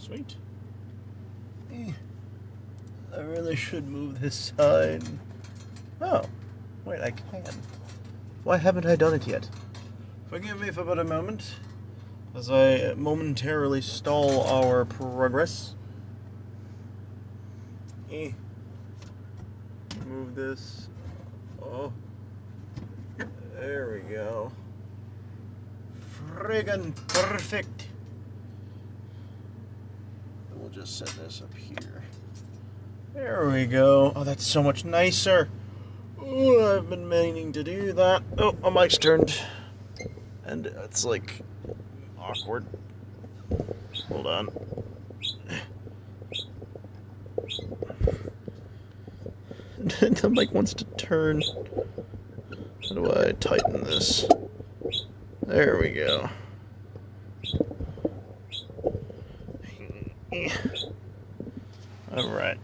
Sweet. I really should move this side. Oh, wait, I can. Why haven't I done it yet? Forgive me for but a moment, as I momentarily stall our progress. Move this. Oh. There we go. Friggin' perfect. We'll just set this up here. There we go. Oh, that's so much nicer. Oh, I've been meaning to do that. Oh, my mic's turned. And it's like awkward. Hold on. The mic wants to turn. How do I tighten this? There we go. Alright.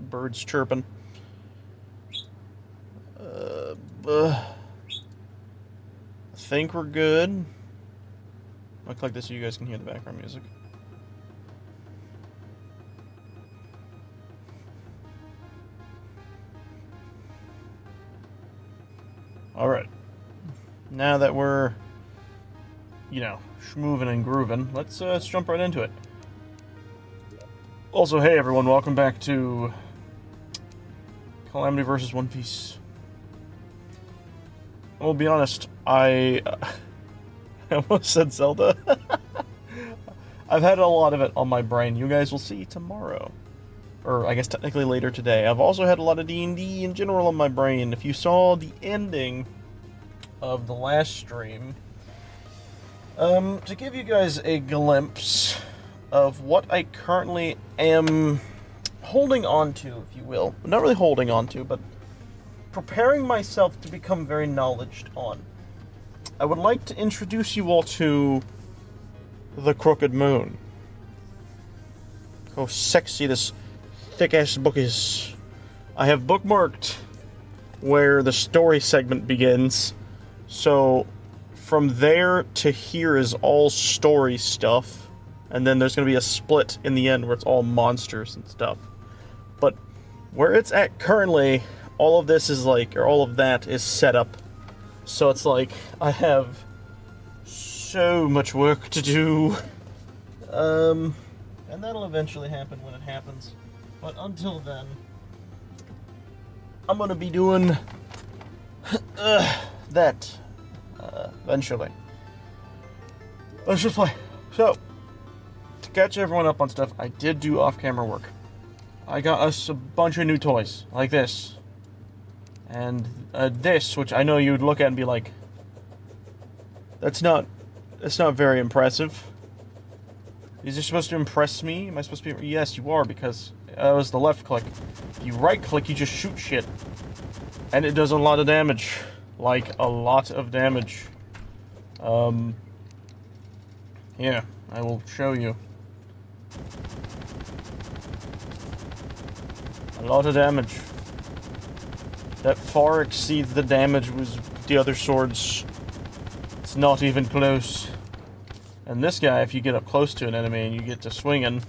Birds chirping. I think we're good. I'll click this so you guys can hear the background music. Alright. Now that we're, schmoovin' and groovin', let's jump right into it. Also, hey everyone, welcome back to Calamity vs. One Piece. I'll be honest, I almost said Zelda. I've had a lot of it on my brain. You guys will see tomorrow. Or, I guess technically later today. I've also had a lot of D&D in general on my brain. If you saw the ending of the last stream, to give you guys a glimpse of what I currently am holding on to, if you will. Not really holding on to, but preparing myself to become very knowledged on. I would like to introduce you all to the Crooked Moon. How sexy this thick-ass book is. I have bookmarked where the story segment begins, so from there to here is all story stuff, and then there's going to be a split in the end where it's all monsters and stuff. But where it's at currently, all of this is all of that is set up. So it's like, I have so much work to do. And that'll eventually happen when it happens. But until then, I'm gonna be doing that eventually. Let's just play. So, to catch everyone up on stuff, I did do off-camera work. I got us a bunch of new toys, like this. And this, which I know you'd look at and be like, that's not very impressive. Is this supposed to impress me? Am I supposed to be? Yes, you are, because that was the left click. If you right click, you just shoot shit. And it does a lot of damage. Like, a lot of damage. Yeah, I will show you. A lot of damage. That far exceeds the damage with the other swords. It's not even close. And this guy, if you get up close to an enemy and you get to swinging,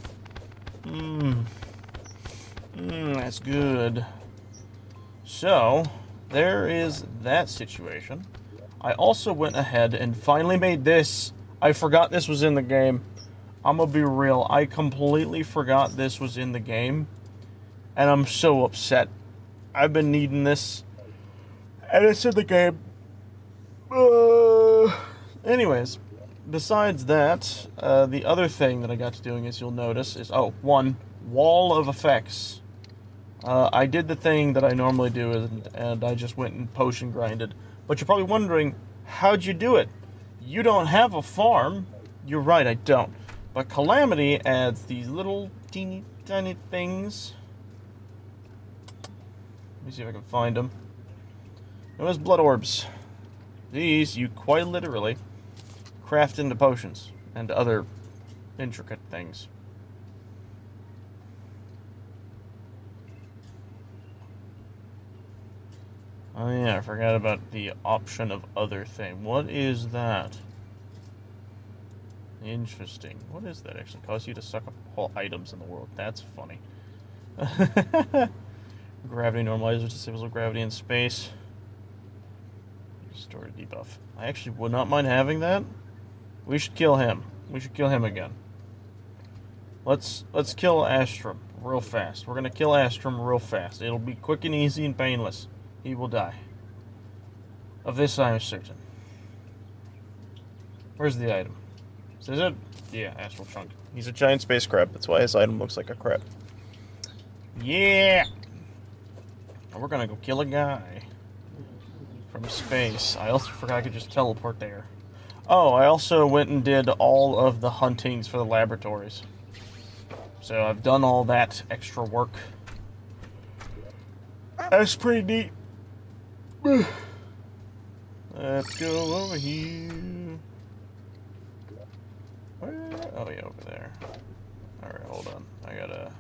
that's good. So, there is that situation. I also went ahead and finally made this. I forgot this was in the game. I'm gonna be real, I completely forgot this was in the game. And I'm so upset. I've been needing this, and it's in the game. Anyways, besides that, the other thing that I got to doing, as you'll notice, is, one, wall of effects. I did the thing that I normally do, and I just went and potion grinded. But you're probably wondering, how'd you do it? You don't have a farm. You're right, I don't. But Calamity adds these little teeny tiny things. Let me see if I can find them. Known as blood orbs. These, you quite literally craft into potions and other intricate things. Oh yeah, I forgot about the option of other thing. What is that? Interesting. What is that actually? Cause you to suck up all items in the world. That's funny. Gravity normalizer disables gravity in space. Restore debuff. I actually would not mind having that. We should kill him. We should kill him again. Let's kill Astrum real fast. We're gonna kill Astrum real fast. It'll be quick and easy and painless. He will die. Of this I am certain. Where's the item? Is it? Yeah, astral chunk. He's a giant space crab. That's why his item looks like a crab. Yeah! We're gonna go kill a guy from space. I also forgot I could just teleport there. Oh, I also went and did all of the huntings for the laboratories. So I've done all that extra work. That's pretty neat. Let's go over here. Where? Oh yeah, over there. Alright, hold on. I gotta...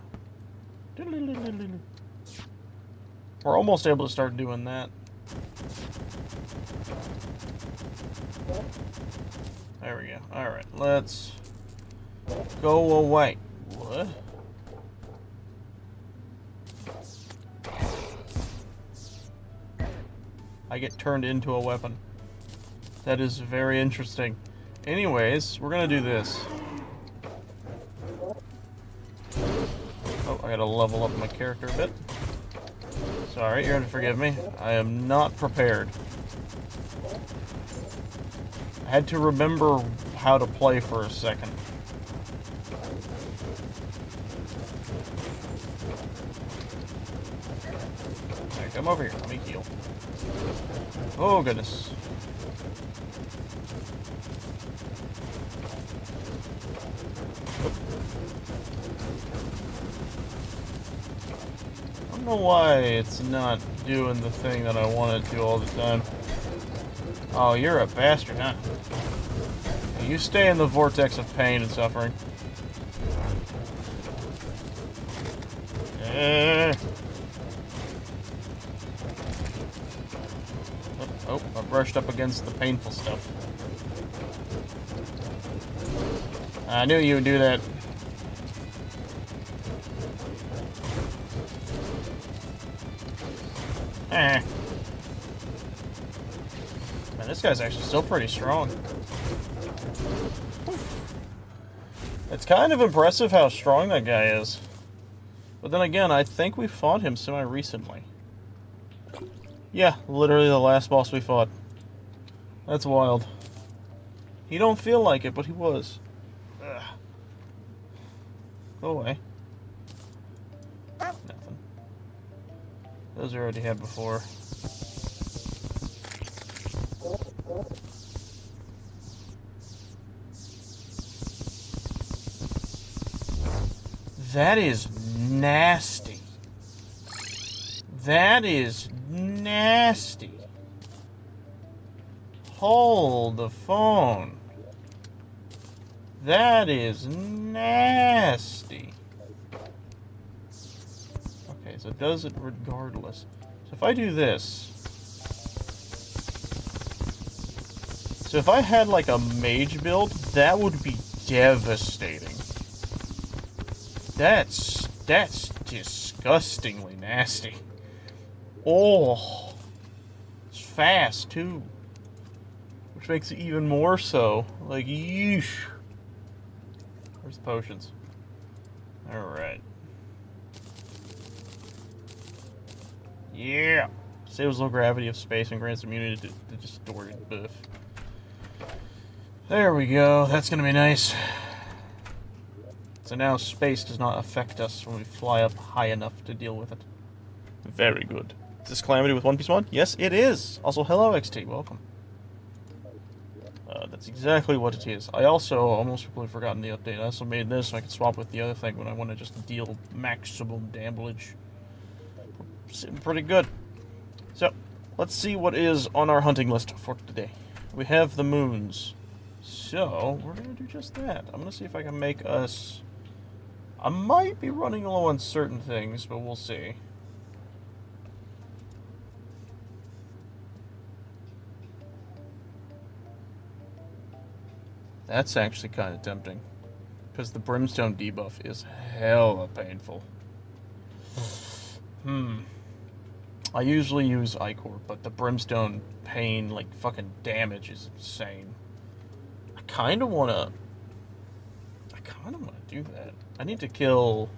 We're almost able to start doing that. There we go. Alright, let's go away. What? I get turned into a weapon. That is very interesting. Anyways, we're gonna do this. Oh, I gotta level up my character a bit. Sorry, you're gonna forgive me. I am not prepared. I had to remember how to play for a second. Alright, come over here. Let me heal. Oh, goodness. I don't know why it's not doing the thing that I want it to all the time. Oh, you're a bastard, huh? You stay in the vortex of pain and suffering. Oh, I brushed up against the painful stuff. I knew you would do that. Man, this guy's actually still pretty strong. It's kind of impressive how strong that guy is. But then again, I think we fought him semi-recently. Yeah, literally the last boss we fought. That's wild. He don't feel like it, but he was. Ugh. Go away. Nothing. Those I already had before. That is nasty. That is nasty. Hold the phone. That is nasty. Okay, so it does it regardless. So if I do this... So if I had like a mage build, that would be devastating. That's disgustingly nasty. Oh, it's fast too, which makes it even more so. Like, yeesh. Where's the potions? All right. Yeah. Saves low gravity of space and grants immunity to distorted buff. There we go. That's gonna be nice. So now space does not affect us when we fly up high enough to deal with it. Very good. Is this Calamity with One Piece Mod? Yes, it is! Also, hello XT, welcome. That's exactly what it is. I also almost completely forgotten the update. I also made this so I could swap with the other thing when I want to just deal maximum damage. Sitting pretty good. So, let's see what is on our hunting list for today. We have the moons. So, we're going to do just that. I'm going to see if I can make us... I might be running low on certain things, but we'll see. That's actually kind of tempting. Because the brimstone debuff is hella painful. I usually use Ichor, but the brimstone pain, like fucking damage, is insane. I kind of want to do that. I need to kill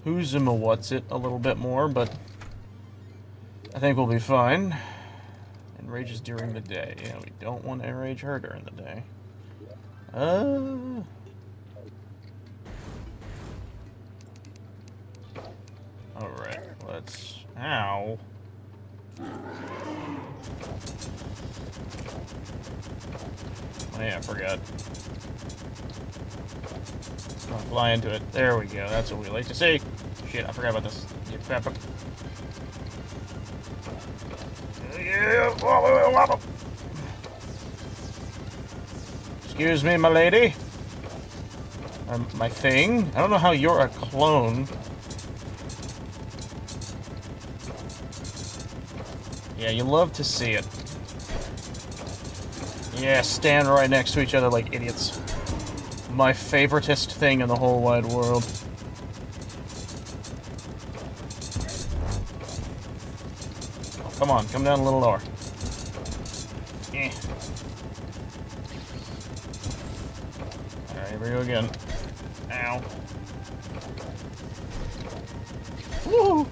Who's'em what's it a little bit more, but I think we'll be fine. Enrages during the day. Yeah, we don't want to enrage her during the day. Alright, let's... Ow. Oh yeah, I forgot. Oh, fly into it. There we go. That's what we like to see. Shit, I forgot about this. Yeah. Excuse me, my lady. My thing. I don't know how you're a clone. Yeah, you love to see it. Yeah, stand right next to each other like idiots. My favoritist thing in the whole wide world. Oh, come on, come down a little lower. Alright, here we go again. Ow. Woo!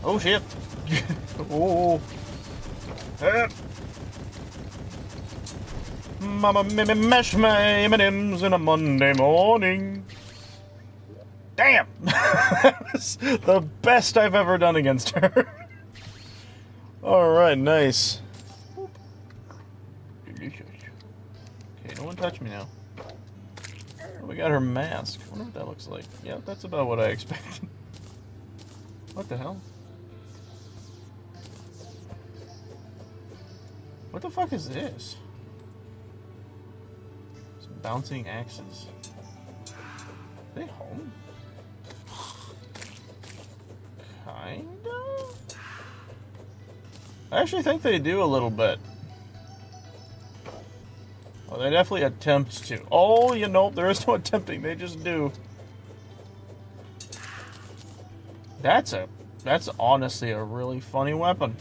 Oh shit! Oh! Mama mash my M&M's in a Monday morning. Damn! That was the best I've ever done against her. Alright, nice. Delicious. Okay, no one touch me now. Oh, we got her mask. I wonder what that looks like. Yeah, that's about what I expected. What the hell? What the fuck is this? Some bouncing axes. Are they home? Kinda? I actually think they do a little bit. Well, they definitely attempt to. Oh, you know, there is no attempting. They just do. That's honestly a really funny weapon.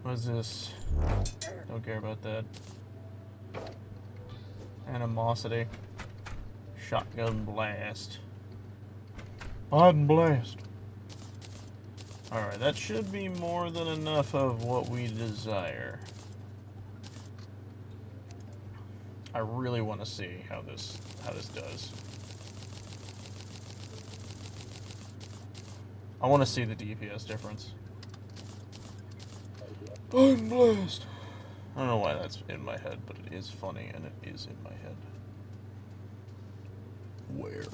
What is this? Don't care about that. Animosity. Shotgun blast. Odd blast. Alright, that should be more than enough of what we desire. I really want to see how this does. I want to see the DPS difference. Odd blast. I don't know why that's in my head, but it is funny, and it is in my head. Where?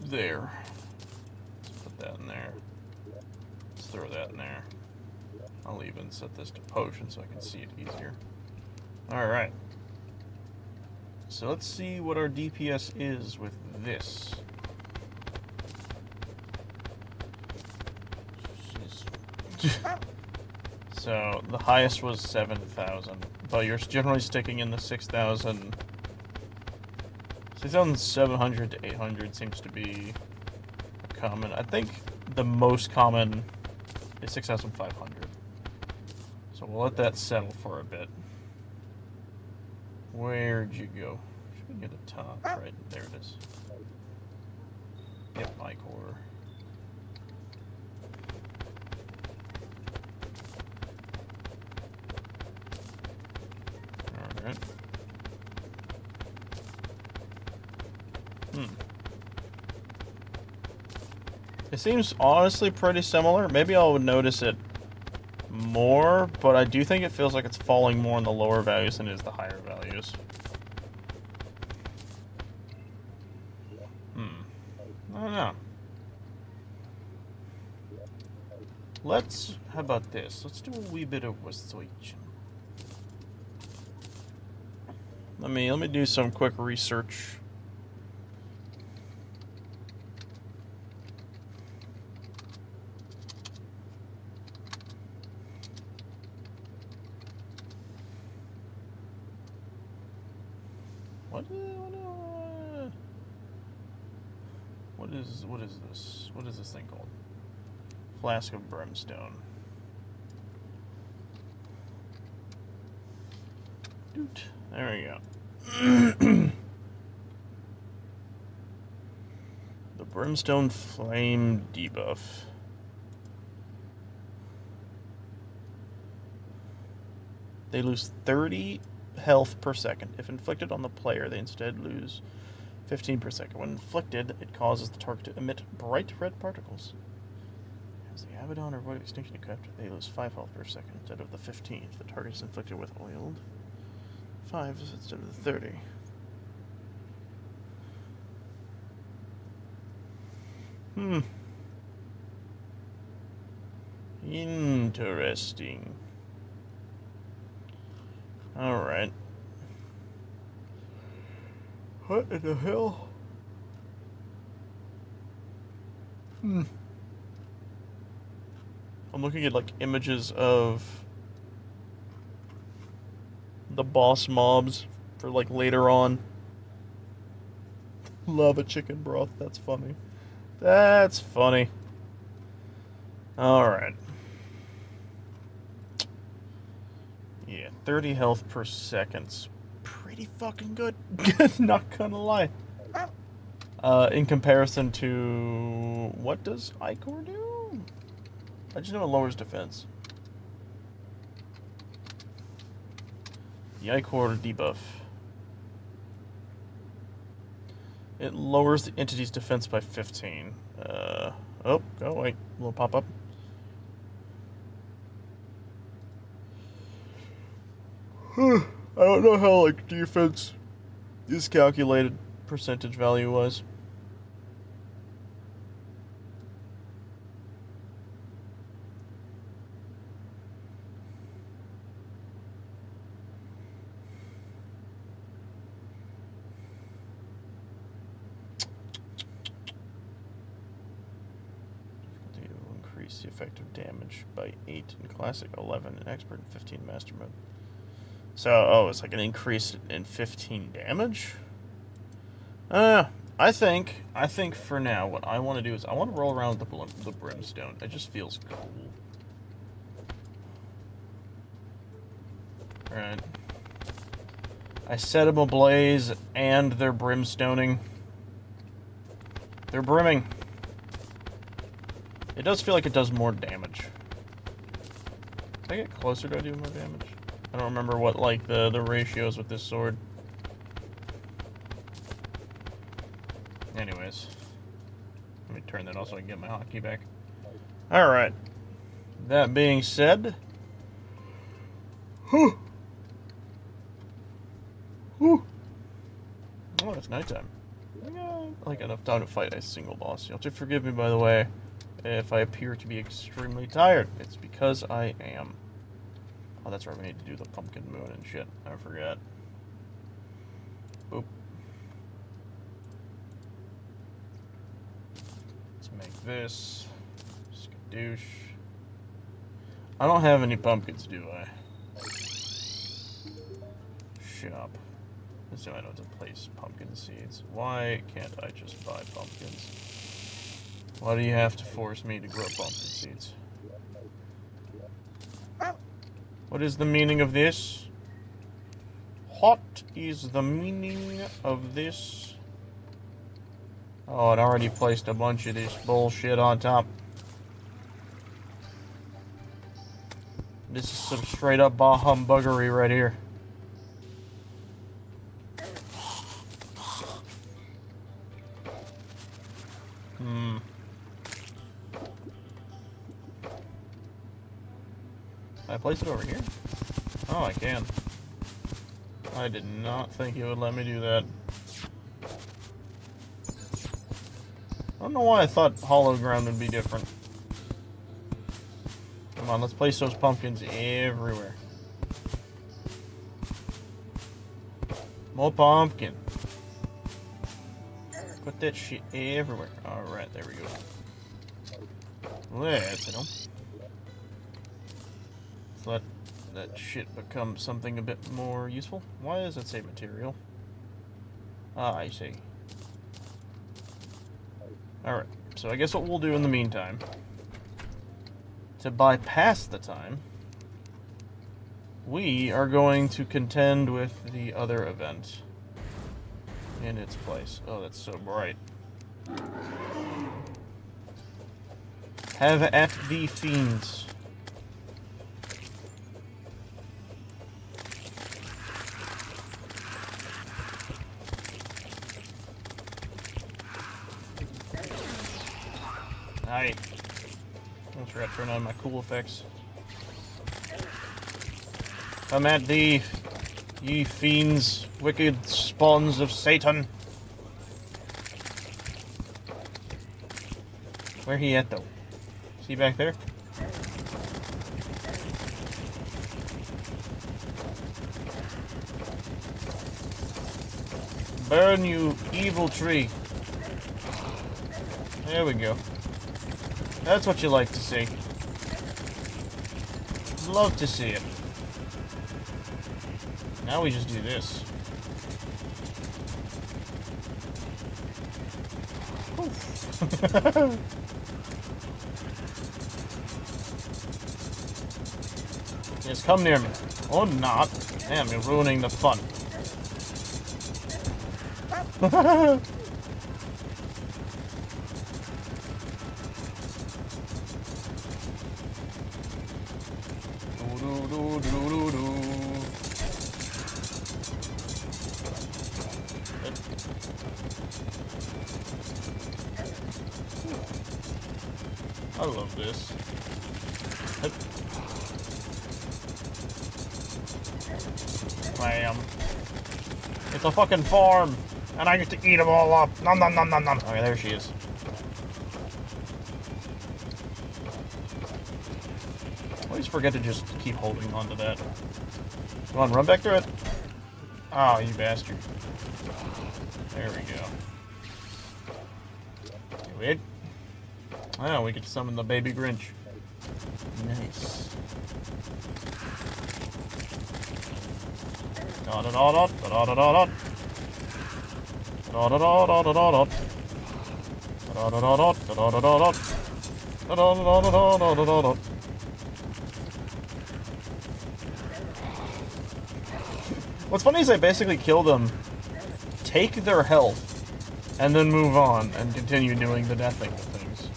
There. Let's put that in there. Let's throw that in there. I'll even set this to potion so I can see it easier. Alright. So let's see what our DPS is with this. So the highest was 7,000, but you're generally sticking in the 6,000. 6,700 to 800 seems to be common. I think the most common is 6,500. So we'll let that settle for a bit. Where'd you go? Should be near the top, right? There it is. Yep, Ichor. Alright. It seems honestly pretty similar. Maybe I would notice it more, but I do think it feels like it's falling more in the lower values than it is the higher values. I don't know. How about this? Let's do a wee bit of research. Let me do some quick research. What is this? What is this thing called? Flask of brimstone. Doot. There we go. The brimstone flame debuff. They lose 30 health per second. If inflicted on the player, they instead lose 15 per second. When inflicted, it causes the target to emit bright red particles. As the Abaddon or Void of Extinction equipped, they lose 5 health per second instead of the 15 if the target is inflicted with oiled. 5 instead of the 30. Interesting. Alright. What in the hell? I'm looking at, like, images of the boss mobs for, like, later on. Lava chicken broth. That's funny. That's funny. Alright. Yeah, 30 health per second's pretty fucking good. Not gonna lie. In comparison to... What does Icor do? I just know it lowers defense. The Icor debuff. It lowers the entity's defense by 15. Oh, wait. A little pop-up. I don't know how, like, defense is calculated percentage value-wise. Increase the effective damage by 8 in Classic, 11 in Expert, and 15 in Master Mode. So, it's like an increase in 15 damage? I think for now, what I want to do is I want to roll around with the brimstone. It just feels cool. Alright. I set them ablaze, and they're brimstoning. They're brimming. It does feel like it does more damage. As I get closer, do I do more damage? I don't remember what, like, the ratios with this sword. Anyways. Let me turn that off so I can get my hotkey back. Alright. That being said... Whew. Whew. Oh, it's nighttime. I got, like, enough time to fight a single boss. You'll have to forgive me, by the way, if I appear to be extremely tired. It's because I am. Oh, that's right, we need to do the pumpkin moon and shit. I forgot. Boop. Let's make this. Skadoosh. I don't have any pumpkins, do I? Shop. Let's see, I know to place pumpkin seeds. Why can't I just buy pumpkins? Why do you have to force me to grow pumpkin seeds? What is the meaning of this? What is the meaning of this? Oh, it already placed a bunch of this bullshit on top. This is some straight up bah humbuggery right here. Can I place it over here? Oh, I can. I did not think it would let me do that. I don't know why I thought hollow ground would be different. Come on, let's place those pumpkins everywhere. More pumpkin. Put that shit everywhere. Alright, there we go. Let's hit 'em. Let that shit become something a bit more useful. Why does it say material? Ah, I see. Alright, so I guess what we'll do in the meantime, to bypass the time, we are going to contend with the other event in its place. Oh, that's so bright. Have at the fiends. Aye. I forgot to turn on my cool effects. Come at thee, ye fiends, wicked spawns of Satan. Where he at, though? Is he back there? Burn, you evil tree. There we go. That's what you like to see. Love to see it. Now we just do this. Yes, come near me. Or not. Damn, you're ruining the fun. I love this. Bam. It's a fucking farm, and I get to eat them all up. Nom nom nom nom nom. Okay, there she is. Always forget to just keep holding on to that. Come on, run back through it. Oh, you bastard. There we go. Wait. Oh, we get to summon the baby Grinch. Nice. Da da da da da da da da. Da da da da da da da. Da da da da da da da da. Da da da da da da da da. What's funny is I basically kill them, take their health, and then move on and continue doing the deathing of things.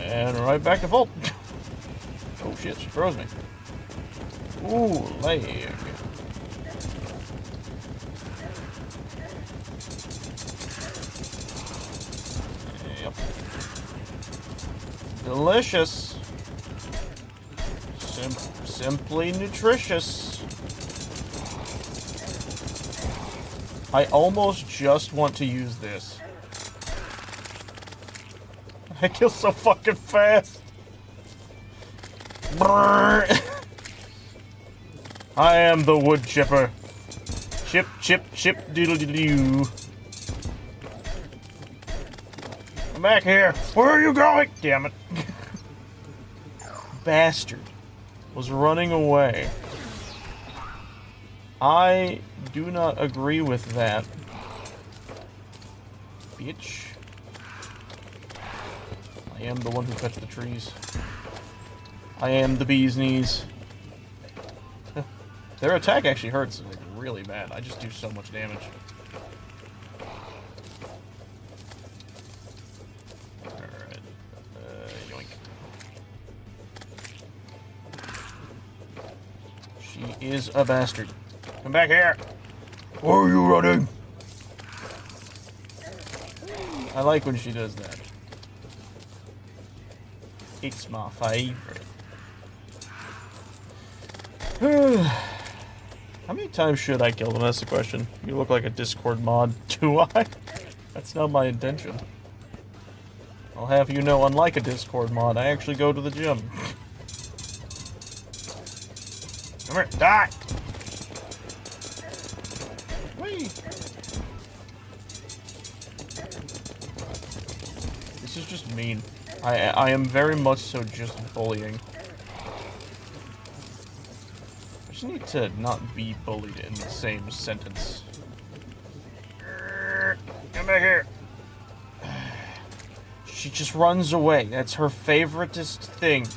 And right back to full. Oh shit, she froze me. Ooh, leg. Yep. Delicious. Simply nutritious. I almost just want to use this. I kill so fucking fast. Brrr. I am the wood chipper. Chip, chip, chip, doodle doo. Come back here. Where are you going? Damn it. Bastard was running away. I do not agree with that. Bitch. I am the one who cuts the trees. I am the bee's knees. Their attack actually hurts like, really bad. I just do so much damage. Alright. Yoink. She is a bastard. Come back here! Where are you running? I like when she does that. It's my favorite. How many times should I kill them? That's the question. You look like a Discord mod. Do I? That's not my intention. I'll have you know, unlike a Discord mod, I actually go to the gym. Come here, die! Whee! This is just mean. I am very much so just bullying. just need to not be bullied in the same sentence. Come back here. She just runs away. That's her favoritist thing.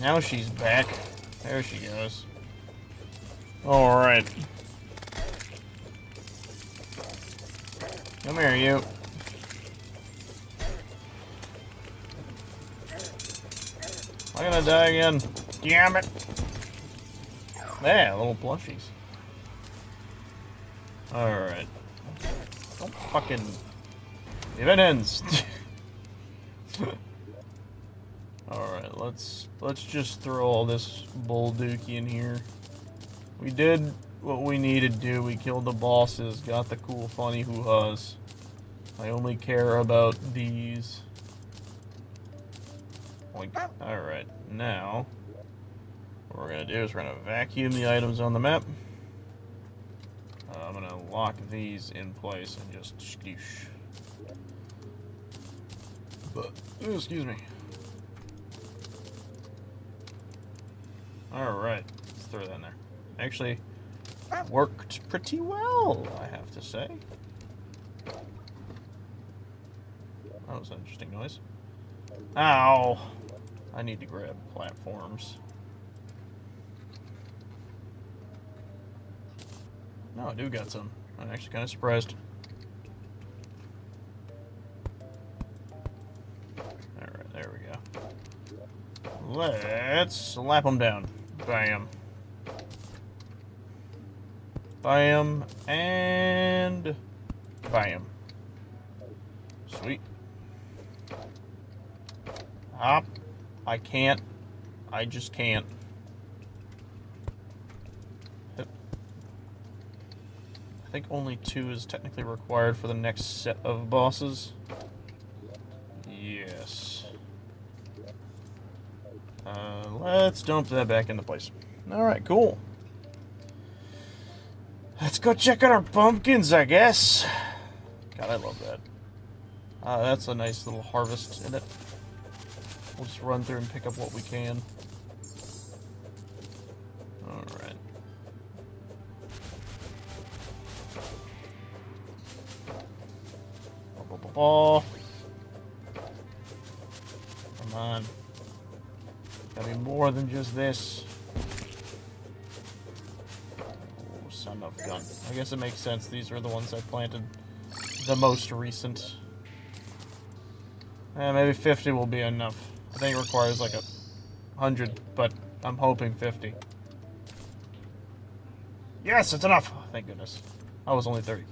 Now she's back. There she goes. Alright. Come here, you. I'm gonna die again. Damn it. Yeah, little plushies. Alright. Don't fucking... Event ends. Alright, let's just throw all this bull dookie in here. We did what we needed to do. We killed the bosses, got the cool funny hoo-has. I only care about these. Alright, now what we're gonna do is we're gonna vacuum the items on the map. I'm gonna lock these in place and just skoosh. But, excuse me. Alright, let's throw that in there. Actually, worked pretty well, I have to say. That was an interesting noise. Ow! I need to grab platforms. No, I do got some. I'm actually kind of surprised. Alright, there we go. Let's slap them down. Bam. Bam. And... bam. Sweet. Hop. I can't. I just can't. I think only 2 is technically required for the next set of bosses. Yes. Let's dump that back into place. Alright, cool. Let's go check out our pumpkins, I guess. God, I love that. That's a nice little harvest in it. We'll just run through and pick up what we can. Alright. Come on. Gotta be more than just this. Oh, son of a gun. I guess it makes sense. These were the ones I planted the most recent. Maybe 50 will be enough. I think it requires like 100, but I'm hoping 50. Yes, it's enough! Oh, thank goodness. I was only 30.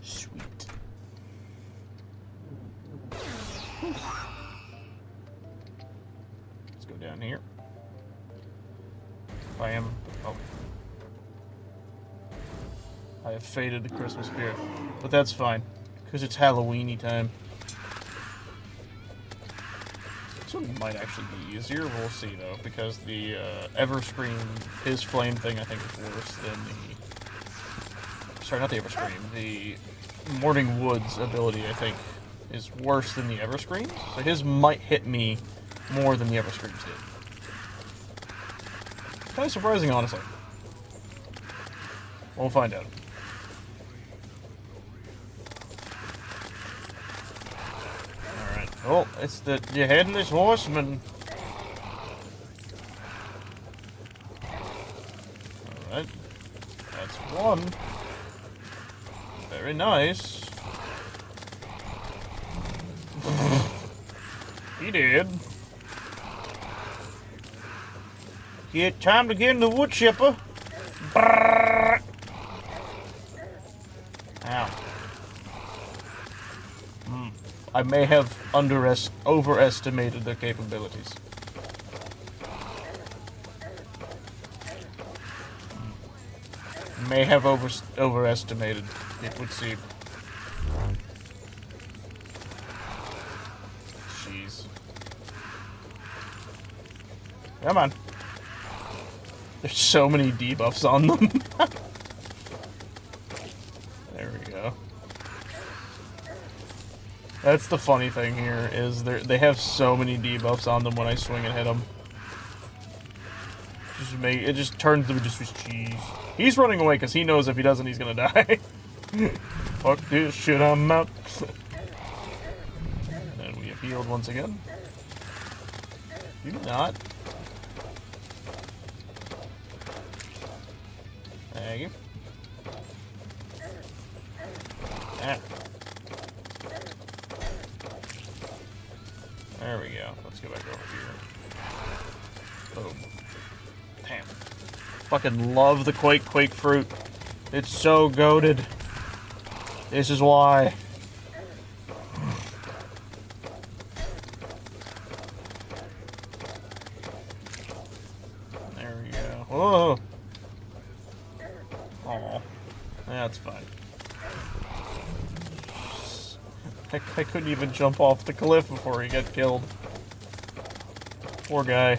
Sweet. Let's go down here. I am... oh. I have faded the Christmas spirit. But that's fine, because it's Halloween-y time. This one might actually be easier, we'll see though, because the Everscream, his flame thing, I think is worse than the... sorry, not the Everscream, the Morning Woods ability, I think, is worse than the Everscream. So his might hit me more than the Everscream's did. Kind of surprising, honestly. We'll find out. Oh, it's the Headless Horseman. Alright. That's one. Very nice. He did. Get time to get in the wood chipper. Brrr. Ow. I may have overestimated their capabilities. May have overestimated, it would seem. Jeez. Come on. There's so many debuffs on them. There we go. That's the funny thing here, is they have so many debuffs on them when I swing and hit them. It just turns them just cheese. He's running away because he knows if he doesn't, he's gonna die. Fuck this shit, I'm out. And we have healed once again. You not. Thank you. Ah. There we go. Let's go back over here. Boom. Damn. Fucking love the Quake fruit. It's so goated. This is why. There we go. Whoa. Aw. That's fine. I couldn't even jump off the cliff before he got killed. Poor guy. I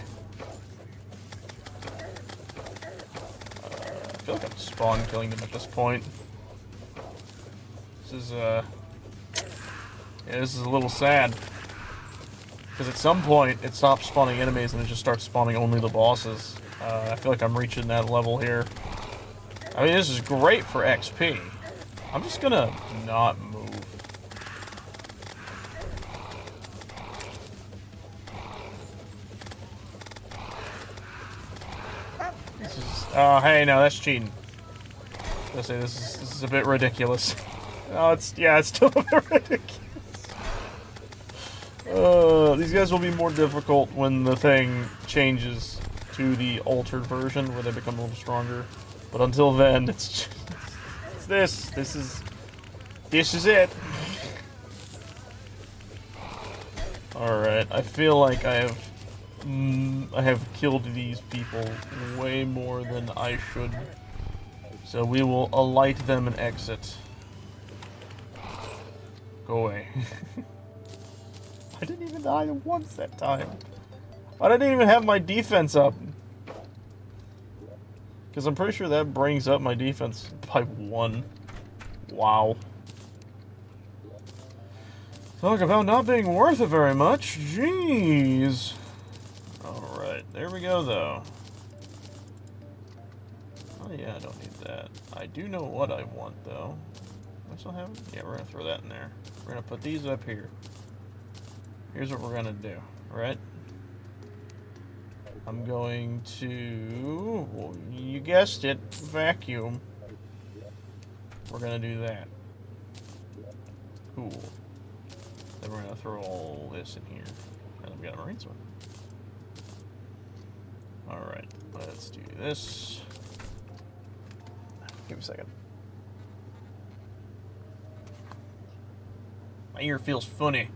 feel like I'm spawn killing him at this point. This is, yeah, this is a little sad. Because at some point, it stops spawning enemies and it just starts spawning only the bosses. I feel like I'm reaching that level here. I mean, this is great for XP. I'm just gonna not move. Oh, hey, no, that's cheating. I was gonna say, this is a bit ridiculous. Oh, it's still a bit ridiculous. These guys will be more difficult when the thing changes to the altered version, where they become a little stronger. But until then, it's this. This is it. Alright, I feel like I have killed these people way more than I should. So we will alight them and exit. Go away. I didn't even die once that time. I didn't even have my defense up. Because I'm pretty sure that brings up my defense by 1. Wow. Talk about not being worth it very much. Jeez. Alright, there we go, though. Oh, yeah, I don't need that. I do know what I want, though. Do I still have it? Yeah, we're going to throw that in there. We're going to put these up here. Here's what we're going to do, right? I'm going to, well, you guessed it, vacuum. We're going to do that. Cool. Then we're going to throw all this in here. And then we got a marine sword. Alright, let's do this. Give me a second. My ear feels funny.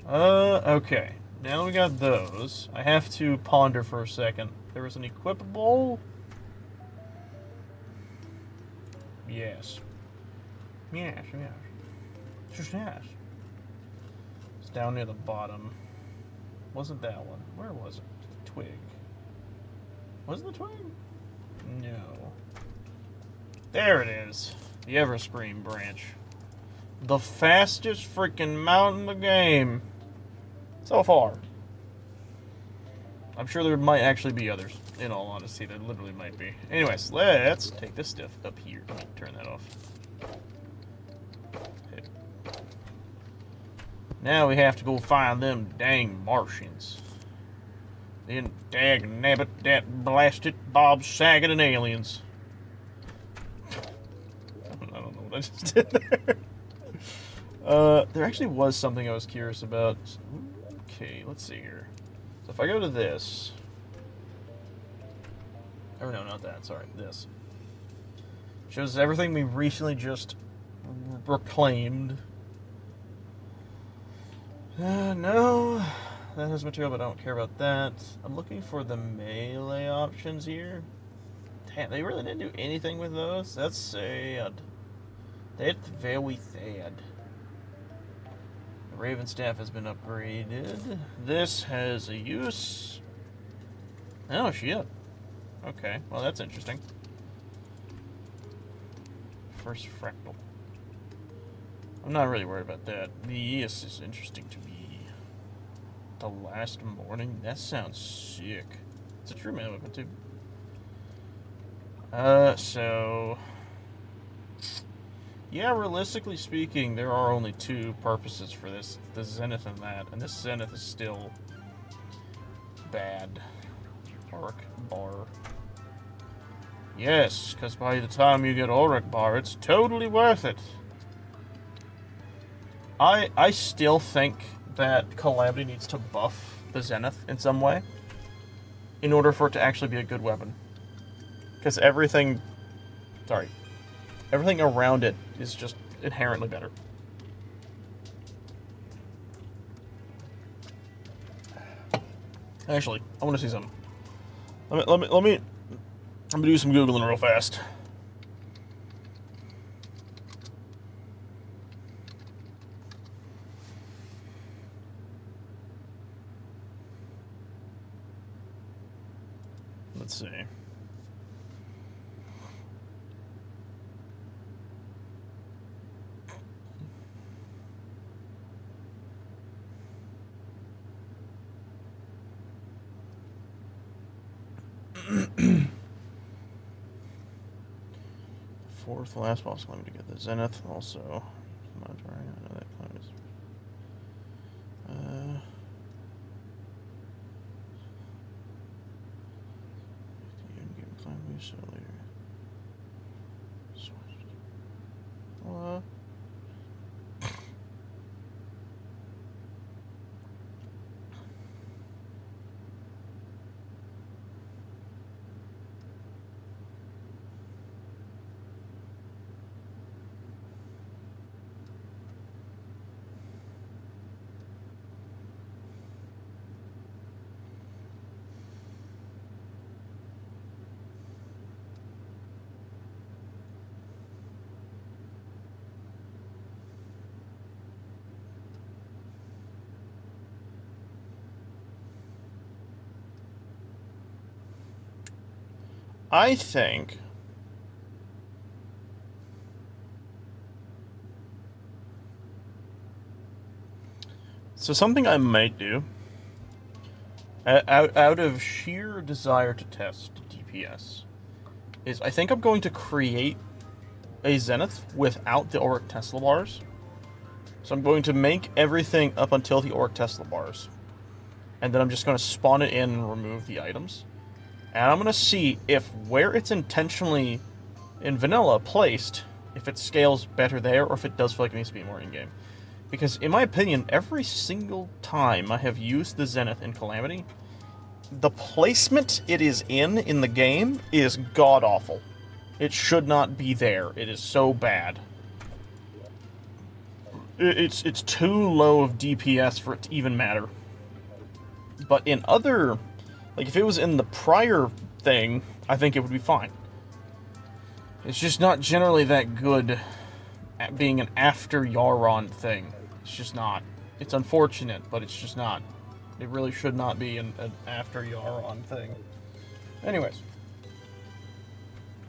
Okay. Now that we got those, I have to ponder for a second. There was an equipable? Yes. Yes, yes. Just yes. It's down near the bottom. Wasn't that one? Where was it? The twig. Was it the twig? No. There it is. The Everscream branch. The fastest freaking mountain in the game. So far. I'm sure there might actually be others. In all honesty, there literally might be. Anyways, let's take this stuff up here. Let me turn that off. Okay. Now we have to go find them dang Martians. Then dag nabbit, that blasted Bob Saget and aliens. I don't know what I just did there. There actually was something I was curious about. Okay, let's see here. So if I go to this... Oh, no, not that. Sorry, this. Shows everything we recently just reclaimed. No. That has material, but I don't care about that. I'm looking for the melee options here. Damn, they really didn't do anything with those? That's sad. That's very sad. The Raven Staff has been upgraded. This has a use. Oh, shit. Okay, well, that's interesting. First fractal. I'm not really worried about that. The ES is interesting to me. The last morning? That sounds sick. It's a true man weapon, too. So... Yeah, realistically speaking, there are only two purposes for this. The Zenith and that. And this Zenith is still... bad. Auric Bar. Yes, because by the time you get Auric Bar, it's totally worth it. I still think that Calamity needs to buff the Zenith in some way in order for it to actually be a good weapon. Because everything around it is just inherently better. Actually, I want to see something. Let me do some Googling real fast. Let's see. Fourth last boss claim to get the Zenith. Also, not Terraria. I know that claim is. So later. What? I think so. Something I might do, out of sheer desire to test DPS, is I think I'm going to create a Zenith without the Auric Tesla bars. So I'm going to make everything up until the Auric Tesla bars, and then I'm just going to spawn it in and remove the items. And I'm going to see if where it's intentionally in vanilla placed, if it scales better there, or if it does feel like it needs to be more in-game. Because, in my opinion, every single time I have used the Zenith in Calamity, the placement it is in the game is god-awful. It should not be there. It is so bad. It's too low of DPS for it to even matter. But in other... Like, if it was in the prior thing, I think it would be fine. It's just not generally that good at being an after Yaron thing. It's just not. It's unfortunate, but it's just not. It really should not be an after Yaron thing. Anyways.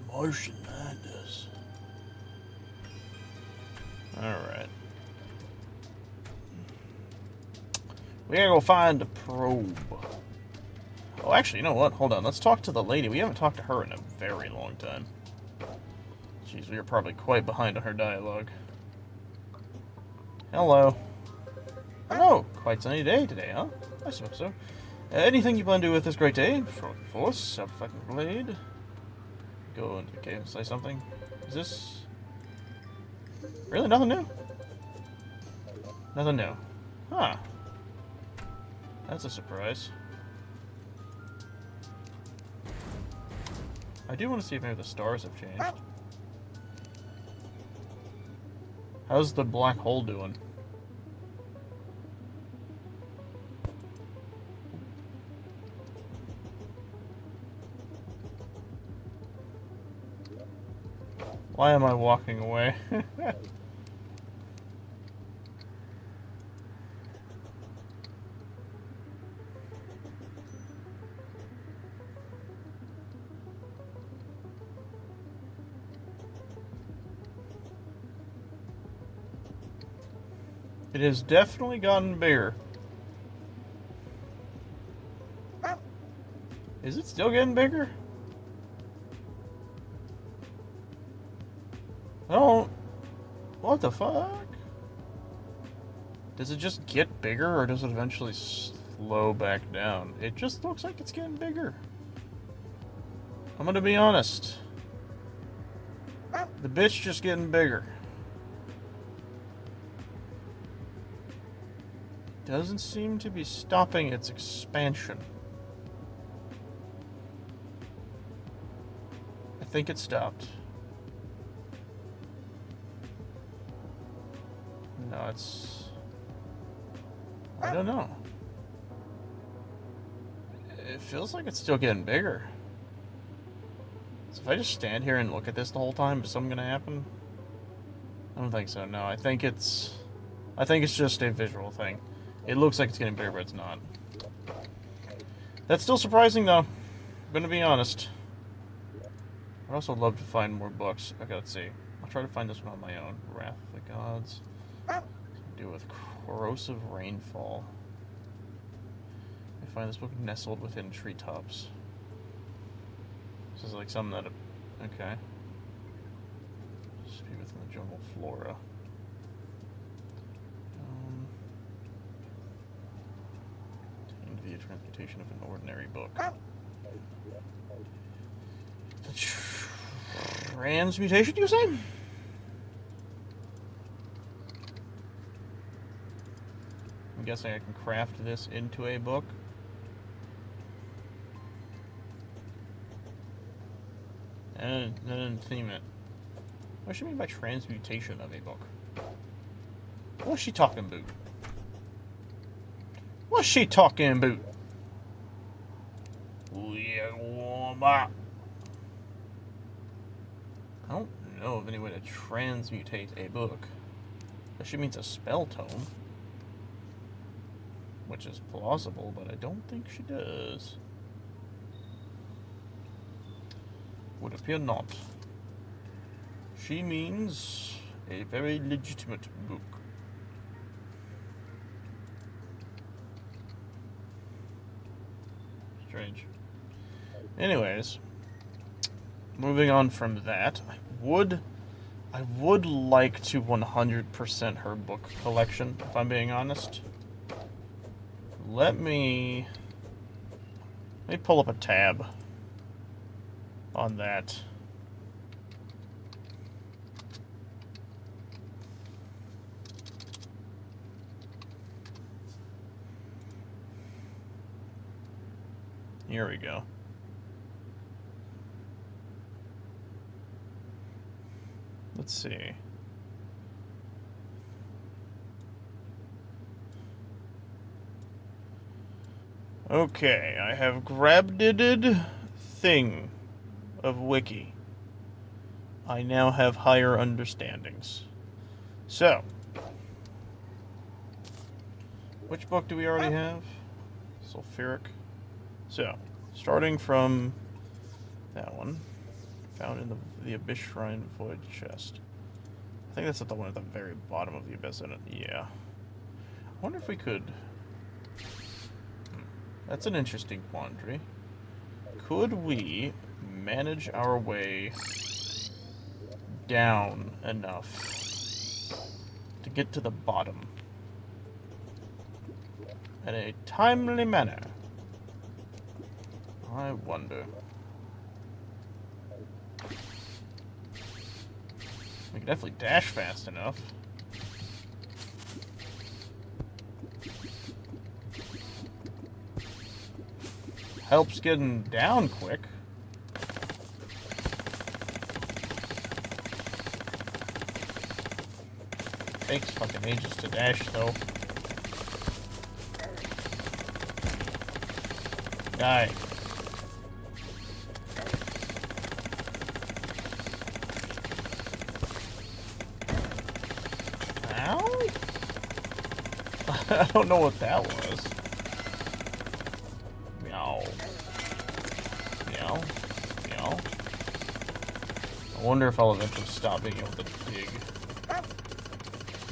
Martian Madness. Alright. We gotta go find a probe. Oh, actually, you know what? Hold on. Let's talk to the lady. We haven't talked to her in a very long time. Jeez, we are probably quite behind on her dialogue. Hello. Hello. Quite sunny day today, huh? I suppose so. Anything you plan to do with this great day? Force, sub-fucking blade. Go into the cave and say something. Is this... Really? Nothing new? Nothing new. Huh. That's a surprise. I do want to see if maybe the stars have changed. How's the black hole doing? Why am I walking away? It has definitely gotten bigger. Is it still getting bigger? Oh, what the fuck? Does it just get bigger, or does it eventually slow back down? It just looks like it's getting bigger. I'm gonna be honest. The bitch just getting bigger. Doesn't seem to be stopping its expansion. I think it stopped. No, it's... I don't know. It feels like it's still getting bigger. So if I just stand here and look at this the whole time, is something gonna happen? I don't think so, no. I think it's just a visual thing. It looks like it's getting bigger, but it's not. That's still surprising, though. I'm gonna be honest. I'd also love to find more books. I gotta see. I'll try to find this one on my own. Wrath of the Gods. Something to do with corrosive rainfall. I find this book nestled within treetops. This is like something that... Okay. Just be within the jungle flora. Via transmutation of an ordinary book. Transmutation, you say? I'm guessing I can craft this into a book. And then theme it. What does she mean by transmutation of a book? What's she talking about? What's she talking about? I don't know of any way to transmutate a book. She means a spell tome. Which is plausible, but I don't think she does. Would appear not. She means a very legitimate book. Strange. Anyways, moving on from that, I would like to 100% her book collection, if I'm being honest. Let me pull up a tab on that. Here we go. Let's see. Okay, I have grabbed thing of wiki. I now have higher understandings. So, which book do we already have? Sulfuric. So, starting from that one, found in the Abyss Shrine Void Chest. I think that's the one at the very bottom of the Abyss, isn't it? Yeah. I wonder if we could... That's an interesting quandary. Could we manage our way down enough to get to the bottom in a timely manner? I wonder. We can definitely dash fast enough. Helps getting down quick. Takes fucking ages to dash, though. Die. Ow? I don't know what that was. Meow. Meow. Meow. I wonder if I'll eventually stop being able to dig.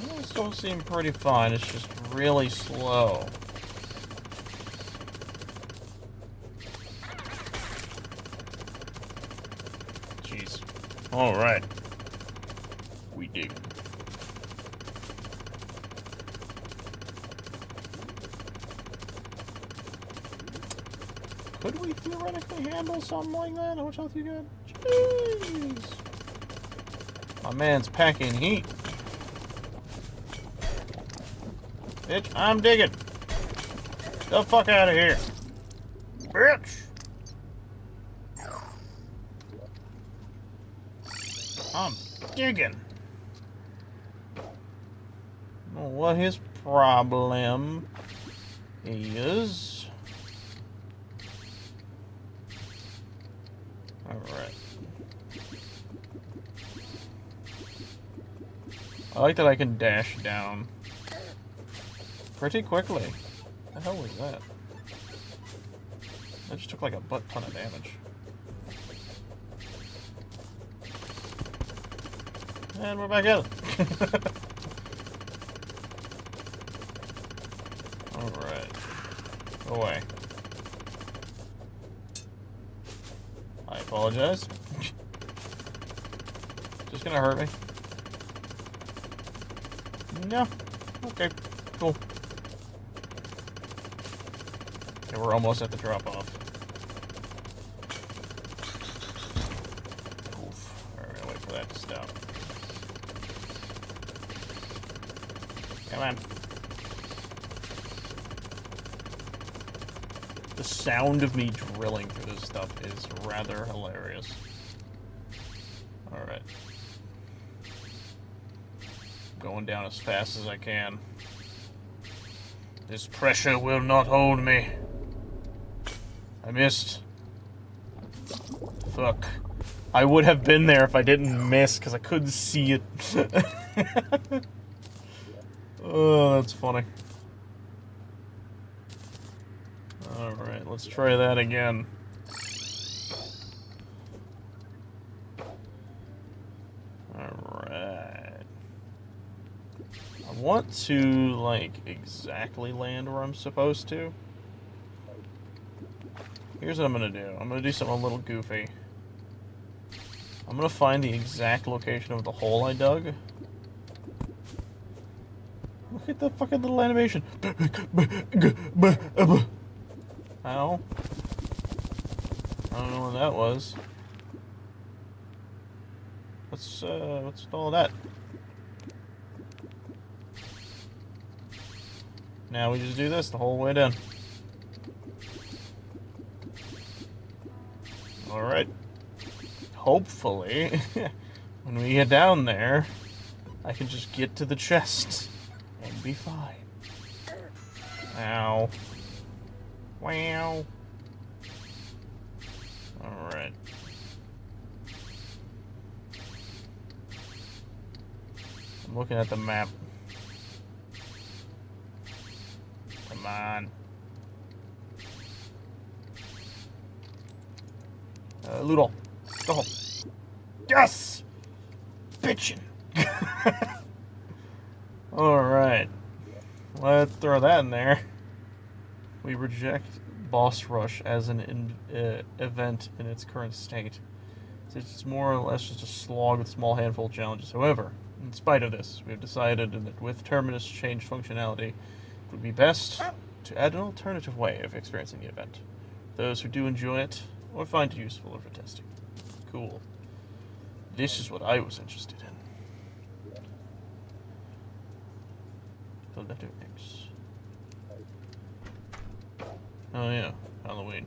It still seems pretty fine. It's just really slow. Jeez. Alright. We dig. Could we theoretically handle something like that? How much health you got? Jeez. My man's packing heat. Bitch, I'm digging. Get the fuck out of here. Bitch. I'm digging. Well, what his problem is. Alright. I like that I can dash down pretty quickly. What the hell was that? That just took like a butt ton of damage. And we're back at it. Alright. Go away. I apologize. Just gonna hurt me. No. Okay. Cool. Okay, we're almost at the drop-off. Oof. Alright, wait for that to stop. Come on. The sound of me drilling through this stuff is rather hilarious. Alright. Going down as fast as I can. This pressure will not hold me. I missed. Fuck. I would have been there if I didn't miss, because I couldn't see it. Oh, that's funny. Alright, let's try that again. Alright. I want to, like, exactly land where I'm supposed to. Here's what I'm gonna do. I'm gonna do something a little goofy. I'm gonna find the exact location of the hole I dug. Look at the fucking little animation. Ow. I don't know what that was. What's with all that? Now we just do this the whole way down. Alright. Hopefully, when we get down there, I can just get to the chest and be fine. Ow. Wow. Alright. I'm looking at the map. Come on. Loodle. Go home. Yes! Bitchin'. Alright. Let's throw that in there. We reject boss rush as an event in its current state. It's more or less just a slog with a small handful of challenges. However, in spite of this, we have decided that with Terminus change functionality, it would be best to add an alternative way of experiencing the event. Those who do enjoy it or find it useful or for testing. Cool. This is what I was interested in. The letter X. Oh yeah, Halloween.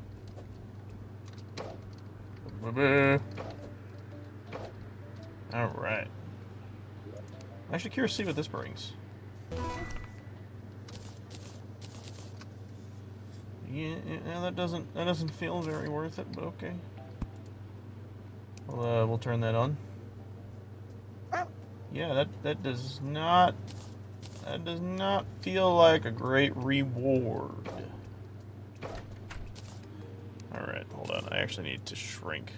Alright. I'm actually curious to see what this brings. Yeah, that doesn't feel very worth it, but okay. We'll turn that on. Yeah, that does not feel like a great reward. Alright, hold on. I actually need to shrink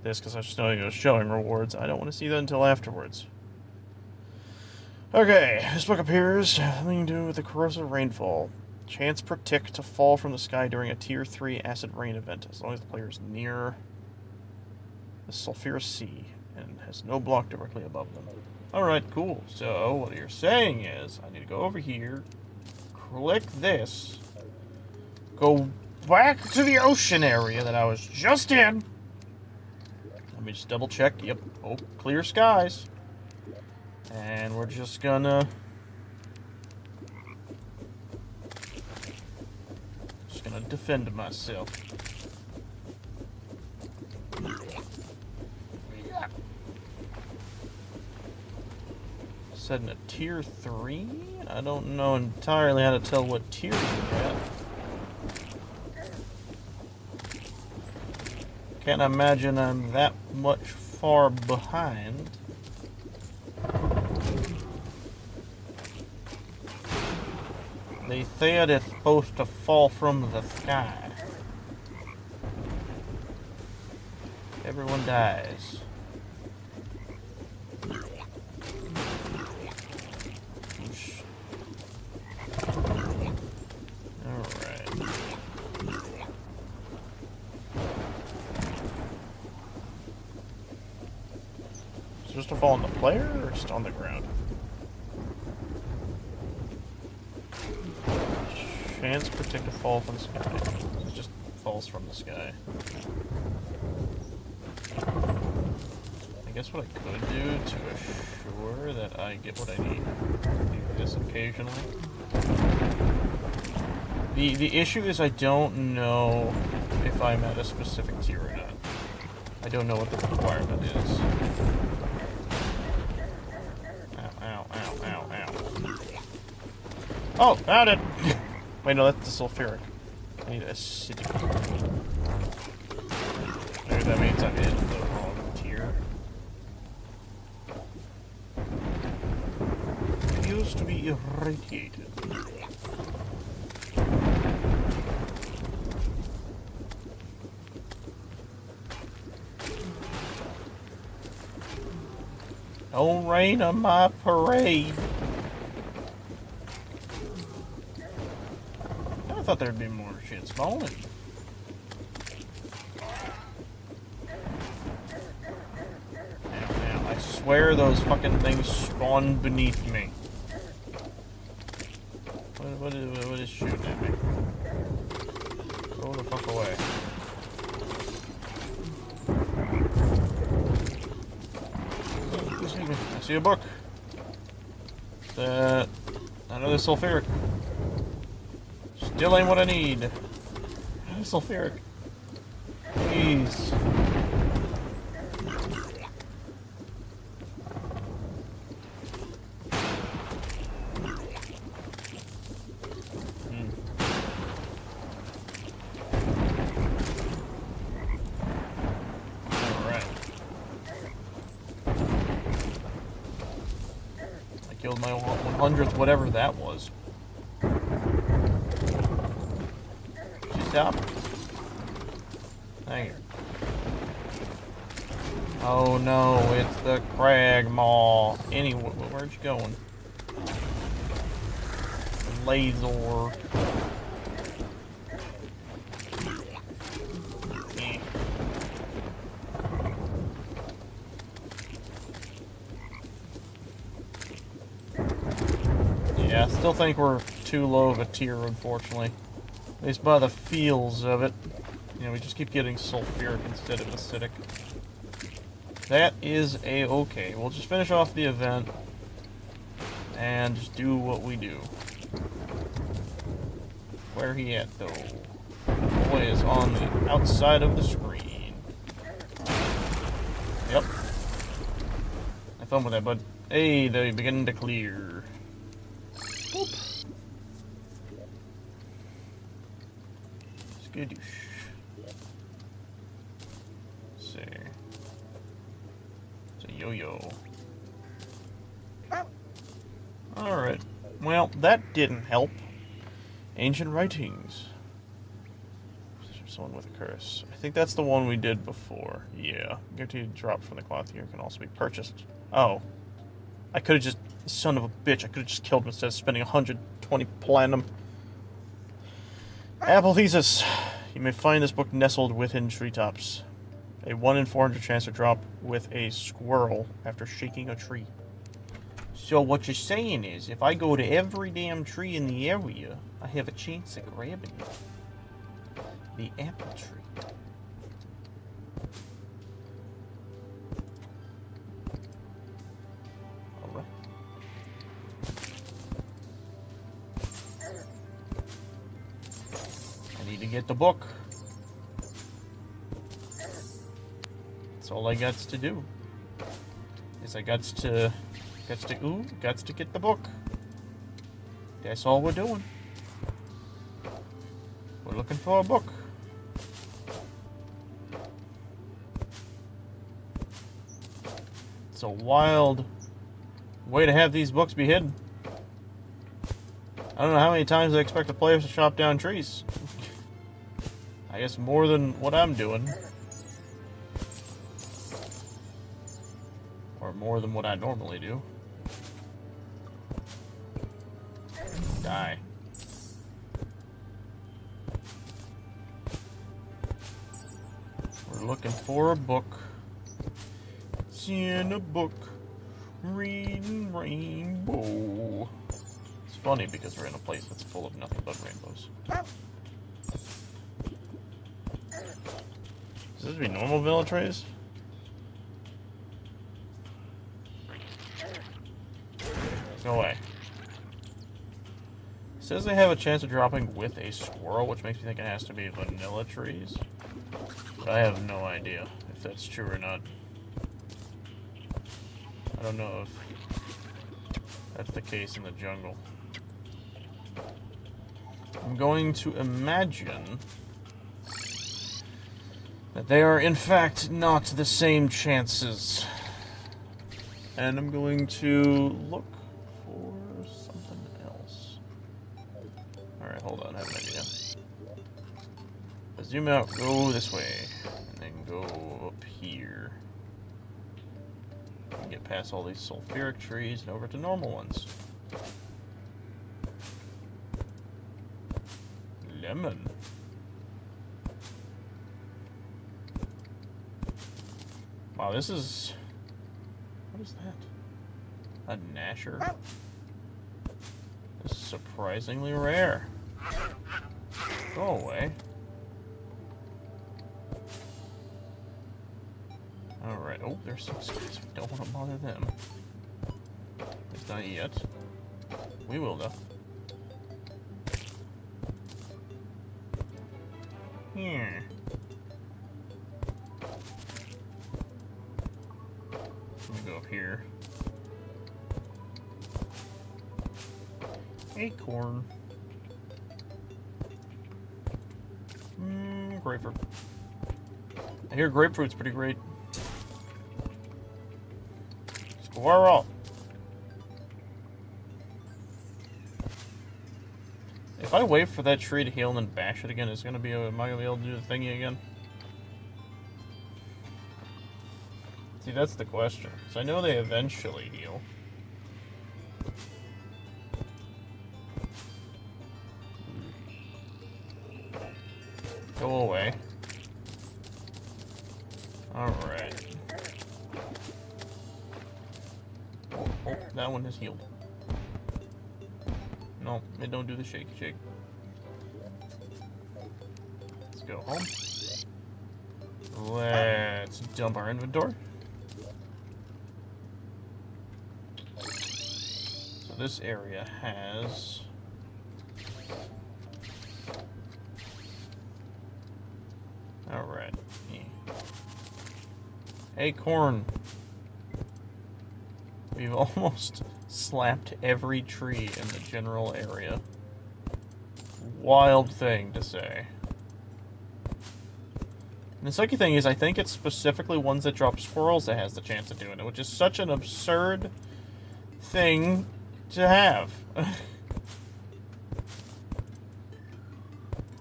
this because I was showing rewards. I don't want to see that until afterwards. Okay, this book appears something to do with the corrosive rainfall. Chance per tick to fall from the sky during a Tier 3 acid rain event, as long as the player is near the sulfurous sea and has no block directly above them. Alright, cool. So, what you're saying is, I need to go over here, click this, go back to the ocean area that I was just in. Let me just double check. Yep. Oh, clear skies. And we're just gonna... defend myself. Setting a Tier 3? I don't know entirely how to tell what tier you're at. Can't imagine I'm that much far behind. They said it's supposed to fall from the sky. Everyone dies. Alright. Is it supposed to fall on the player or just on the ground? Chance protect a fall from the sky. It just falls from the sky. I guess what I could do to assure that I get what I need, do this occasionally. The issue is I don't know if I'm at a specific tier or not. I don't know what the requirement is. Ow, ow, ow, ow, ow. Oh, found it! Wait, no, that's the sulfuric. I need acidic. Maybe that means I'm in the wrong tier. It used to be irradiated. Don't rain on my parade. I thought there'd be more shit spawning. Now, I swear those fucking things spawned beneath me. What is shooting at me? Go the fuck away. Excuse me. I see a book. Another sulfuric. Still ain't what I need. Sulfuric. Please. Alright. I killed my 100th whatever that was. Stop. Hang it. Oh no, it's the crag maw. Anyway, where'd you going? Laser. Yeah, I still think we're too low of a tier, unfortunately. At least by the feels of it. You know, we just keep getting sulfuric instead of acidic. That is a-okay. We'll just finish off the event and just do what we do. Where he at, though? Boy is on the outside of the screen. Yep. Have fun with that, bud. Hey, they're beginning to clear. Boop. Skadoosh. Let's see. It's a yo-yo. Alright. Well, that didn't help. Ancient writings. Someone with a curse. I think that's the one we did before. Yeah. Guaranteed drop from the cloth here can also be purchased. Oh. I could have just... Son of a bitch, I could have just killed him instead of spending 120 platinum. Apple thesis. You may find this book nestled within treetops. A 1 in 400 chance to drop with a squirrel after shaking a tree. So what you're saying is, if I go to every damn tree in the area, I have a chance of grabbing the apple tree. Alright. I need to get the book. That's all I got to do. Is I got to get the book. That's all we're doing. We're looking for a book. It's a wild way to have these books be hidden. I don't know how many times I expect the players to chop down trees. I guess more than what I'm doing. Or more than what I normally do. Die. We're looking for a book. It's in a book. Reading rainbow. It's funny because we're in a place that's full of nothing but rainbows. Does this be normal vanilla trays? No way. It says they have a chance of dropping with a squirrel, which makes me think it has to be vanilla trees. But I have no idea if that's true or not. I don't know if that's the case in the jungle. I'm going to imagine that they are in fact not the same chances. And I'm going to look for something else. Alright, hold on, I have an idea. Let's zoom out, go this way, and then go up here. And get past all these sulfuric trees and over to normal ones. Lemon. Wow, this is... What is that? A gnasher? This is surprisingly rare. Go away. Alright, oh, there's some guys. We don't want to bother them. It's not yet. We will, though. Here. Let me go up here. Acorn. Grapefruit. I hear grapefruit's pretty great. Squirrel. If I wait for that tree to heal and then bash it again, am I gonna be able to do the thingy again? See, that's the question. Because I know they eventually heal. Go away. Alright. Oh, that one has healed. No, it don't do the shake. Let's go home. Let's dump our inventory. So this area has... Alright. Yeah. Acorn. We've almost slapped every tree in the general area. Wild thing to say. And the second thing is, I think it's specifically ones that drop squirrels that has the chance of doing it, which is such an absurd thing to have.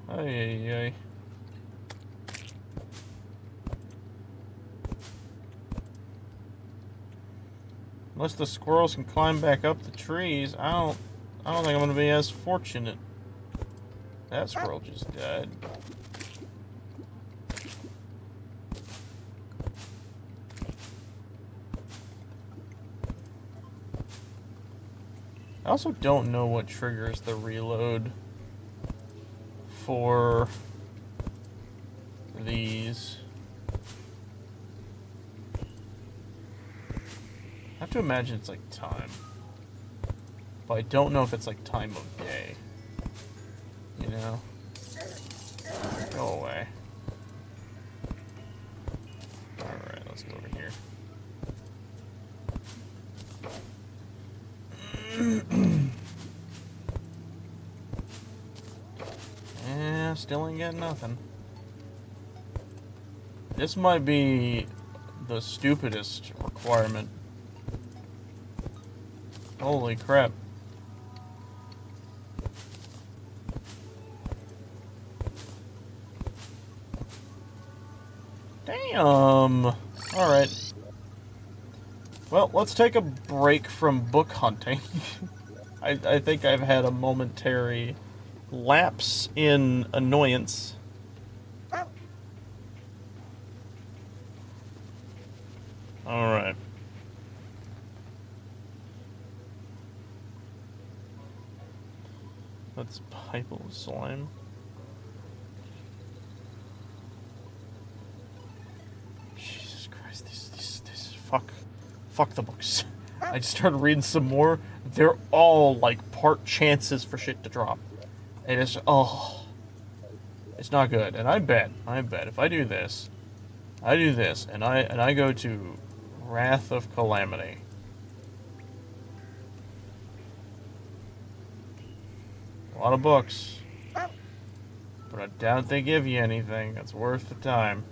Ay. Unless the squirrels can climb back up the trees, I don't think I'm gonna be as fortunate. That squirrel just died. I also don't know what triggers the reload for these. I have to imagine it's like time. But I don't know if it's like time of day. You know? Go away. Alright, let's go over here. Yeah, still ain't getting nothing. This might be the stupidest requirement. Holy crap. Damn. Alright. Well, let's take a break from book hunting. I think I've had a momentary lapse in annoyance. Alright. Let's pipe of slime. Jesus Christ, this fuck the books. I just started reading some more. They're all like part chances for shit to drop. And it's it's not good. And I bet if I do this, and I go to Wrath of Calamity. A lot of books. But I doubt they give you anything that's worth the time.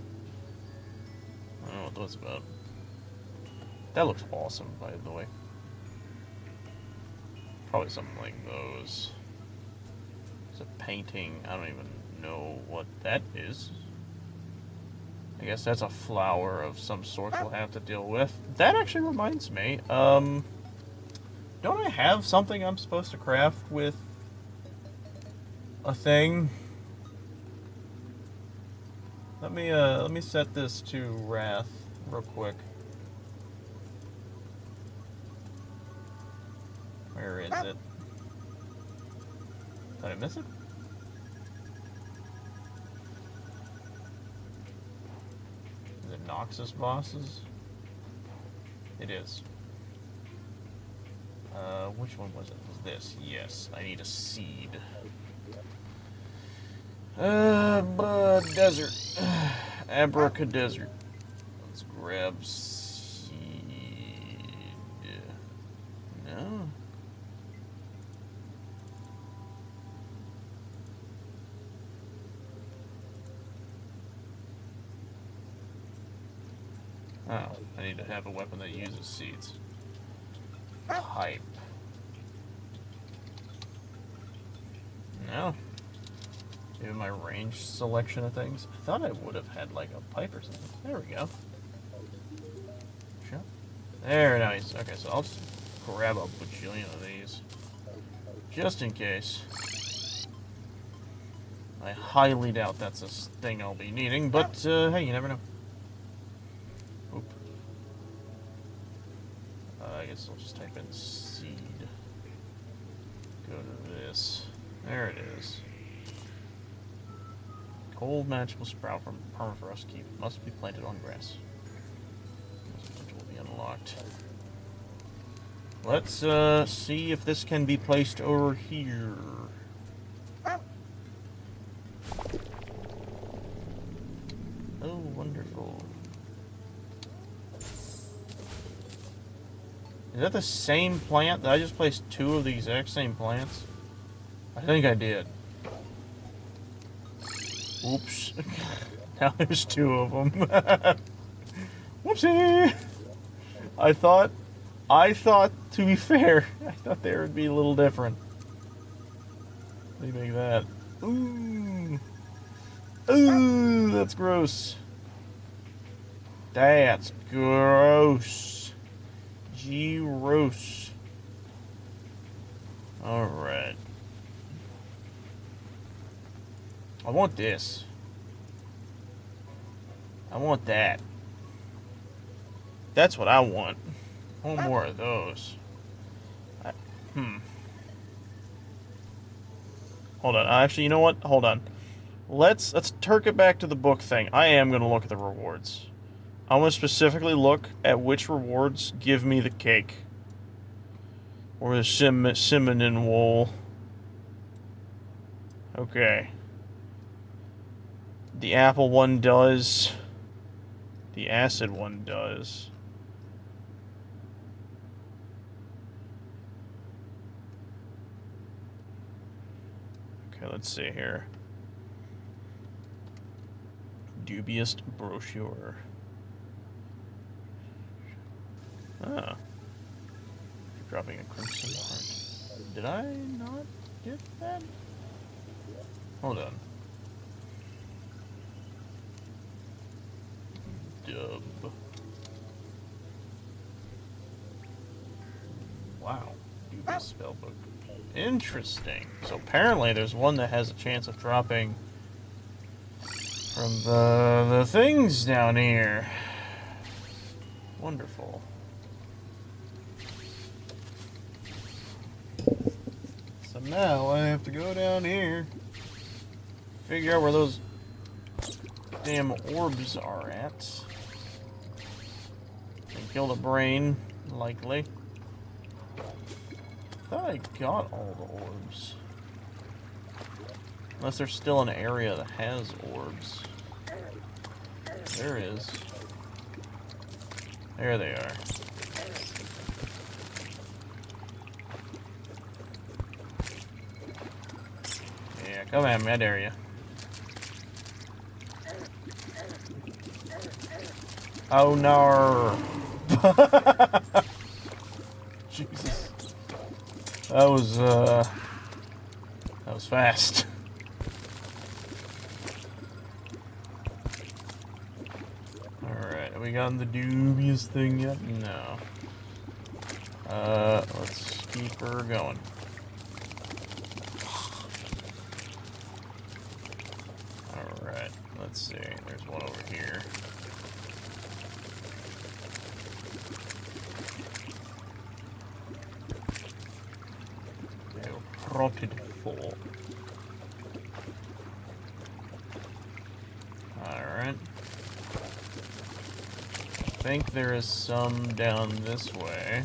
I don't know what that's about. That looks awesome, by the way. Probably something like those. It's a painting. I don't even know what that is. I guess that's a flower of some sort we'll have to deal with. That actually reminds me. Don't I have something I'm supposed to craft with a thing? Let me set this to Wrath real quick. Where is it? Did I miss it? Is it Noxus bosses? It is. Which one was it? Was this? Yes, I need a seed. Desert. Abracadesert. Let's grab seed. No. Oh, I need to have a weapon that uses seeds. Pipe. No. Given my range selection of things, I thought I would have had like a pipe or something. There we go. Sure. There, nice. Okay, so I'll just grab a bajillion of these. Just in case. I highly doubt that's a thing I'll be needing, but hey, you never know. Oop. I guess I'll just type in seed. Go to this. There it is. Cold match will sprout from permafrost keep. Must be planted on grass. This potential will be unlocked. Let's see if this can be placed over here. Oh, wonderful. Is that the same plant? Did I just place two of the exact same plants? I think I did. Oops. Now there's two of them. Whoopsie! I thought, to be fair, I thought they would be a little different. Let me make that. Ooh. Ooh, that's gross. That's gross. Gyros. Alright. I want this. I want that. That's what I want. I want more of those. Hold on. Actually, you know what? Hold on. Let's turk it back to the book thing. I am going to look at the rewards. I want to specifically look at which rewards give me the cake. Or the cinnamon wool. Okay. The apple one does. The acid one does. Okay, let's see here. Dubious brochure. Ah. Dropping a crimson heart. Did I not get that? Hold on. Dub. Wow. Dubious spellbook. Interesting. So apparently there's one that has a chance of dropping from the things down here. Wonderful. So now I have to go down here, figure out where those damn orbs are at. And kill the brain, likely. I thought I got all the orbs. Unless there's still an area that has orbs. There is. There they are. Yeah, come at me, I dare you. Oh no! Jesus. That was fast. Alright, have we gotten the dubious thing yet? No. Let's keep her going. Alright, let's see. There's one over here. Rotted full. Alright. I think there is some down this way.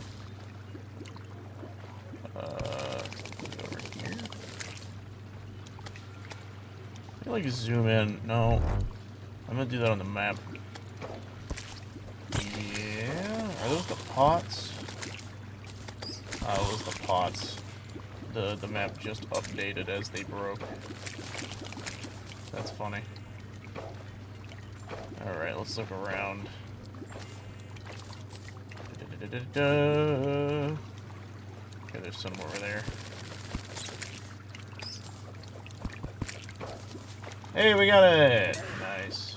Over here. I feel like zoom in. No. I'm gonna do that on the map. Yeah. Are those the pots? Oh, those the pots. The map just updated as they broke. That's funny. Alright, let's look around. Okay, there's some over there. Hey, we got it! Nice.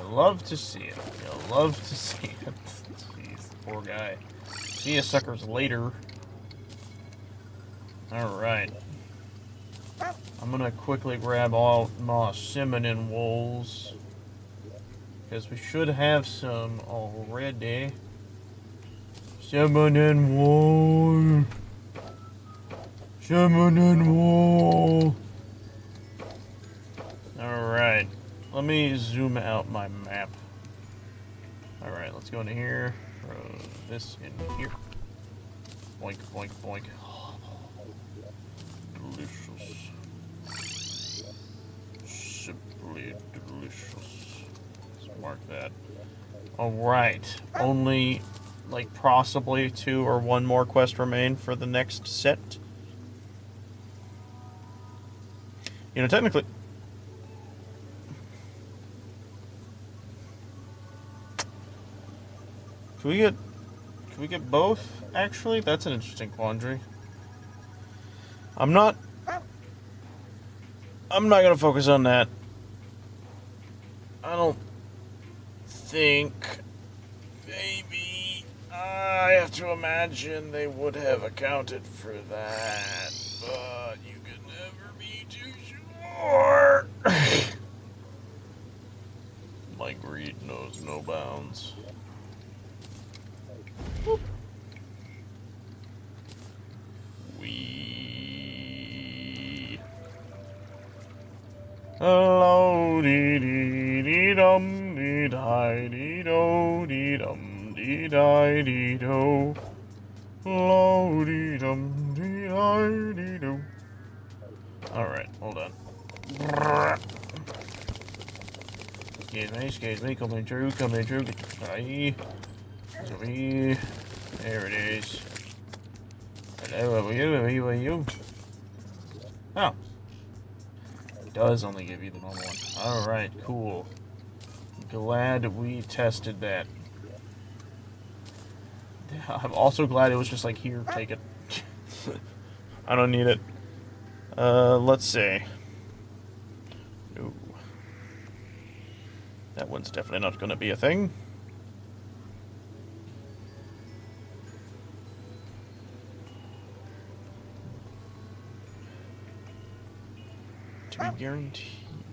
Love to see it. You'll love to see it. Jeez, poor guy. See you suckers later. Alright. I'm gonna quickly grab all my cinnamon wools. Because we should have some already. Cinnamon wool. Cinnamon wool. Alright. Let me zoom out my map. Alright, let's go into here. Throw this in here. Boink, boink, boink. Delicious. Simply delicious. Let's mark that. Alright. Only, like, possibly 2 or 1 more quest remain for the next set. You know, technically... Can we get both, actually? That's an interesting quandary. I'm not I'm not gonna focus on that. I don't think. Maybe. I have to imagine they would have accounted for that. But you can never be too sure. My greed knows no bounds. Boop. Hello, dee dee dee dum dee die dee do dee dum dee die dee do. Hello, dee dum dee die dee do. Alright, hold on. Excuse me, coming through, get the try. There it is. Hello, how are you? Oh. It does only give you the normal one. Alright, cool. Glad we tested that. I'm also glad it was just like, here, take it. I don't need it. Let's see. Ooh. That one's definitely not going to be a thing.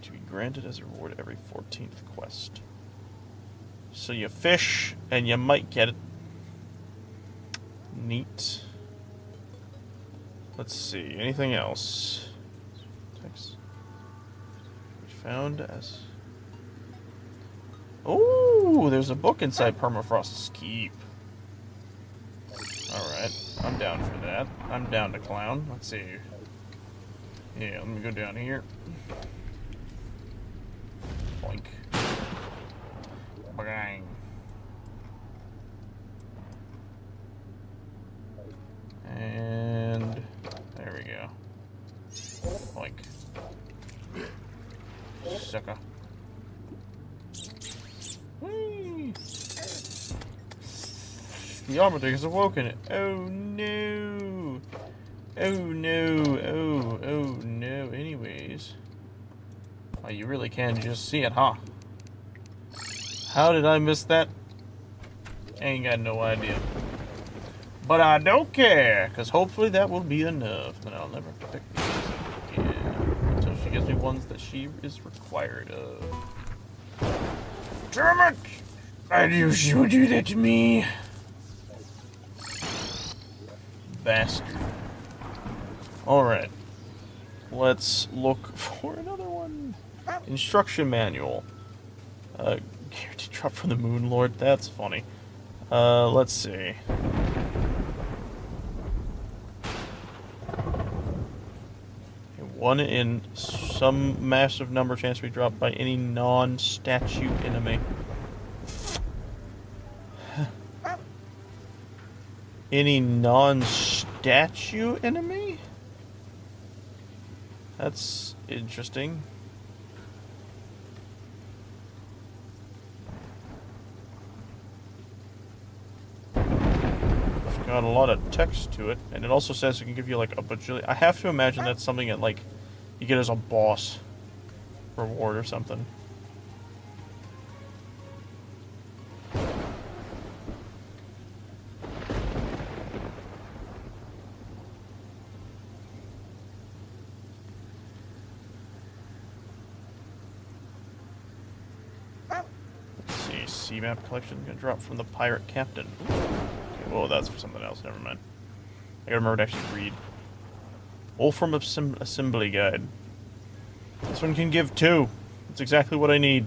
To be granted as a reward every 14th quest. So you fish, and you might get it. Neat. Let's see, anything else? Text. Found as... Oh, there's a book inside Permafrost's Keep. Alright, I'm down for that. I'm down to clown. Let's see. Yeah, let me go down here. Boink. Bang. And there we go. Boink. Sucker. Whee! The armor thing has awoken. Oh no! Oh no! Oh no! Anyways. Oh, you really can just see it, huh? How did I miss that? Ain't got no idea. But I don't care, because hopefully that will be enough. Then I'll never pick these again until she gives me ones that she is required of. Damn it! I knew she would do that to me. Bastard. Alright. Let's look for another one. Instruction manual. Guaranteed drop from the Moon Lord. That's funny. Let's see. One in some massive number chance to be dropped by any non-statue enemy. Any non-statue enemy? That's interesting. It's got a lot of text to it, and it also says it can give you like a bajillion. I have to imagine that's something that like you get as a boss reward or something. Sea map collection gonna drop from the pirate captain. Okay, well, that's for something else. Never mind. I gotta remember to actually read. Wolfram Assembly Guide. This one can give 2. That's exactly what I need.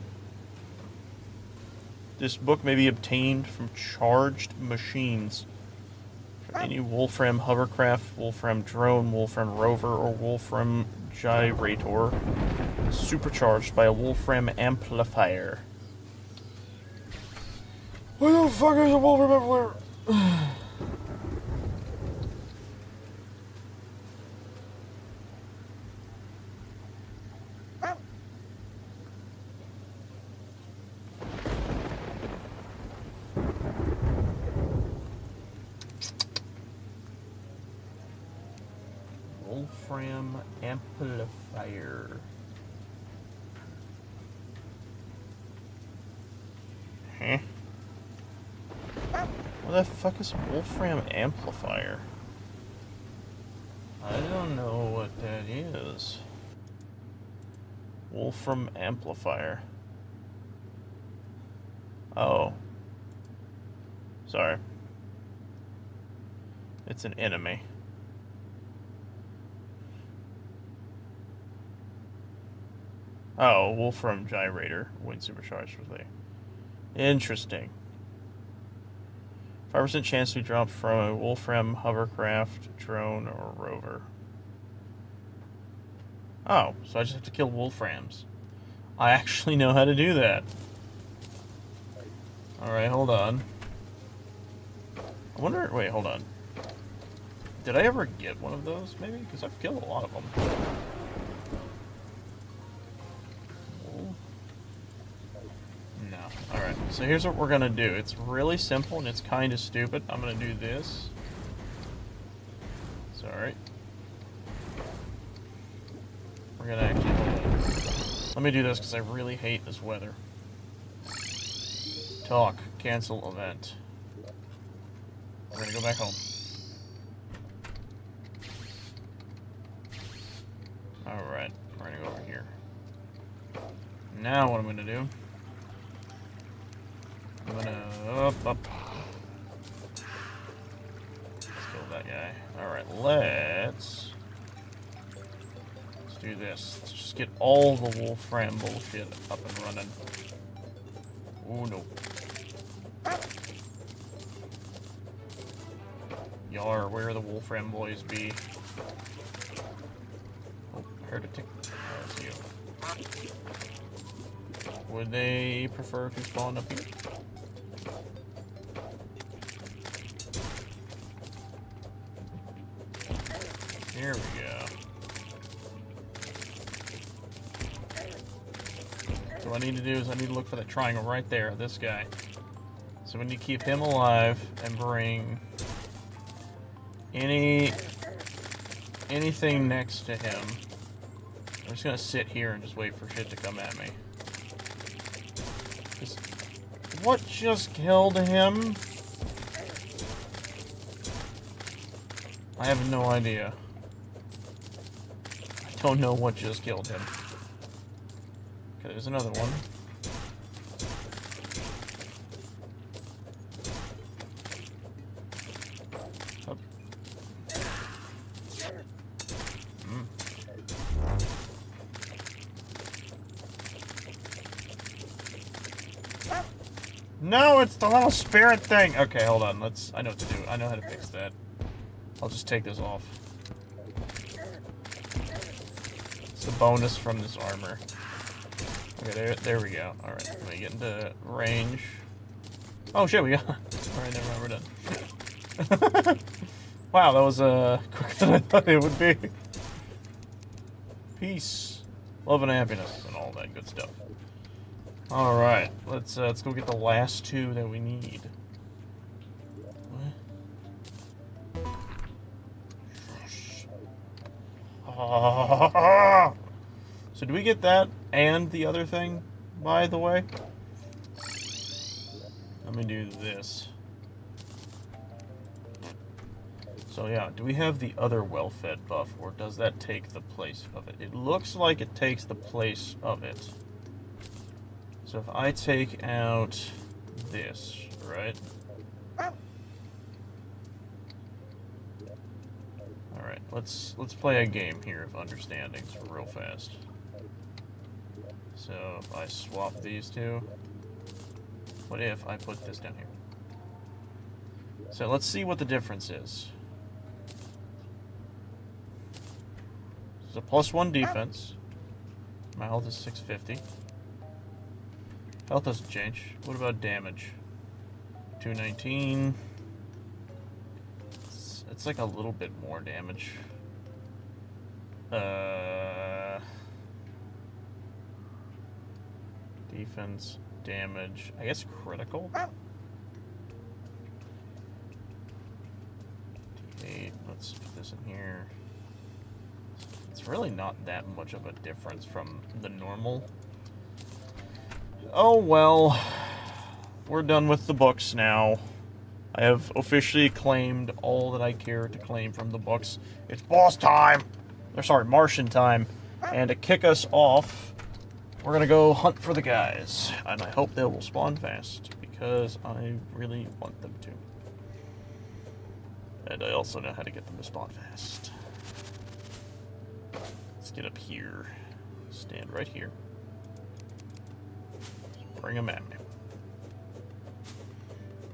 This book may be obtained from charged machines. For any Wolfram hovercraft, Wolfram drone, Wolfram rover, or Wolfram gyrator, supercharged by a Wolfram amplifier. What the fuck is a Wolfram amplifier? Wolfram amplifier. Eh. What the fuck is a Wolfram amplifier? I don't know what that is. Wolfram amplifier. Oh. Sorry. It's an enemy. Oh, Wolfram gyrator. Wind supercharged with a. Interesting. 5% chance to be dropped from a Wolfram hovercraft, drone, or rover. Oh, so I just have to kill Wolframs. I actually know how to do that. Alright, hold on. I wonder... Wait, hold on. Did I ever get one of those, maybe? Because I've killed a lot of them. No. Alright, so here's what we're gonna do. It's really simple and it's kind of stupid. I'm gonna do this. Sorry. We're gonna actually... Hold on. Let me do this because I really hate this weather. Talk. Cancel event. We're gonna go back home. Alright, we're gonna go over here. Now what I'm gonna do... I'm gonna... Up. Let's kill that guy. Alright, let's do this. Let's just get all the Wolfram bullshit up and running. Oh no. Yar, where the Wolfram boys be? Oh, heretic. There's you. Would they prefer to spawn up here? Here we go. So what I need to do is I need to look for that triangle right there, this guy. So we need to keep him alive and bring anything next to him. I'm just gonna sit here and just wait for shit to come at me. What just killed him? I have no idea. I don't know what just killed him. Okay, there's another one. Oh. No, it's the little spirit thing! Okay, hold on. I know what to do. I know how to fix that. I'll just take this off. It's the bonus from this armor. Okay, there we go. Alright, let me get into range. Oh shit, we got... Alright, never mind, we're done. Wow, that was quicker than I thought it would be. Peace, love and happiness, and all that good stuff. Alright, let's go get the last two that we need. So do we get that and the other thing, by the way? Let me do this. So yeah, do we have the other well-fed buff, or does that take the place of it? It looks like it takes the place of it. So if I take out this, right? Alright, let's play a game here of understandings real fast. So if I swap these two, what if I put this down here? So let's see what the difference is. It's a +1 defense. My health is 650. Health doesn't change. What about damage? 219. It's like a little bit more damage. Defense, damage, I guess critical? D8, let's put this in here. It's really not that much of a difference from the normal. Oh well. we're done with the books now. I have officially claimed all that I care to claim from the books. It's boss time! Or sorry, Martian time. And to kick us off, we're gonna go hunt for the guys. And I hope they will spawn fast, because I really want them to. And I also know how to get them to spawn fast. Let's get up here. Stand right here. Bring them at me.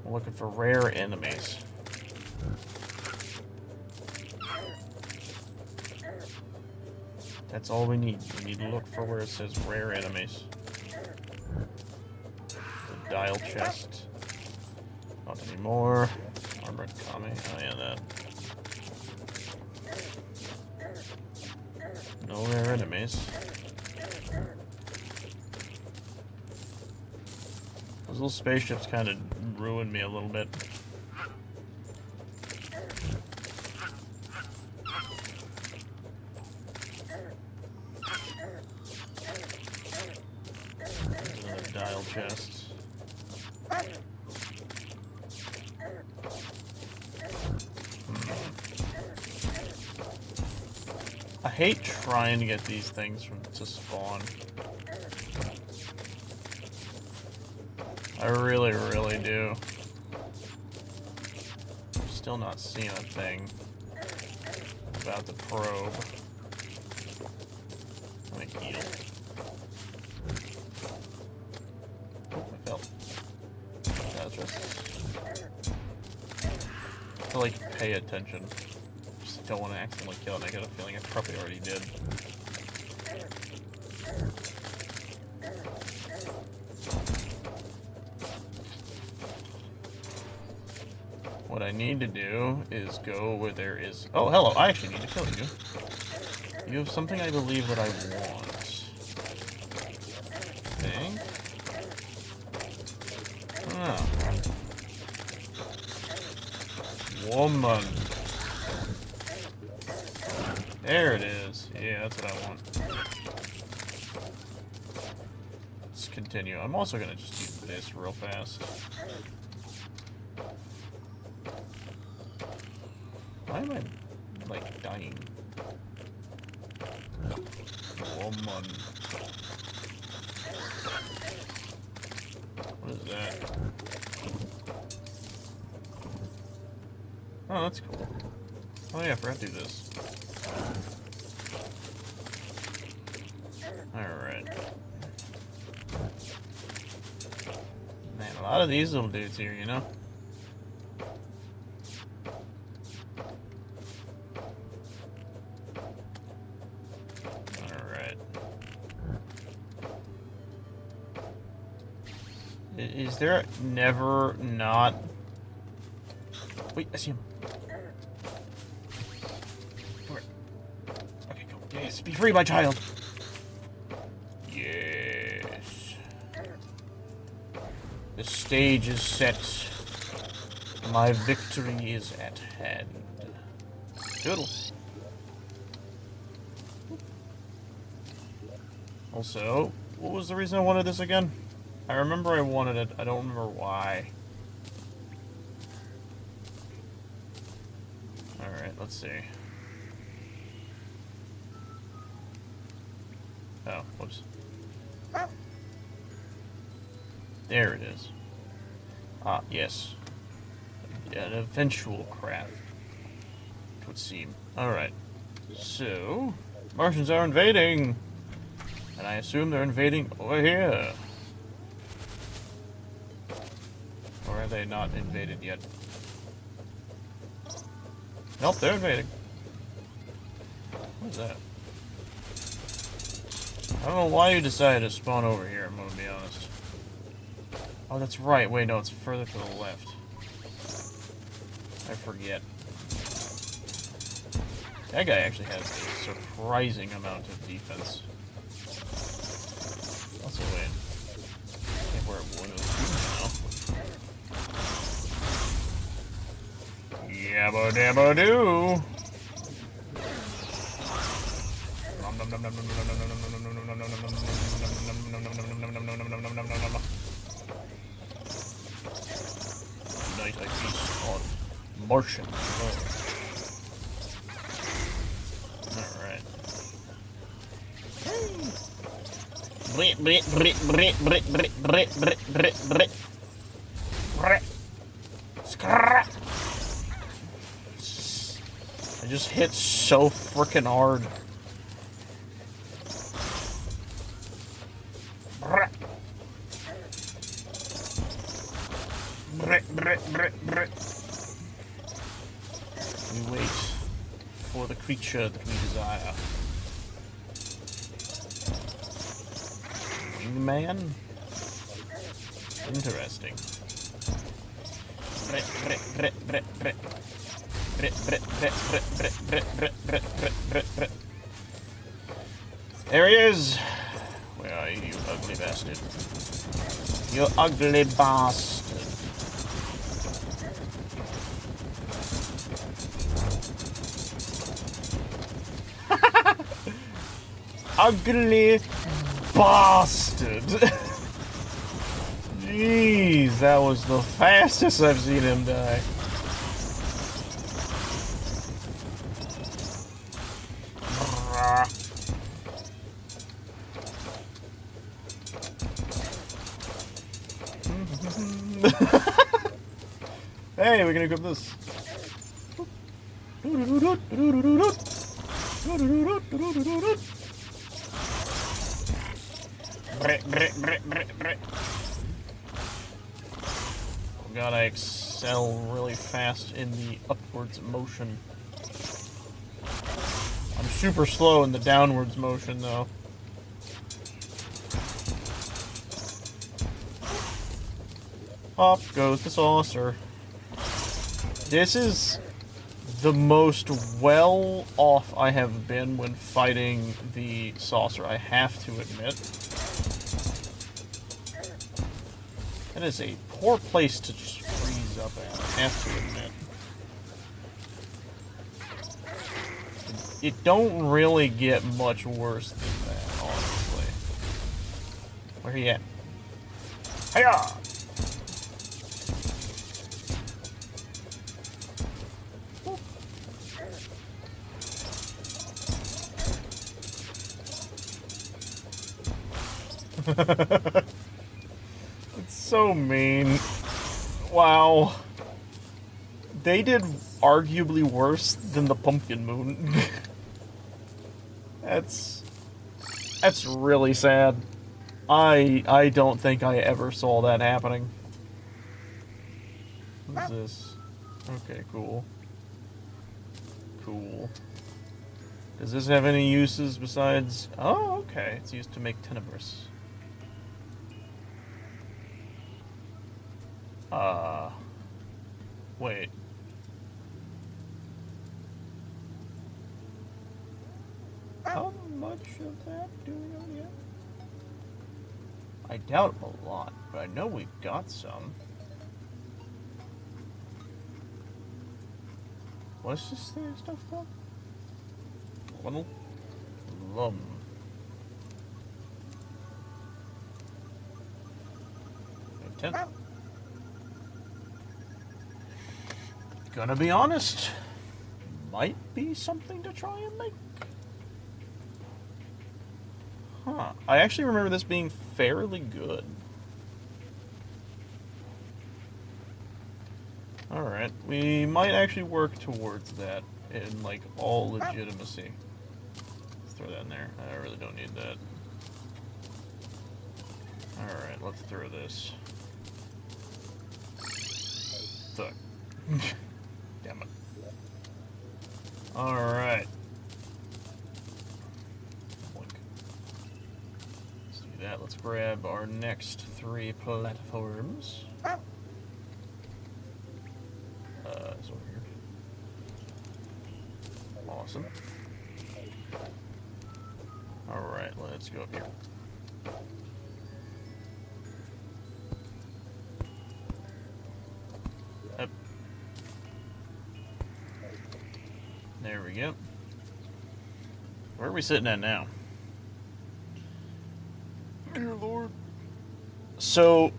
I'm looking for rare enemies. That's all we need. We need to look for where it says rare enemies. The dial chest. Not anymore. Armored Kami. Oh yeah, that. No rare enemies. Those little spaceships kind of ruined me a little bit. Another dial chest. I hate trying to get these things to spawn. I really, really do. I'm still not seeing a thing about the probe. Let me heal. Oh, I fell. That's just... to, like, pay attention. Just don't want to accidentally kill it, and I got a feeling I probably already did. What I need to do is go where there is... Oh, hello. I actually need to kill you. You have something I believe that I want. Think? Oh. Woman. There it is. Yeah, that's what I want. Let's continue. I'm also going to just do this real fast. Why am I, like, dying? Woman. What is that? Oh, that's cool. Oh yeah, I forgot to do this. Alright. Man, a lot of these little dudes here, you know? Is there never not... Wait, I see him. Come here. Okay, go. Yes, be free, my child. Yes. The stage is set. My victory is at hand. Toodles. Also, what was the reason I wanted this again? I remember I wanted it. I don't remember why. Alright, let's see. Oh, whoops. There it is. Ah, yes. An eventual craft, it would seem. Alright. So, Martians are invading! And I assume they're invading over here. Or are they not invaded yet? Nope, they're invading. What is that? I don't know why you decided to spawn over here, I'm gonna be honest. Oh, that's right. Wait, no, it's further to the left. I forget. That guy actually has a surprising amount of defense. Also, wait. I think we're at one of these now. Yabba dabba doo! Martian. Alright. Brit, brit, brit, brit, brit, brit, brit, brit, brit, brit. Brit. Scrap. I just hit so freaking hard. Brit. Brit, brit, brit, brit. We wait for the creature that we desire. Wingman? Interesting. Brit, brit, brit, brit, brit. Brit, brit, brit, brit, brit, brit, brit, brit, brit, brit, brit. There he is! Where are you, you ugly bastard? You ugly bastard. Ugly bastard. Jeez, that was the fastest I've seen him die. Hey, we can equip this. Gotta excel really fast in the upwards motion. I'm super slow in the downwards motion, though. Off goes the saucer. This is the most well off I have been when fighting the saucer, I have to admit. That is a poor place to just freeze up at, I have to admit. It don't really get much worse than that, honestly. Where he at? Hiya! It's so mean. Wow. They did arguably worse than the Pumpkin Moon. That's really sad. I don't think I ever saw that happening. What's this? Okay, cool. Cool. Does this have any uses besides... Oh, okay. It's used to make Tenebris. Wait. How much of that do we know yet? I doubt a lot, but I know we've got some. What's this thing stuff called? Lum. Lum. Intent. Gonna be honest, might be something to try and make. Huh. I actually remember this being fairly good. Alright, we might actually work towards that in, like, all legitimacy. Let's throw that in there. I really don't need that. Alright, let's throw this. Fuck. Damn it. Alright. Let's do that. Let's grab our next 3 platforms. It's over here. Awesome. Alright, let's go up here. Up. There we go. Where are we sitting at now? Dear Lord. So,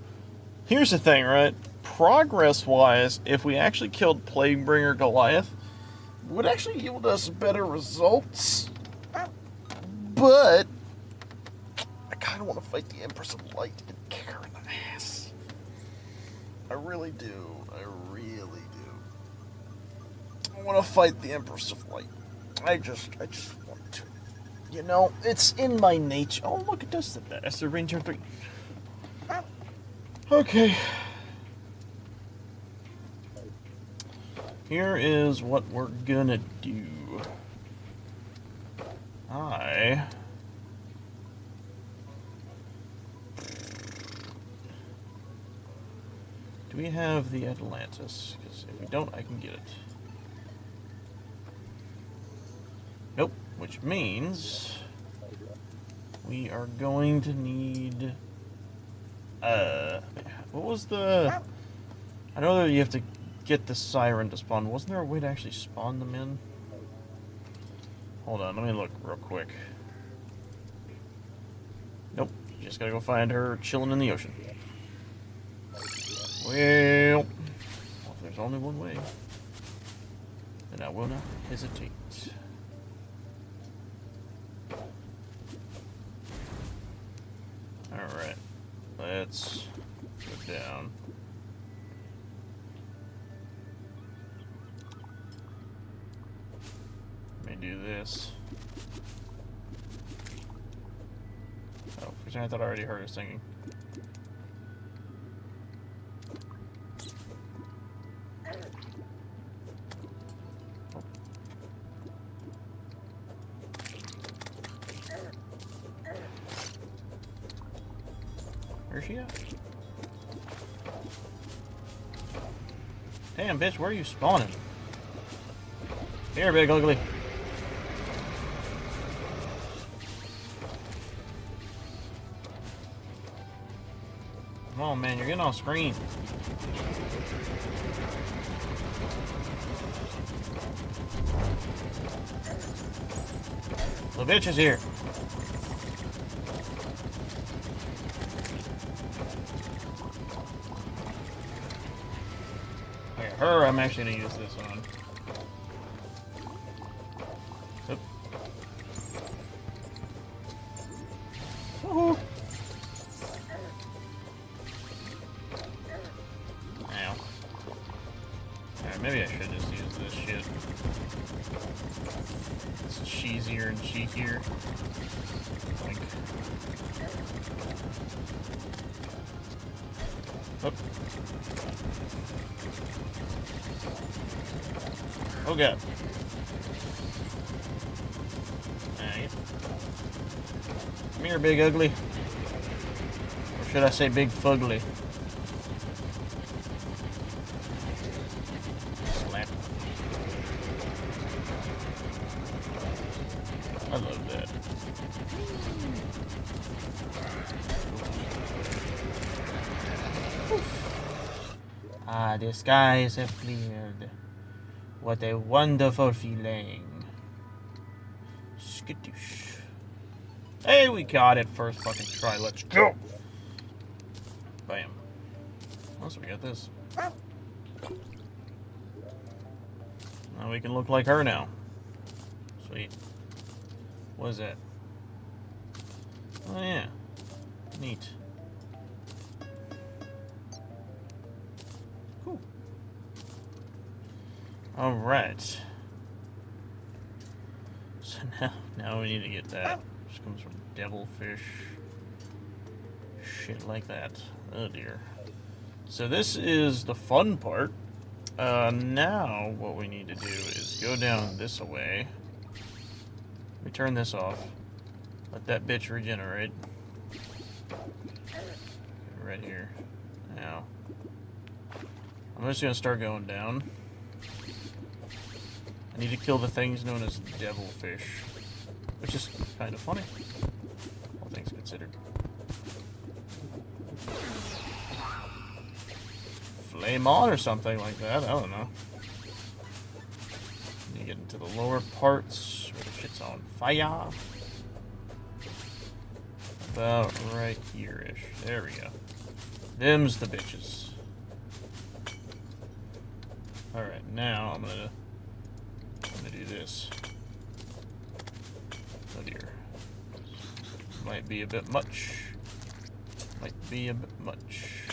here's the thing, right? progress-wise, if we actually killed Plaguebringer Goliath, it would actually yield us better results. But I kind of want to fight the Empress of Light and kick her in the ass. I really do. I really do. I want to fight the Empress of Light. I just want to. You know, it's in my nature. Oh, look, it does that. That's the Ranger 3. Okay. Here is what we're gonna do. Do we have the Atlantis? Because if we don't, I can get it. Nope. Which means we are going to need... what was the... I know that you have to get the Siren to spawn. Wasn't there a way to actually spawn them in? Hold on, let me look real quick. Nope. Just gotta go find her chilling in the ocean. Well, if there's only one way, then I will not hesitate. Alright, let's go down. Let me do this. Oh, for some reason I thought I already heard her singing. Where's she at? Damn, bitch, where are you spawning? Here, big ugly. Come on, man, you're getting off screen. The bitch is here. Her, I'm actually gonna use this on. Oop. Woohoo! Ow. Alright, maybe I should just use this shit. It's cheesier and cheekier. Like. Oop. Oh god. Alright. Come here, big ugly. Or should I say big fugly? Slap. I love that. Ah, the skies have cleared. What a wonderful feeling. Skitoosh. Hey, we got it first fucking try. Let's go. Bam. Also, we got this. Now we can look like her now. Sweet. What is that? Oh, yeah. Neat. Cool. Alright. So now we need to get that. This comes from devilfish. Shit like that. Oh dear. So this is the fun part. Now what we need to do is go down this way. We turn this off. Let that bitch regenerate. Right here. Now. I'm just gonna start going down. I need to kill the things known as devilfish, which is kind of funny, all things considered. Flame on or something like that, I don't know. Need to get into the lower parts where the shit's on fire. About right here-ish. There we go. Them's the bitches. Alright, now I'm gonna do this. Oh dear. Might be a bit much. Might be a bit much.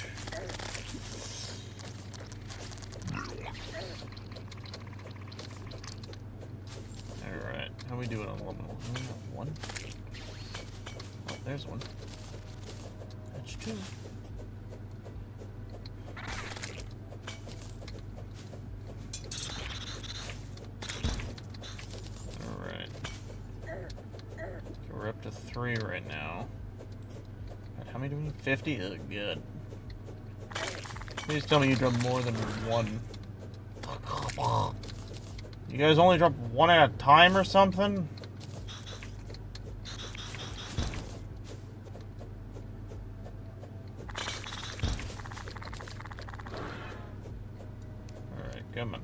Alright, how we doing on aluminum? One? Oh, there's one. That's two. Alright. So we're up to 3 right now. How many do we need? 50? Oh, good. Please tell me you drop more than 1. You guys only drop 1 at a time or something? Alright, come on.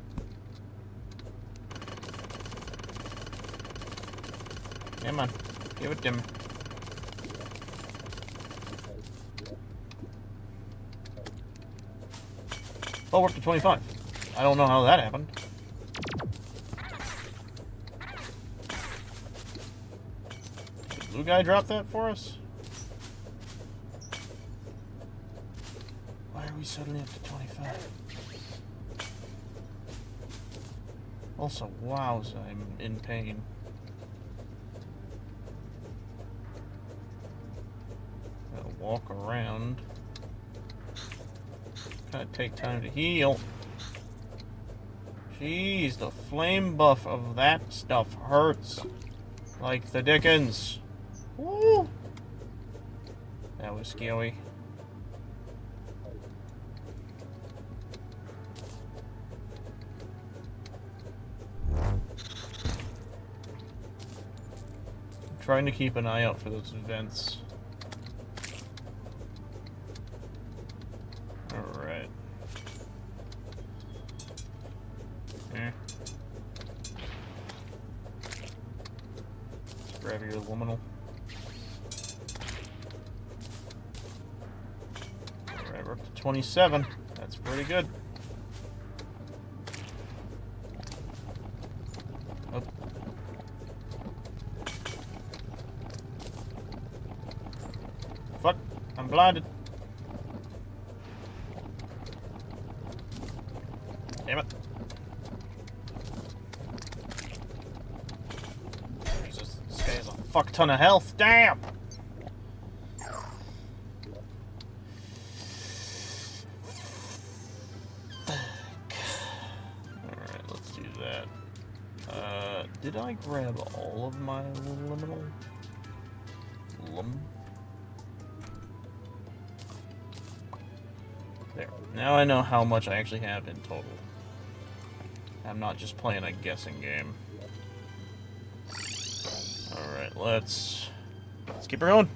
Come on. Give it to me. Oh, we're up to 25. I don't know how that happened. Did the blue guy drop that for us? Why are we suddenly up to 25? Also, wowza, I'm in pain. Gotta walk around. Gotta take time to heal. Jeez, the flame buff of that stuff hurts. Like the dickens. Woo! That was scary. I'm trying to keep an eye out for those vents. Alright. Let's grab your luminal. Alright, we're up to 27. That's pretty good. Oh. Fuck, I'm blinded. Damn it. Jesus, this guy has a fuck ton of health. Damn! Alright, let's do that. Did I grab all of my liminal? There. Now I know how much I actually have in total. I'm not just playing a guessing game. Alright, let's keep her going.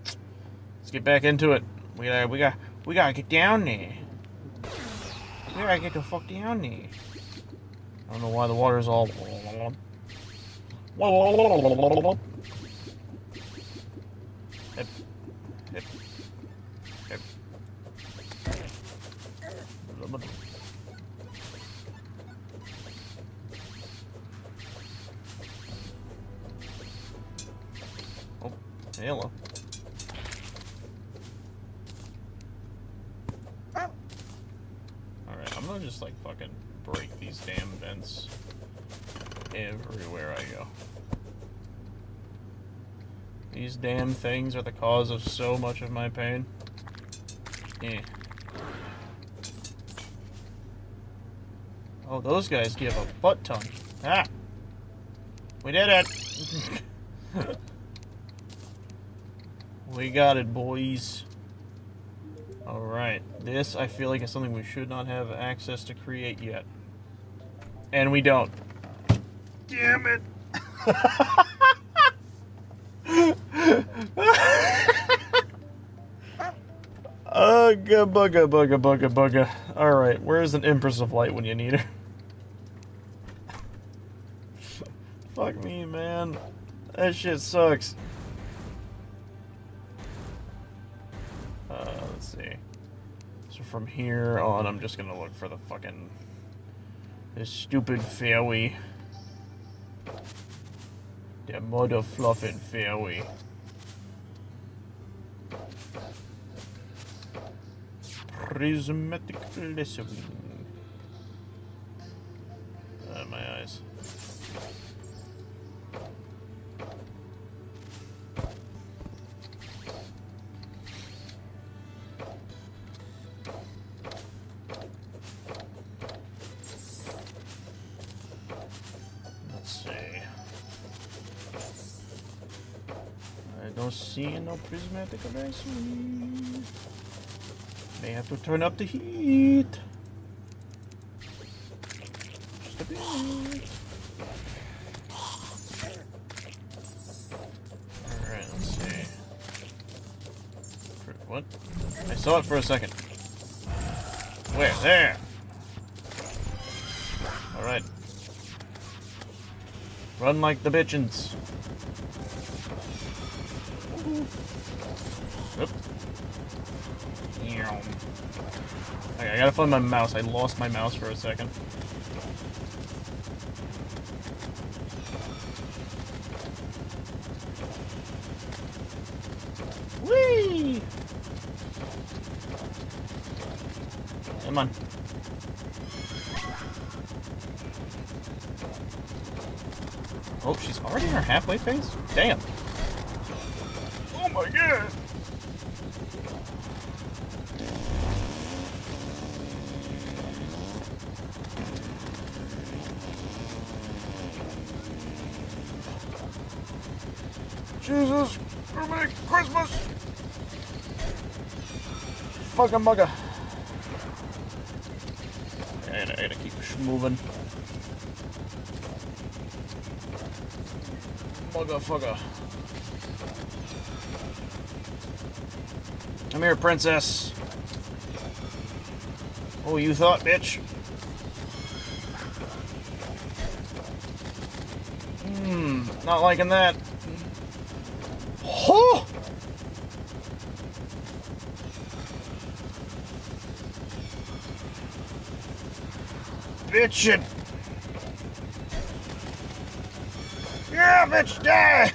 Let's get back into it. We gotta get down there. We gotta get the fuck down there. I don't know why the water's all hip, hip, hip. Oh, hello. Alright, I'm gonna just like fucking break these damn vents everywhere I go. These damn things are the cause of so much of my pain. Eh. Oh, those guys give a butt ton. Ah! We did it! We got it, boys. Alright. This, I feel like, is something we should not have access to create yet. And we don't. Damn it! Bugga. Alright, where's an Empress of Light when you need her? Fuck me, man. That shit sucks. Let's see. So from here on, I'm just gonna look for the fucking This stupid fairy. The mother fluffing fairy. Prismatic glycerin. My eyes. Let's see. I don't see no prismatic glycerin. May have to turn up the heat. Just a bit. Alright, let's see. What? I saw it for a second. Where? There! Alright. Run like the bitchins. Oop. Okay, I gotta find my mouse. I lost my mouse for a second. Whee! Come on. Oh, she's already in her halfway phase? Damn. Oh my god! Jesus, for me, Christmas! Fucking mugger. I gotta keep moving. Motherfucker. Come here, princess. Oh, you thought, bitch? Not liking that. Oh! Bitch it. Yeah, bitch, die!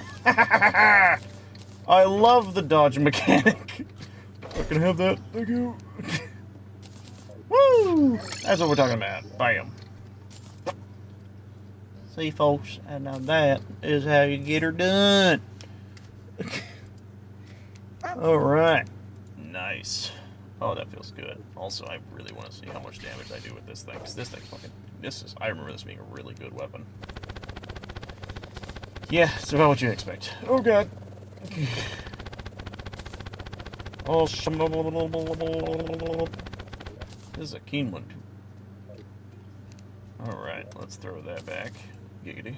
I love the dodge mechanic. I can have that. Thank you. Woo! That's what we're talking about. Bam. See, folks, and now that is how you get her done. Alright. Nice. Oh, that feels good. Also, I really want to see how much damage I do with this thing, because this thing fucking... I remember this being a really good weapon. Yeah, it's about what you expect. Oh, God. Oh, this is a keen one, too. Alright, let's throw that back. Giggity.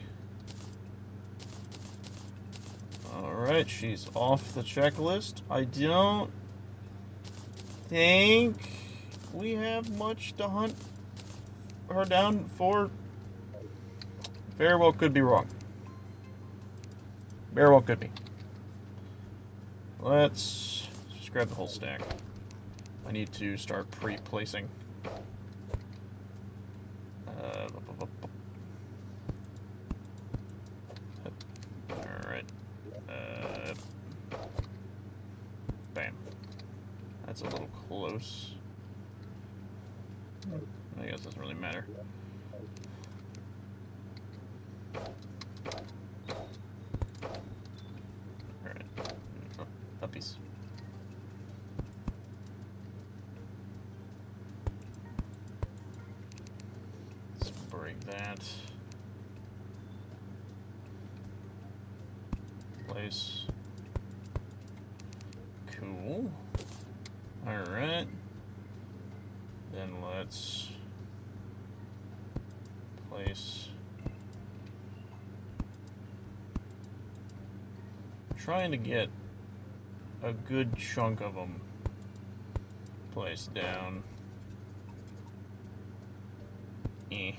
Alright, she's off the checklist. I don't think we have much to hunt her down for. Very well could be wrong. Very well could be. Let's just grab the whole stack. I need to start pre-placing. Alright. Bam. That's a little close. I guess it doesn't really matter. Alright. Oh, puppies. Let's break that. Place. Cool. Alright. Then let's place. Trying to get a good chunk of them placed down. Eh.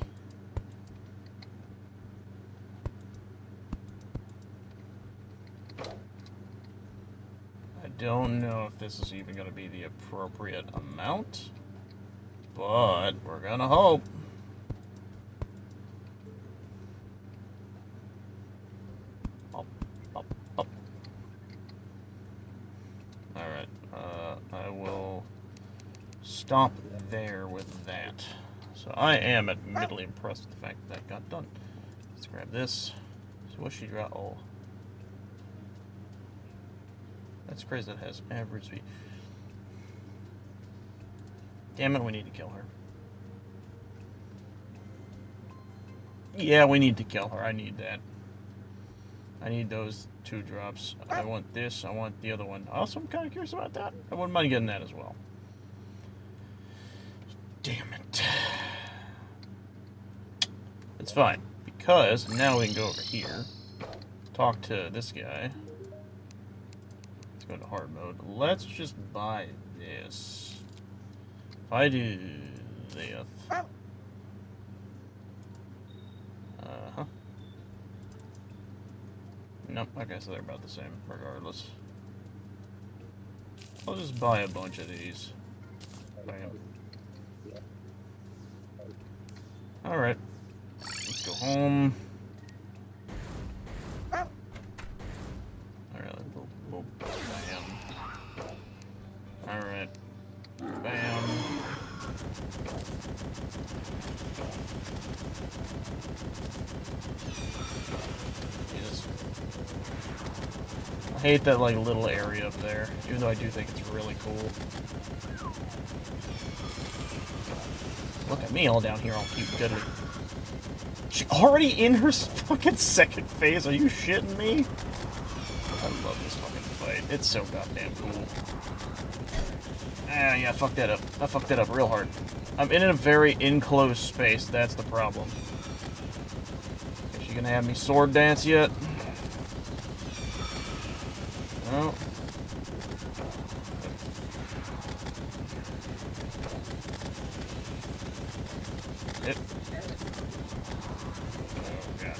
I don't know if this is even going to be the appropriate amount, but we're going to hope. stop there with that. So I am admittedly impressed with the fact that got done. Let's grab this. So what she got? Oh. That's crazy that has average speed. Damn it, we need to kill her. Yeah, we need to kill her. I need that. I need those 2 drops. I want this. I want the other one. Also, I'm kind of curious about that. I wouldn't mind getting that as well. Damn it. It's fine. Because now we can go over here. Talk to this guy. Let's go into hard mode. Let's just buy this. If I do this... Uh-huh. Nope, okay, so they're about the same, regardless. I'll just buy a bunch of these. Bam. Alright. Let's go home. Alright, we'll bam. Alright. Bam. Jesus. I hate that like little area up there, even though I do think it's really cool. Look at me all down here, all cute and goodly. She already in her fucking second phase? Are you shitting me? I love this fucking fight. It's so goddamn cool. Ah, yeah, fuck that up. I fucked that up real hard. I'm in a very enclosed space, that's the problem. Is she gonna have me sword dance yet? No. Hit. Oh, God.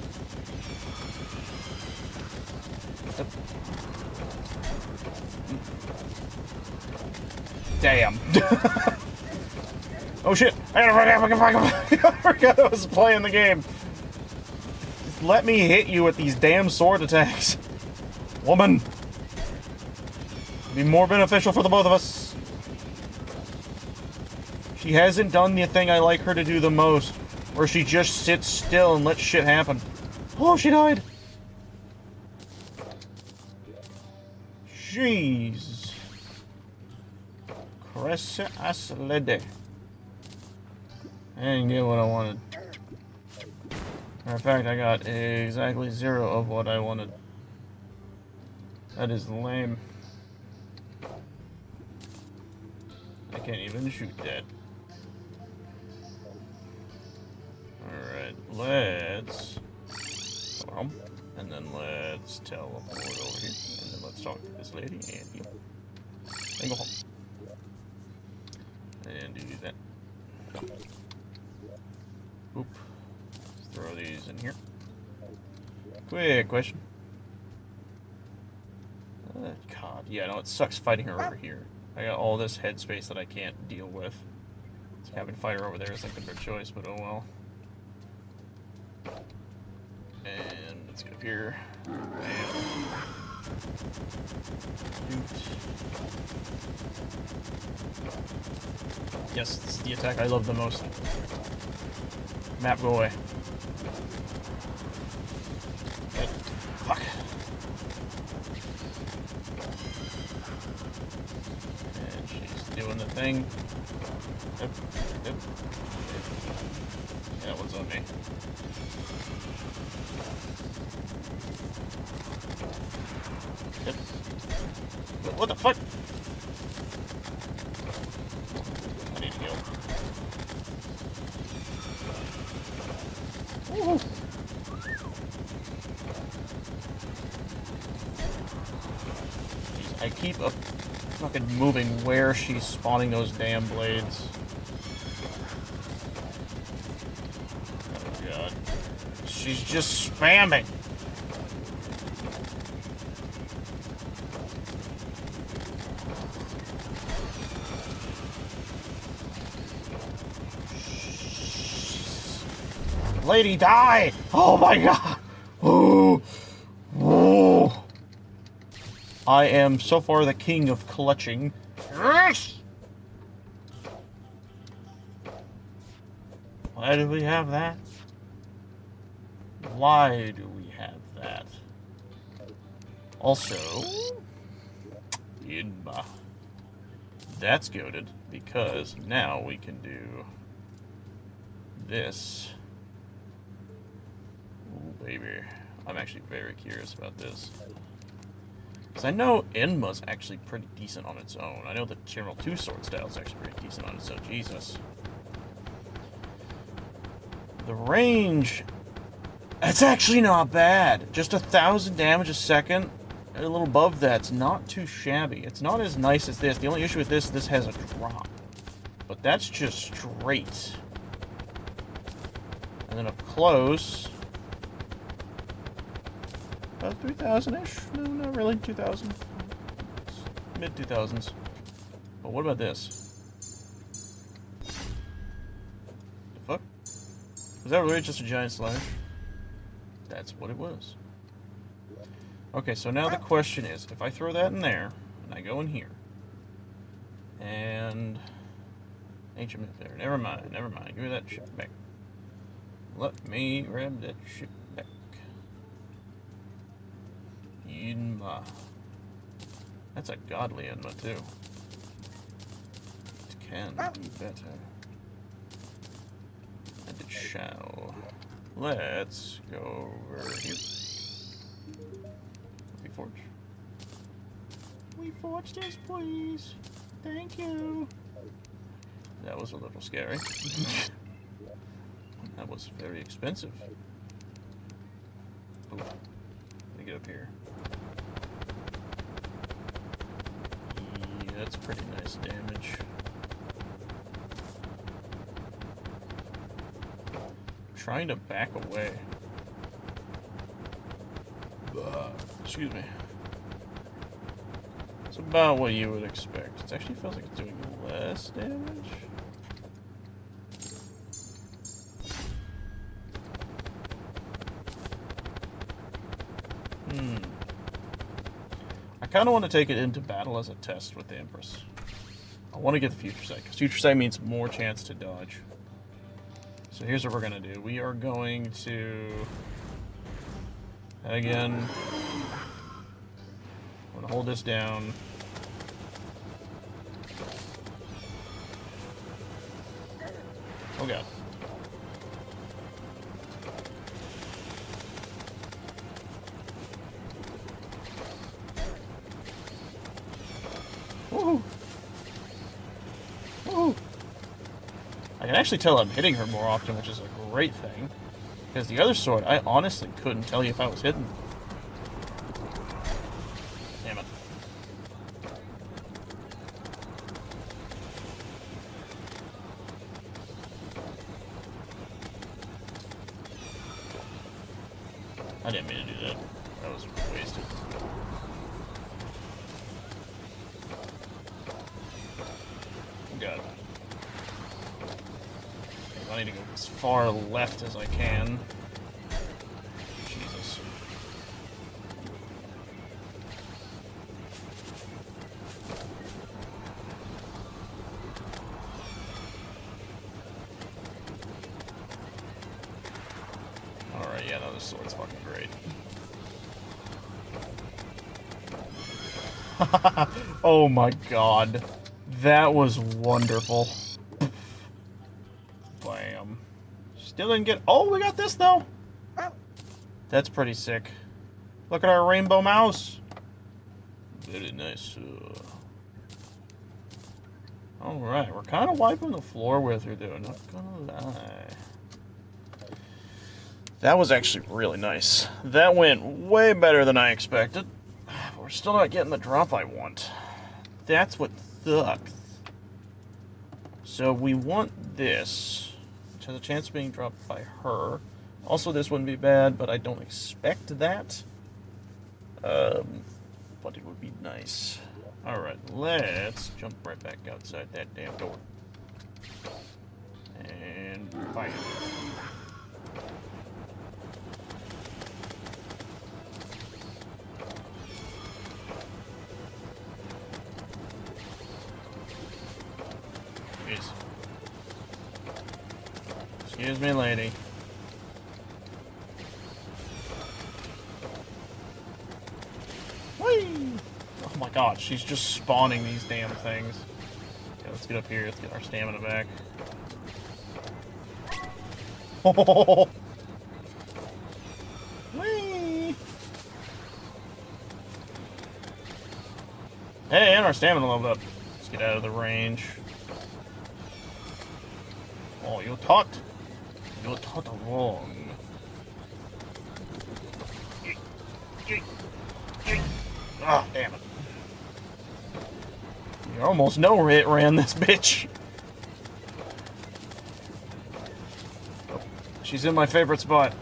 Damn. Oh shit! I forgot I was playing the game. Just let me hit you with these damn sword attacks. Woman. Be more beneficial for the both of us. She hasn't done the thing I like her to do the most, where she just sits still and lets shit happen. Oh, she died. Jeez. Cressa Aslede. I didn't get what I wanted. Matter of fact, I got exactly 0 of what I wanted. That is lame. I can't even shoot that. Alright, let's go home. And then let's teleport over here. And then let's talk to this lady and you. And go home. And do that. Oop. Let's throw these in here. Quick question. God, yeah, no, it sucks fighting her over here. I got all this headspace that I can't deal with. So having to fight her over there is like the better choice, but oh well. And let's get up here. Bam. Yes, this is the attack I love the most. Map, go away. Okay. Fuck. And she's doing the thing. Yep. Yep. Yeah, what's on me? Yep. What the fuck? I need to heal. Woohoo! Jeez, I keep fucking moving where she's spawning those damn blades. Oh god. She's just spamming. Lady, die! Oh my god! Ooh. Ooh. I am so far the king of clutching. Yes! Why do we have that? Why do we have that? Also, Yinba. That's goated, because now we can do this. Ooh, baby. I'm actually very curious about this. Because I know Enma's actually pretty decent on its own. I know the General 2 sword style is actually pretty decent on its own. Jesus. The range... It's actually not bad. Just 1,000 damage a second. A little above that's not too shabby. It's not as nice as this. The only issue with this has a drop. But that's just straight. And then up close... About 3,000-ish? No, not really. 2,000. Mid-2000s. But what about this? The fuck? Was that really just a giant slash? That's what it was. Okay, so now the question is, if I throw that in there, and I go in here, and... Ancient myth there. Never mind, never mind. Give me that shit back. Let me grab that shit back. Enma. That's a godly Enma, too. It can be better. And it shall. Let's go over here. We forge. We forge this, please. Thank you. That was a little scary. That was very expensive. Ooh. Let me get up here. Yeah, that's pretty nice damage. Trying to back away. Excuse me. It's about what you would expect. It actually feels like it's doing less damage. I kind of want to take it into battle as a test with the Empress. I want to get the Future Sight, because Future Sight means more chance to dodge. So here's what we're going to do. We are going to... Again... I'm going to hold this down. Oh god. Woohoo! Woohoo! I can actually tell I'm hitting her more often, which is a great thing. Because the other sword, I honestly couldn't tell you if I was hitting. Damn it. I didn't mean to do that. That was wasted. Got it. I need to go as far left as I can. Jesus. Alright, yeah, no, this sword's fucking great. Oh my god. That was wonderful. Bam. Still didn't get... Oh, we got this, though. That's pretty sick. Look at our rainbow mouse. Very nice. Alright, we're kind of wiping the floor with her, though. Not gonna lie. That was actually really nice. That went way better than I expected. But we're still not getting the drop I want. That's what sucks. So we want this, which has a chance of being dropped by her. Also, this wouldn't be bad, but I don't expect that. But it would be nice. Alright, let's jump right back outside that damn door. And fire. Excuse me, lady. Whee! Oh my god, she's just spawning these damn things. Okay, let's get up here. Let's get our stamina back. Oh! Whee! Hey, and our stamina leveled up. Let's get out of the range. Oh, you taught wrong. Ah, damn it. You almost know it ran this bitch. Oh, she's in my favorite spot.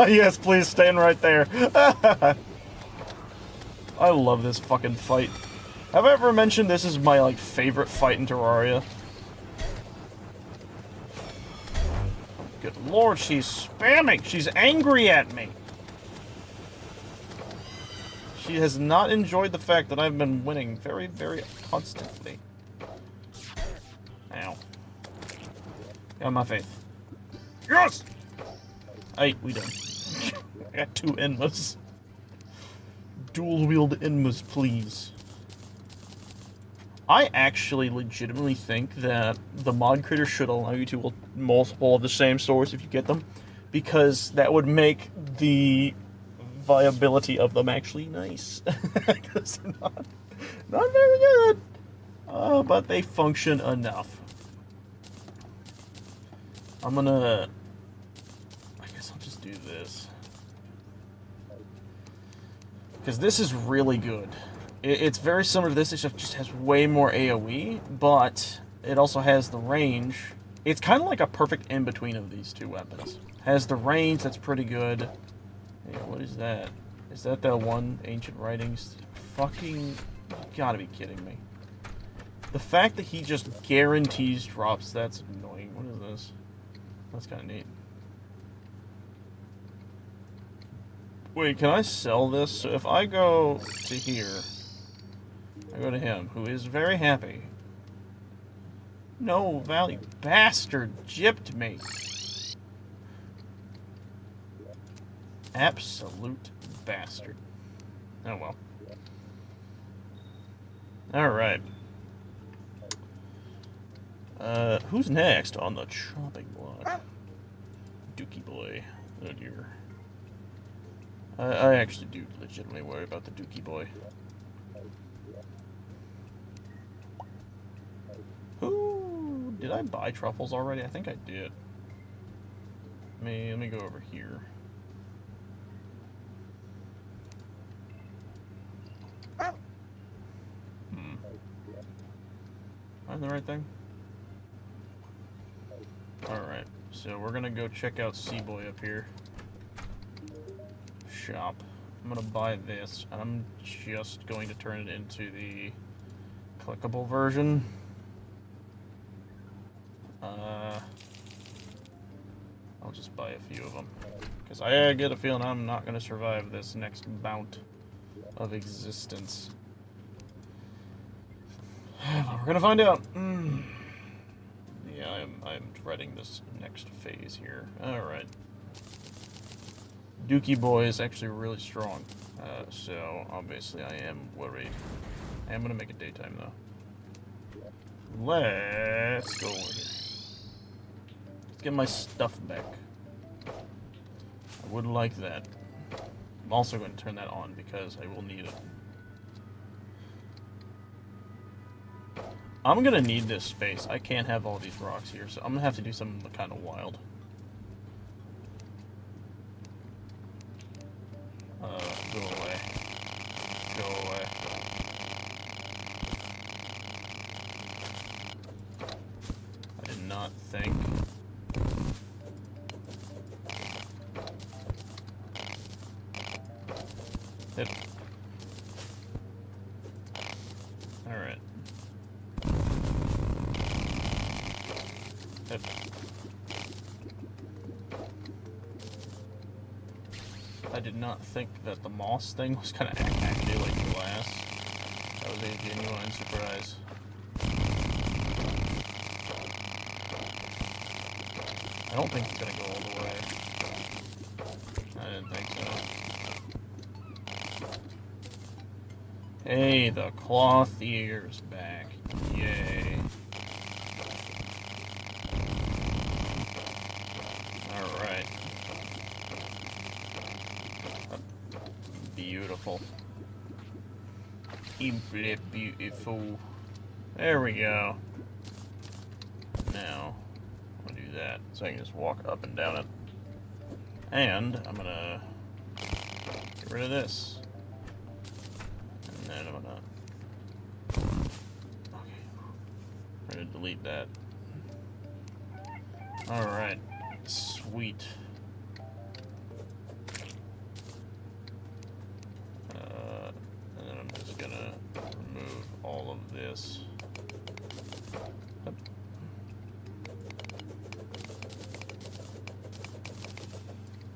Yes, please stand right there. I love this fucking fight. Have I ever mentioned this is my, like, favorite fight in Terraria? Good lord, she's spamming! She's angry at me! She has not enjoyed the fact that I've been winning very, very constantly. Ow. Got my faith. Yes! Hey, we done. I got 2 Enmas. Dual-wield Enmas, please. I actually legitimately think that the mod creator should allow you to multiple of the same swords if you get them, because that would make the viability of them actually nice. Because they're not very good, but they function enough. I guess I'll just do this. Because this is really good. It's very similar to this, it just has way more AoE, but it also has the range. It's kind of like a perfect in-between of these two weapons. Has the range, that's pretty good. Yeah, what is that? Is that one ancient writings? Fucking, you gotta be kidding me. The fact that he just guarantees drops, that's annoying. What is this? That's kind of neat. Wait, can I sell this? So if I go to here, I go to him, who is very happy. No value. Bastard gypped me. Absolute bastard. Oh well. Alright. Who's next on the chopping block? Dookie boy. Oh dear. I actually do legitimately worry about the Dookie boy. Who did I buy truffles already? I think I did. Let me go over here. Am I on the right thing? Alright, so we're gonna go check out Seaboy up here. Shop. I'm gonna buy this, and I'm just going to turn it into the clickable version. I'll just buy a few of them, because I get a feeling I'm not gonna survive this next bout of existence. We're gonna find out. Yeah, I'm dreading this next phase here. Alright. Dookie boy is actually really strong, so obviously I am worried. I am gonna make it daytime though. Let's go over here. Let's get my stuff back. I would like that. I'm also going to turn that on because I will need it. I'm gonna need this space. I can't have all these rocks here, so I'm gonna have to do something kind of wild. Go away. Go away. I did not think. Hit. Alright. Hit. I did not think that the moss thing was gonna actually like glass. That was a genuine surprise. I don't think it's gonna go all the way. I didn't think so. Hey, the clothier's back. Yay. Alright. Beautiful. Simply beautiful. There we go. Now, I'm gonna do that so I can just walk up and down it. And I'm gonna get rid of this. And then I'm gonna... Okay. I'm gonna delete that. Alright. Sweet. And then I'm just gonna remove all of this. Yep.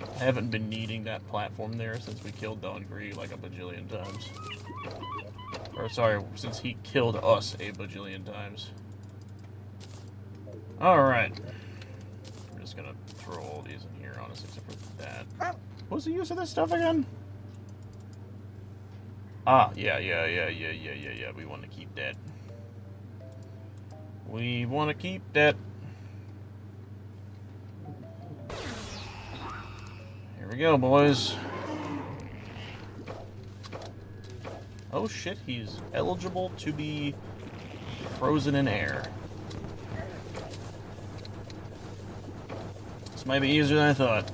I haven't been needing that platform there since we killed Don Gree like a bajillion times. Or sorry, since he killed us a bajillion times. Alright. I'm just gonna throw all these in here, honestly, except for that. What's the use of this stuff again? Ah, yeah. We want to keep that. We want to keep that. Here we go, boys. Oh shit, he's eligible to be frozen in air. This might be easier than I thought.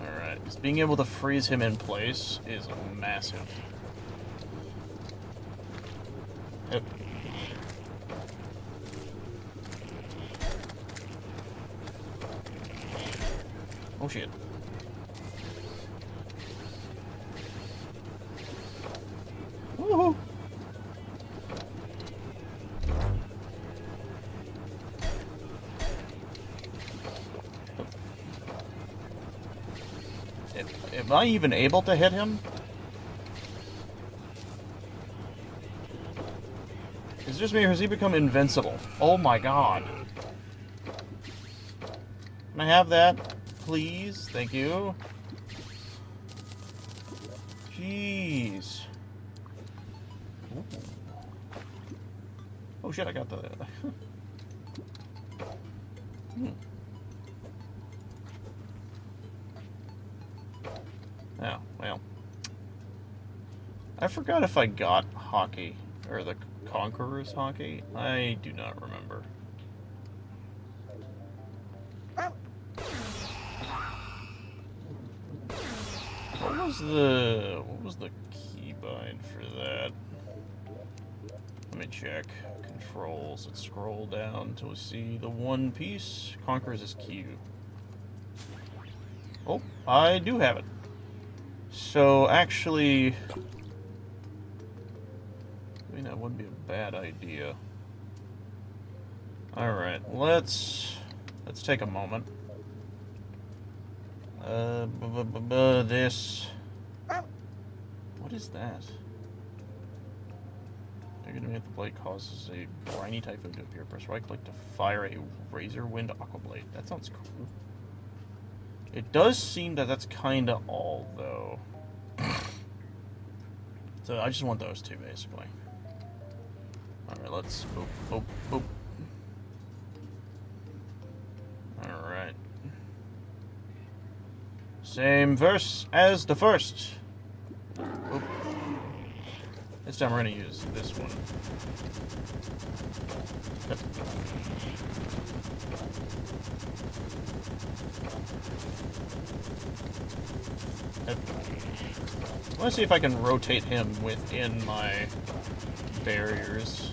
Alright, just being able to freeze him in place is massive. Yep. Oh shit. Woohoo! Am I even able to hit him? Is it just me or has he become invincible? Oh my god. Can I have that? Please? Thank you. Jeez. Ooh. Oh shit, I got the... Oh, well. I forgot if I got hockey, or the Conqueror's hockey. I do not remember. What was the keybind for that? Let me check. Controls. Let's scroll down until we see the one piece. Conquerors is Q. Oh, I do have it. So, actually, I mean, that wouldn't be a bad idea. Alright, let's take a moment. This... What is that? You're gonna hit the blade causes a briny typhoon to appear. Press right click to fire a razor wind aqua blade. That sounds cool. It does seem that that's kinda all, though. So I just want those two, basically. Alright, let's... Boop, boop, boop. Alright. Same verse as the first. Boop. This time we're gonna use this one. Yep. Yep. I want to see if I can rotate him within my barriers.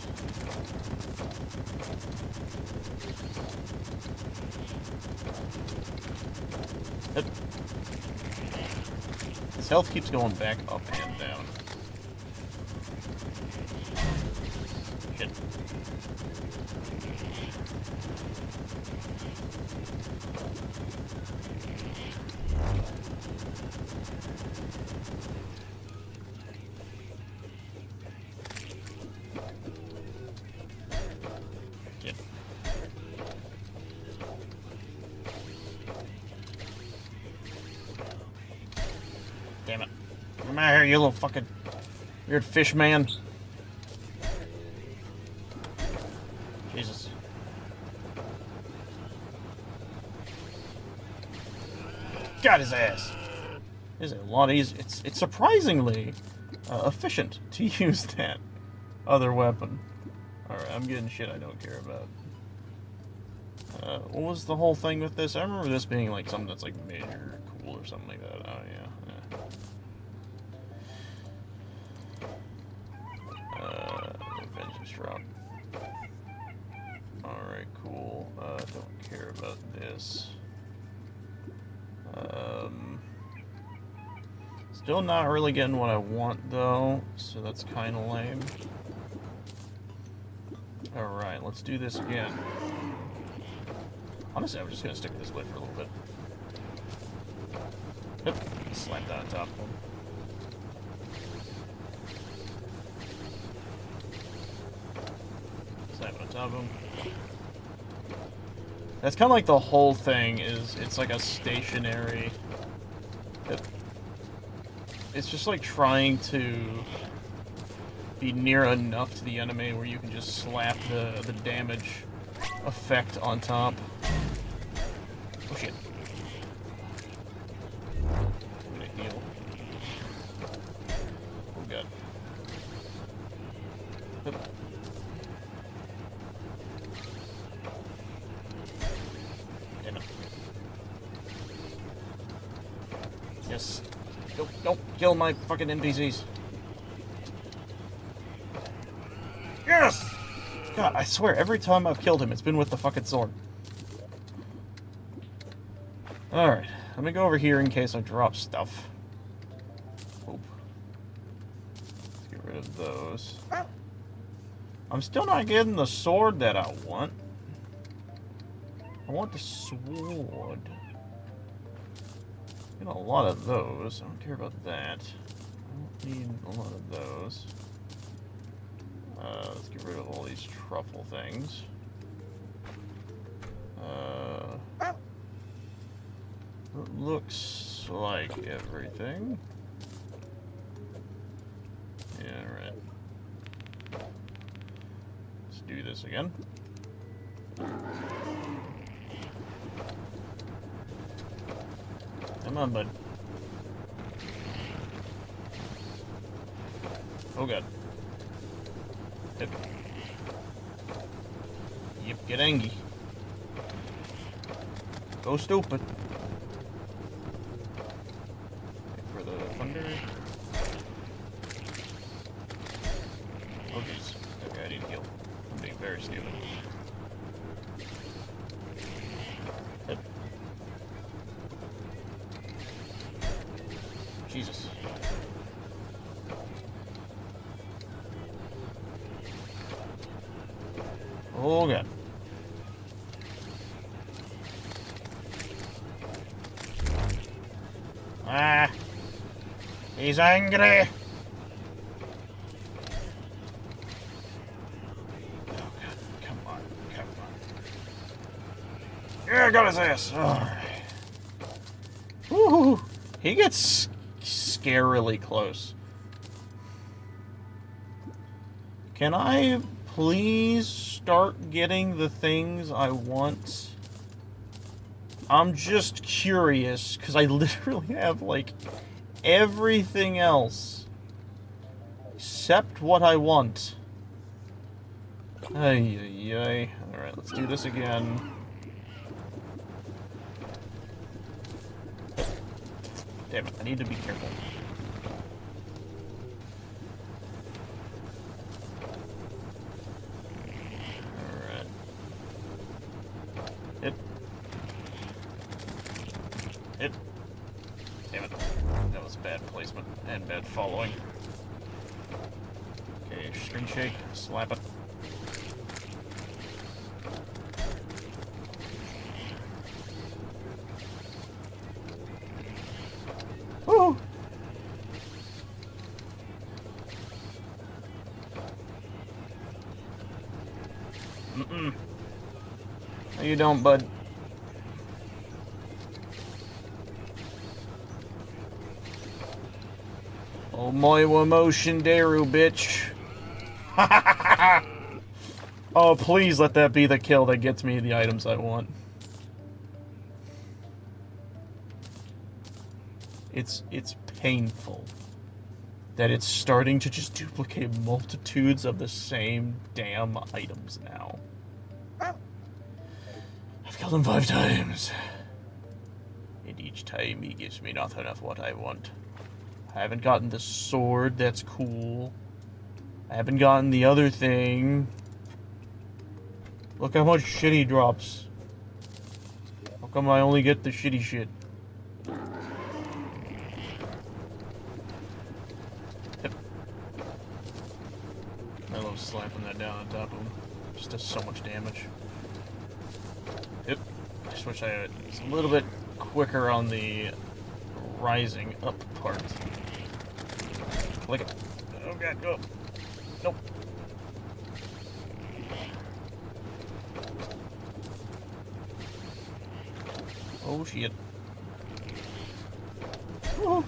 Yep. His health keeps going back up and down. Shit. Come out here, you little fucking weird fish man. Jesus. Got his ass. It's a lot easier. It's surprisingly efficient to use that other weapon. Alright, I'm getting shit I don't care about. What was the whole thing with this? I remember this being like something that's like major cool or something like that. Oh yeah. Vengeance drop. Alright, cool. Don't care about this. Still not really getting what I want though, so that's kind of lame. Alright, let's do this again. Honestly, I'm just gonna stick with this blade for a little bit. Yep. Slap that on top of him. Slap it on top of him. That's kind of like the whole thing is, it's like a stationary... It's just like trying to be near enough to the enemy where you can just slap the damage effect on top. Oh shit. I'm gonna heal. Oh god. Oop. Damn it. Yes. Don't kill my fucking NPCs. Yes! God, I swear, every time I've killed him, it's been with the fucking sword. Alright, let me go over here in case I drop stuff. Oop. Let's get rid of those. I'm still not getting the sword that I want. I want the sword. Get a lot of those. I don't care about that. I don't need a lot of those. Let's get rid of all these truffle things. It looks like everything. Yeah, right. Let's do this again. Come on, bud. Oh god. Yep. Yep, get angry. Go stupid. Wait for the thunder. Oh jeez. Okay, I need to heal. I'm being very stupid. Yep. Jesus. Oh god. Ah! He's angry! Oh god, come on, come on. Yeah, I got his ass! Alright. Woohoo! He gets scarily close. Can I please start getting the things I want? I'm just curious, because I literally have, like, everything else except what I want. Ay, ay, ay. Alright, let's do this again. Damn it, I need to be careful. Alright. Hit. Hit. Damn it. That was bad placement and bad following. Okay, string shake, slap it. Woo! Mm-mm. No, you don't, bud. Oh, my emotion Daru, bitch. Oh, please let that be the kill that gets me the items I want. It's painful that it's starting to just duplicate multitudes of the same damn items now. I've killed him 5 times. And each time he gives me nothing of what I want. I haven't gotten the sword, that's cool. I haven't gotten the other thing. Look how much shit he drops. How come I only get the shitty shit? Yep. I love slapping that down on top of him. Just does so much damage. Yep. I just wish I was a little bit quicker on the rising up part. Click it. Oh god, go. Nope. Oh shit. Oh.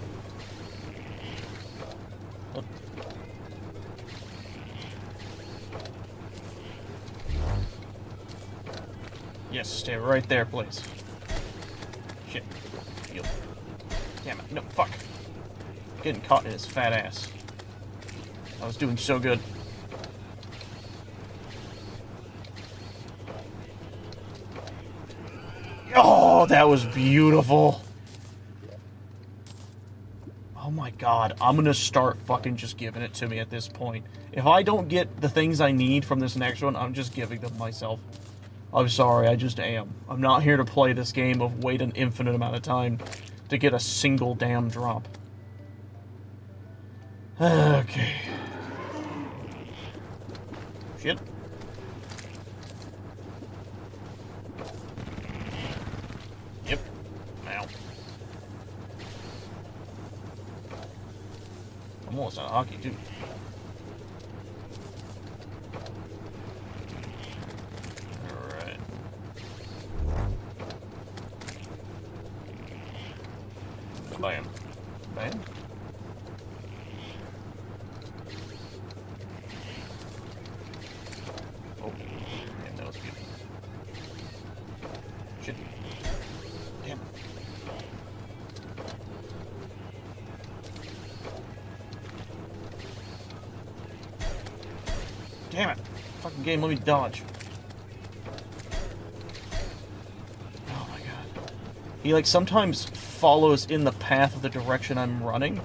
Oh. Yes, stay right there, please. Shit. Heal. Damn it. No, fuck. Getting caught in his fat ass. I was doing so good. Oh, that was beautiful. Oh my god, I'm gonna start fucking just giving it to me at this point. If I don't get the things I need from this next one, I'm just giving them myself. I'm sorry, I just am. I'm not here to play this game of wait an infinite amount of time to get a single damn drop. Okay. Shit. Yep. Ow. I'm almost out of hockey, too. Alright. Bam. Bam. Oh, damn, that was good. Shit. Damn. Damn it. Fucking game, let me dodge. Oh my god. He, like, sometimes follows in the path of the direction I'm running,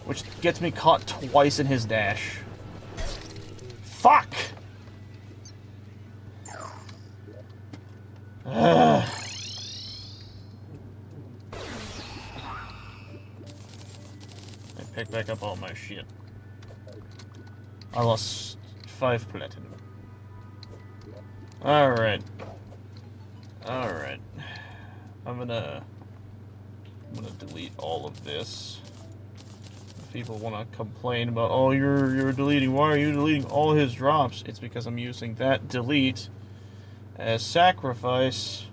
which gets me caught twice in his dash. Fuck! Ugh. I picked back up all my shit. I lost 5 platinum. Alright. Alright. I'm gonna delete all of this. If people want to complain about, oh, you're deleting, why are you deleting all his drops? It's because I'm using that delete as sacrifice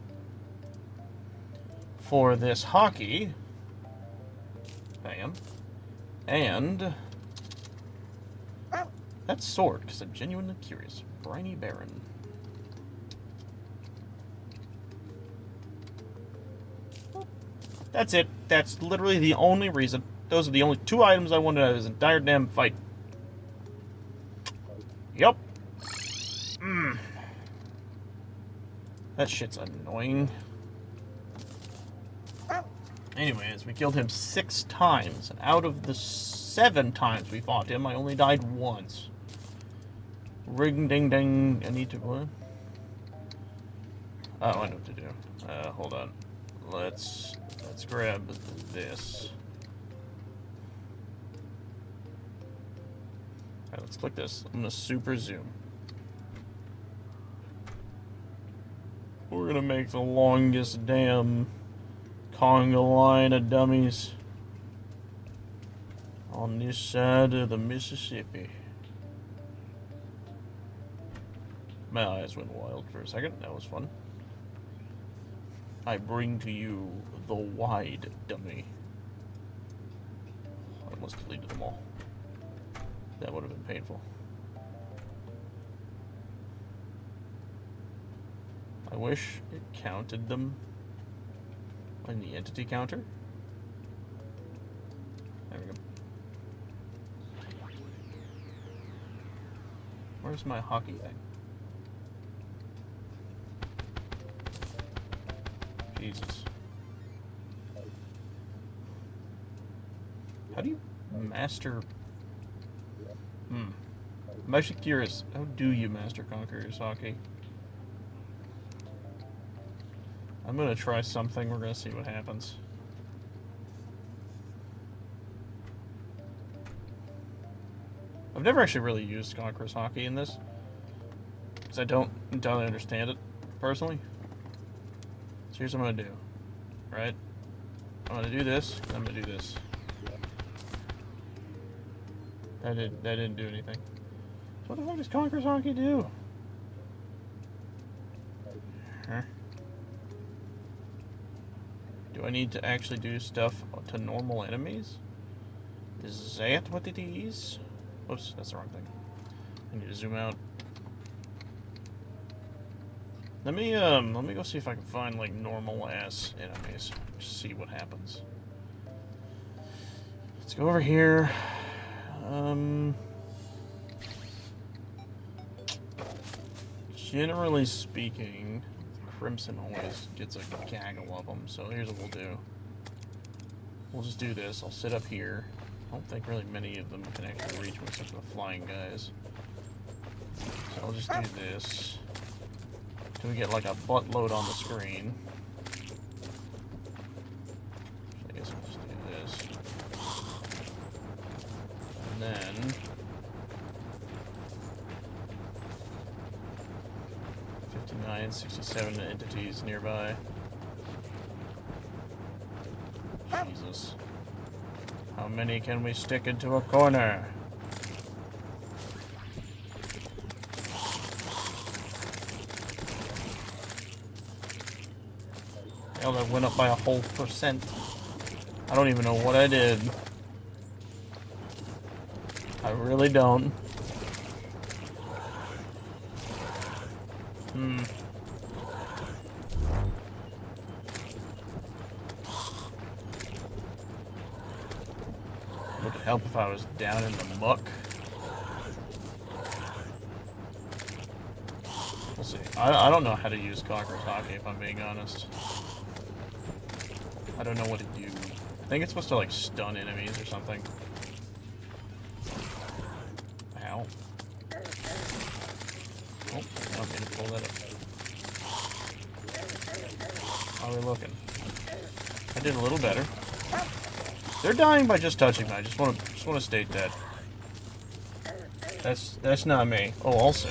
for this hockey. Bam. And that sword, because I'm genuinely curious. Briny Baron. That's it. That's literally the only reason. Those are the only 2 items I wanted out of this entire damn fight. Yup. That shit's annoying. Anyways, we killed him 6 times, and out of the 7 times we fought him, I only died once. Ring ding ding. I need to what? Oh, I know what to do. Hold on. Let's grab this. Alright, let's click this. I'm gonna super zoom. We're gonna make the longest damn conga line of dummies on this side of the Mississippi. My eyes went wild for a second. That was fun. I bring to you the wide dummy. almost deleted them all. That would have been painful. I wish it counted them in the entity counter. There we go. Where's my hockey thing? Jesus. How do you master... I'm actually curious. How do you master Conqueror's hockey? I'm gonna try something. We're gonna see what happens. I've never actually really used Conqueror's hockey in this, because I don't entirely understand it, personally. So here's what I'm gonna do. Right? I'm gonna do this, and I'm gonna do this. That didn't do anything. So what the fuck does Conqueror's hockey do? Huh? Do I need to actually do stuff to normal enemies? Is that what it is? Oops, that's the wrong thing. I need to zoom out. Let me go see if I can find like normal ass enemies. Just see what happens. Let's go over here. Generally speaking, Crimson always gets a gaggle of them, so here's what we'll do. We'll just do this. I'll sit up here. I don't think really many of them can actually reach me except for the flying guys. So I'll just do this. Till we get like a buttload on the screen. So I guess I'll just do this. And then... 59, 67 entities nearby. Jesus. How many can we stick into a corner? Hell, that went up by a whole %. I don't even know what I did. I really don't. Would it help if I was down in the muck? We'll see. I don't know how to use Conqueror's hockey, if I'm being honest. I don't know what to do. I think it's supposed to like stun enemies or something. Ow. Oh, I don't mean to pull that up. How are we looking? I did a little better. They're dying by just touching me. I just want to state that. That's not me. Oh, also,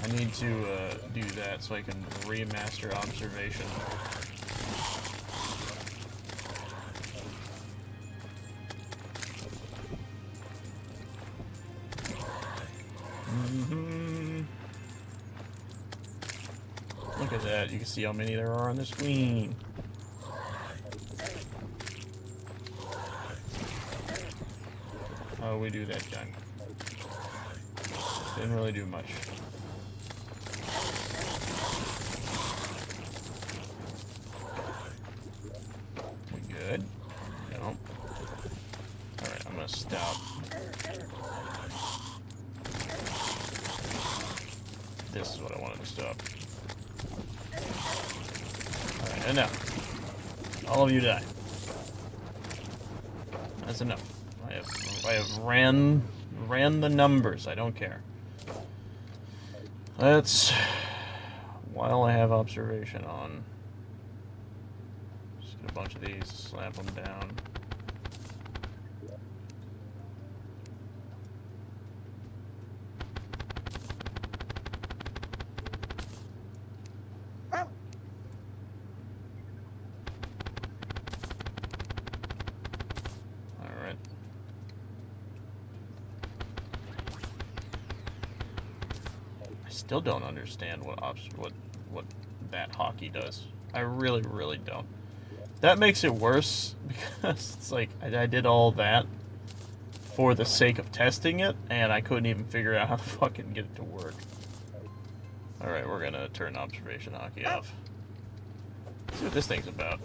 I need to do that so I can remaster observation. Look at that. You can see how many there are on the screen. How do we do that, John? Didn't really do much. We good? No. Alright, I'm gonna stop. This is what I wanted to stop. Alright, enough. All of you die. That's enough. I have ran the numbers. I don't care. Let's, while I have observation on, just get a bunch of these, slap them down. Still don't understand what that hockey does. I really, really don't. That makes it worse, because it's like, I did all that for the sake of testing it, and I couldn't even figure out how to fucking get it to work. Alright, we're gonna turn observation hockey off. Let's see what this thing's about.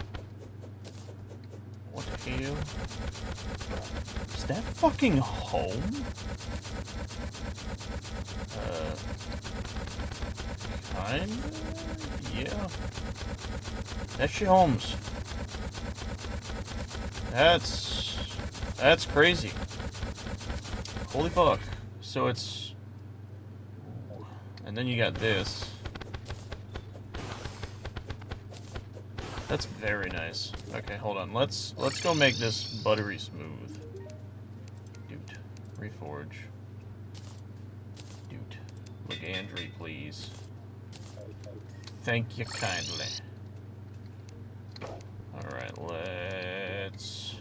What the hell? Is that fucking home? Kinda? Yeah. That's your homes. That's crazy. Holy fuck. So it's... And then you got this. That's very nice. Okay, hold on. Let's go make this buttery smooth. Dude. Reforge. Dude. Legandry, please. Thank you kindly. Alright, let's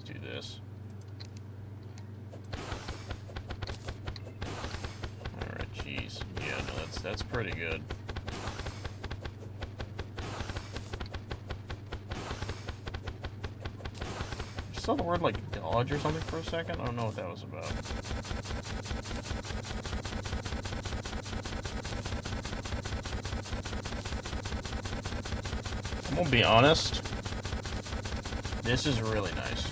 do this. Alright, jeez. Yeah, no, that's pretty good. I saw the word like dodge or something for a second. I don't know what that was about. I'm gonna be honest. This is really nice.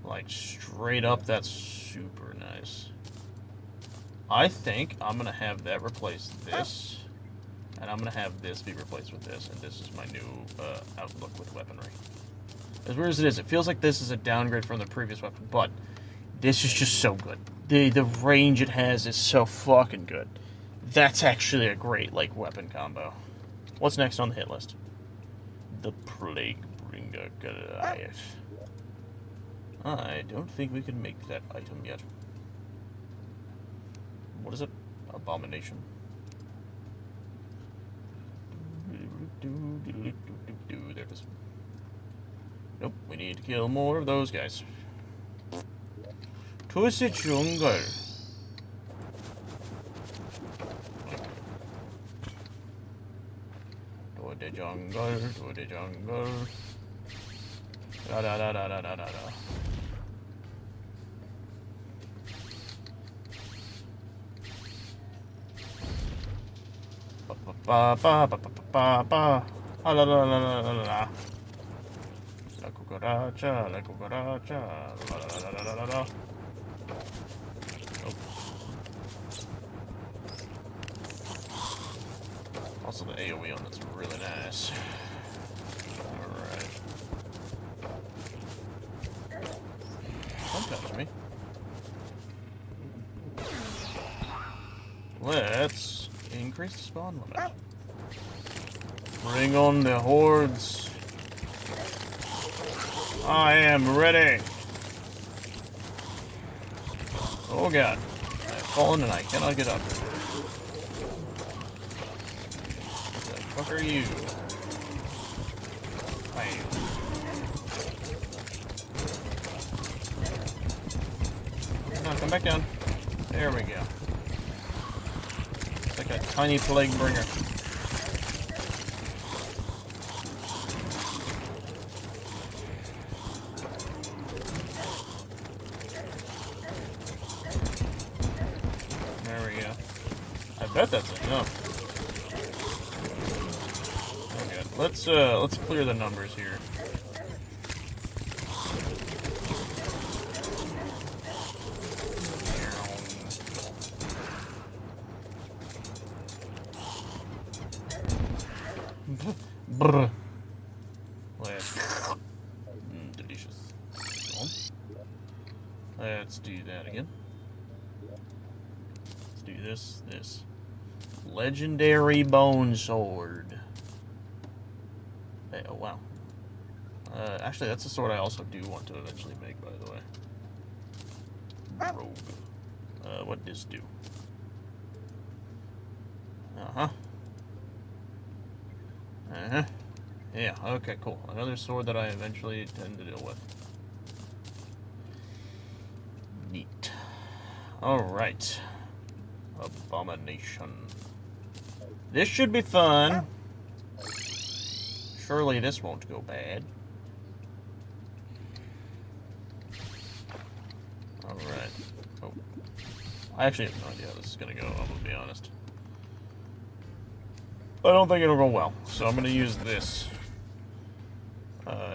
Like straight up, that's super nice. I think I'm gonna have that replace this, and I'm gonna have this be replaced with this, and this is my new outlook with weaponry. As weird as it is, it feels like this is a downgrade from the previous weapon, but this is just so good. The range it has is so fucking good. That's actually a great, like, weapon combo. What's next on the hit list? The Plague Bringer Goliath. I don't think we can make that item yet. What is it? Abomination. There it is. Nope, we need to kill more of those guys. To the jungle. To the jungle, to the jungle. Da da da da da da da da. Ba ba ba ba ba ba ba. La la la la la la. La cucaracha, la cucaracha, la la la la la la la. Also the AoE on that's really nice. Alright. Don't touch me. Let's increase the spawn limit. Bring on the hordes. I am ready. Oh god. I've fallen and I cannot get up. What the fuck are you? Bam. No, come back down. There we go. It's like a tiny plague bringer. I bet that's enough. Okay, let's clear the numbers here. Brr. Delicious. Let's do that again. Let's do this. Legendary Bone Sword. Hey, oh wow. Actually, that's a sword I also do want to eventually make, by the way. Rogue. What does this do? Yeah, okay, cool. Another sword that I eventually intend to deal with. Neat. Alright. Abomination. This should be fun. Surely this won't go bad. Alright. Oh. I actually have no idea how this is going to go, I'm going to be honest. I don't think it'll go well, so I'm going to use this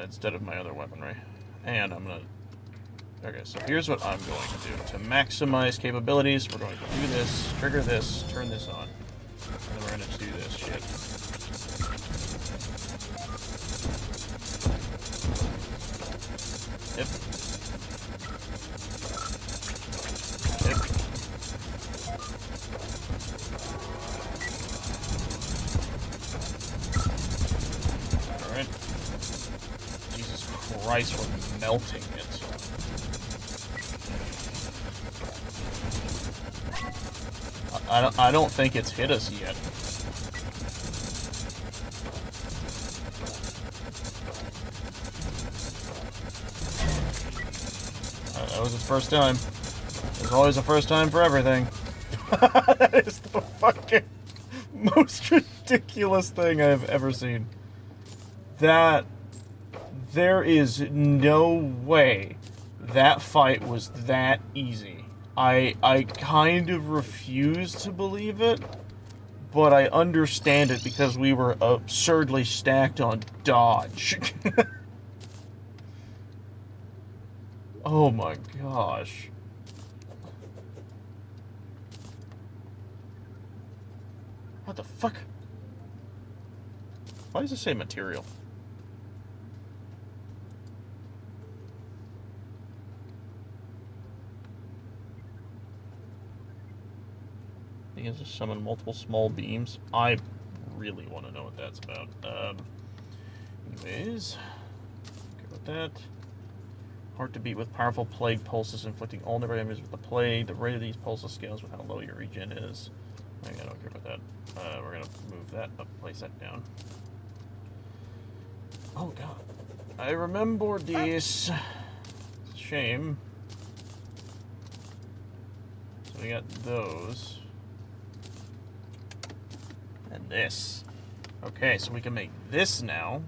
instead of my other weaponry. And I'm going to... Okay, so here's what I'm going to do. To maximize capabilities, we're going to do this, trigger this, turn this on. And then we're going to do this shit. Yep. Yep. Alright. Jesus Christ, we're melting it. I don't think it's hit us yet. That was its first time. There's always a first time for everything. That is the fucking most ridiculous thing I've ever seen. That... There is no way that fight was that easy. I kind of refuse to believe it, but I understand it because we were absurdly stacked on dodge. Oh my gosh. What the fuck? Why does it say material? I think it's just summon multiple small beams. I really want to know what that's about. Anyways, good with that. Hard to beat with powerful plague pulses, inflicting all nearby enemies with the plague. The rate of these pulses scales with how low your regen is. I don't care about that. We're gonna move that up, place that down. Oh god. I remember this. It's a shame. So we got those. And this. Okay, so we can make this now.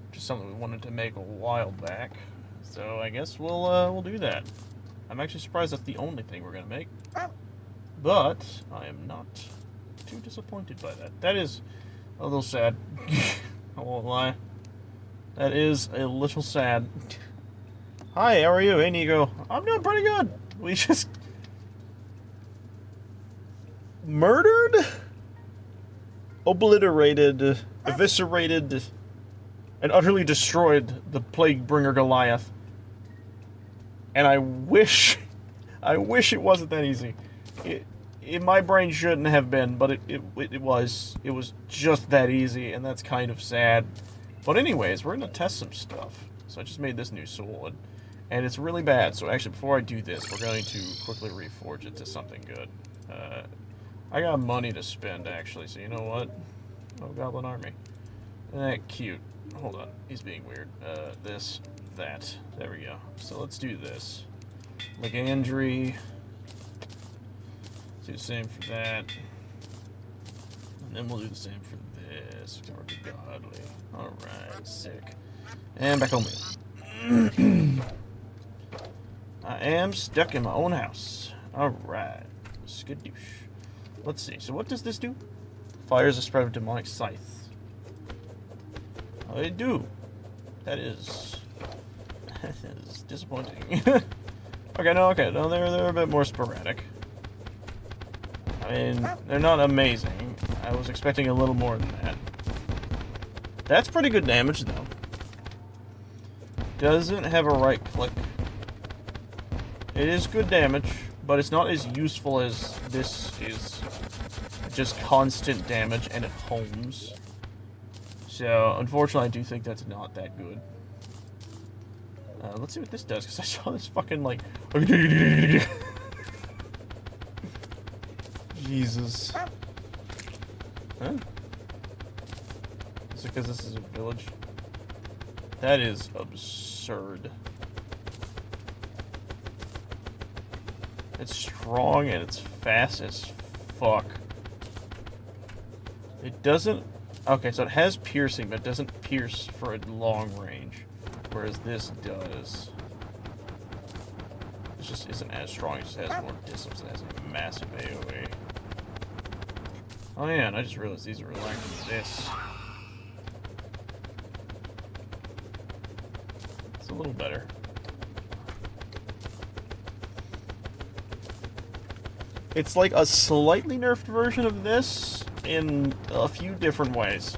Which is something we wanted to make a while back. So I guess we'll do that. I'm actually surprised that's the only thing we're gonna make. But I am not too disappointed by that. That is a little sad. I won't lie. That is a little sad. Hi, how are you? Hey, Nico. I'm doing pretty good. We just murdered, obliterated, eviscerated, and utterly destroyed the Plaguebringer Goliath. And I wish it wasn't that easy. My brain shouldn't have been, but it was. It was just that easy, and that's kind of sad. But anyways, we're going to test some stuff. So I just made this new sword, and it's really bad. So actually, before I do this, we're going to quickly reforge it to something good. I got money to spend, actually, so you know what? Oh, Goblin Army. Isn't that cute? Hold on, he's being weird. This, that. There we go. So let's do this. Ligandry. Do the same for that. And then we'll do the same for this. Target godly. Alright, sick. And back home. I am stuck in my own house. Alright. Skadoosh. Let's see. So what does this do? Fires a spread of demonic scythe. I do. That is disappointing. Okay, no, they're a bit more sporadic. I mean, they're not amazing. I was expecting a little more than that. That's pretty good damage, though. Doesn't have a right click. It is good damage, but it's not as useful as this is. Just constant damage, and it homes. So, unfortunately, I do think that's not that good. Let's see what this does, because I saw this fucking, like... Jesus. Huh? Is it because this is a village? That is absurd. It's strong, and it's fast as fuck. It doesn't Okay, so it has piercing, but it doesn't pierce for a long range. Whereas this does. It just isn't as strong, it just has more distance. It has a massive AoE. Oh yeah, and I just realized these are related to this. It's a little better. It's like a slightly nerfed version of this in a few different ways.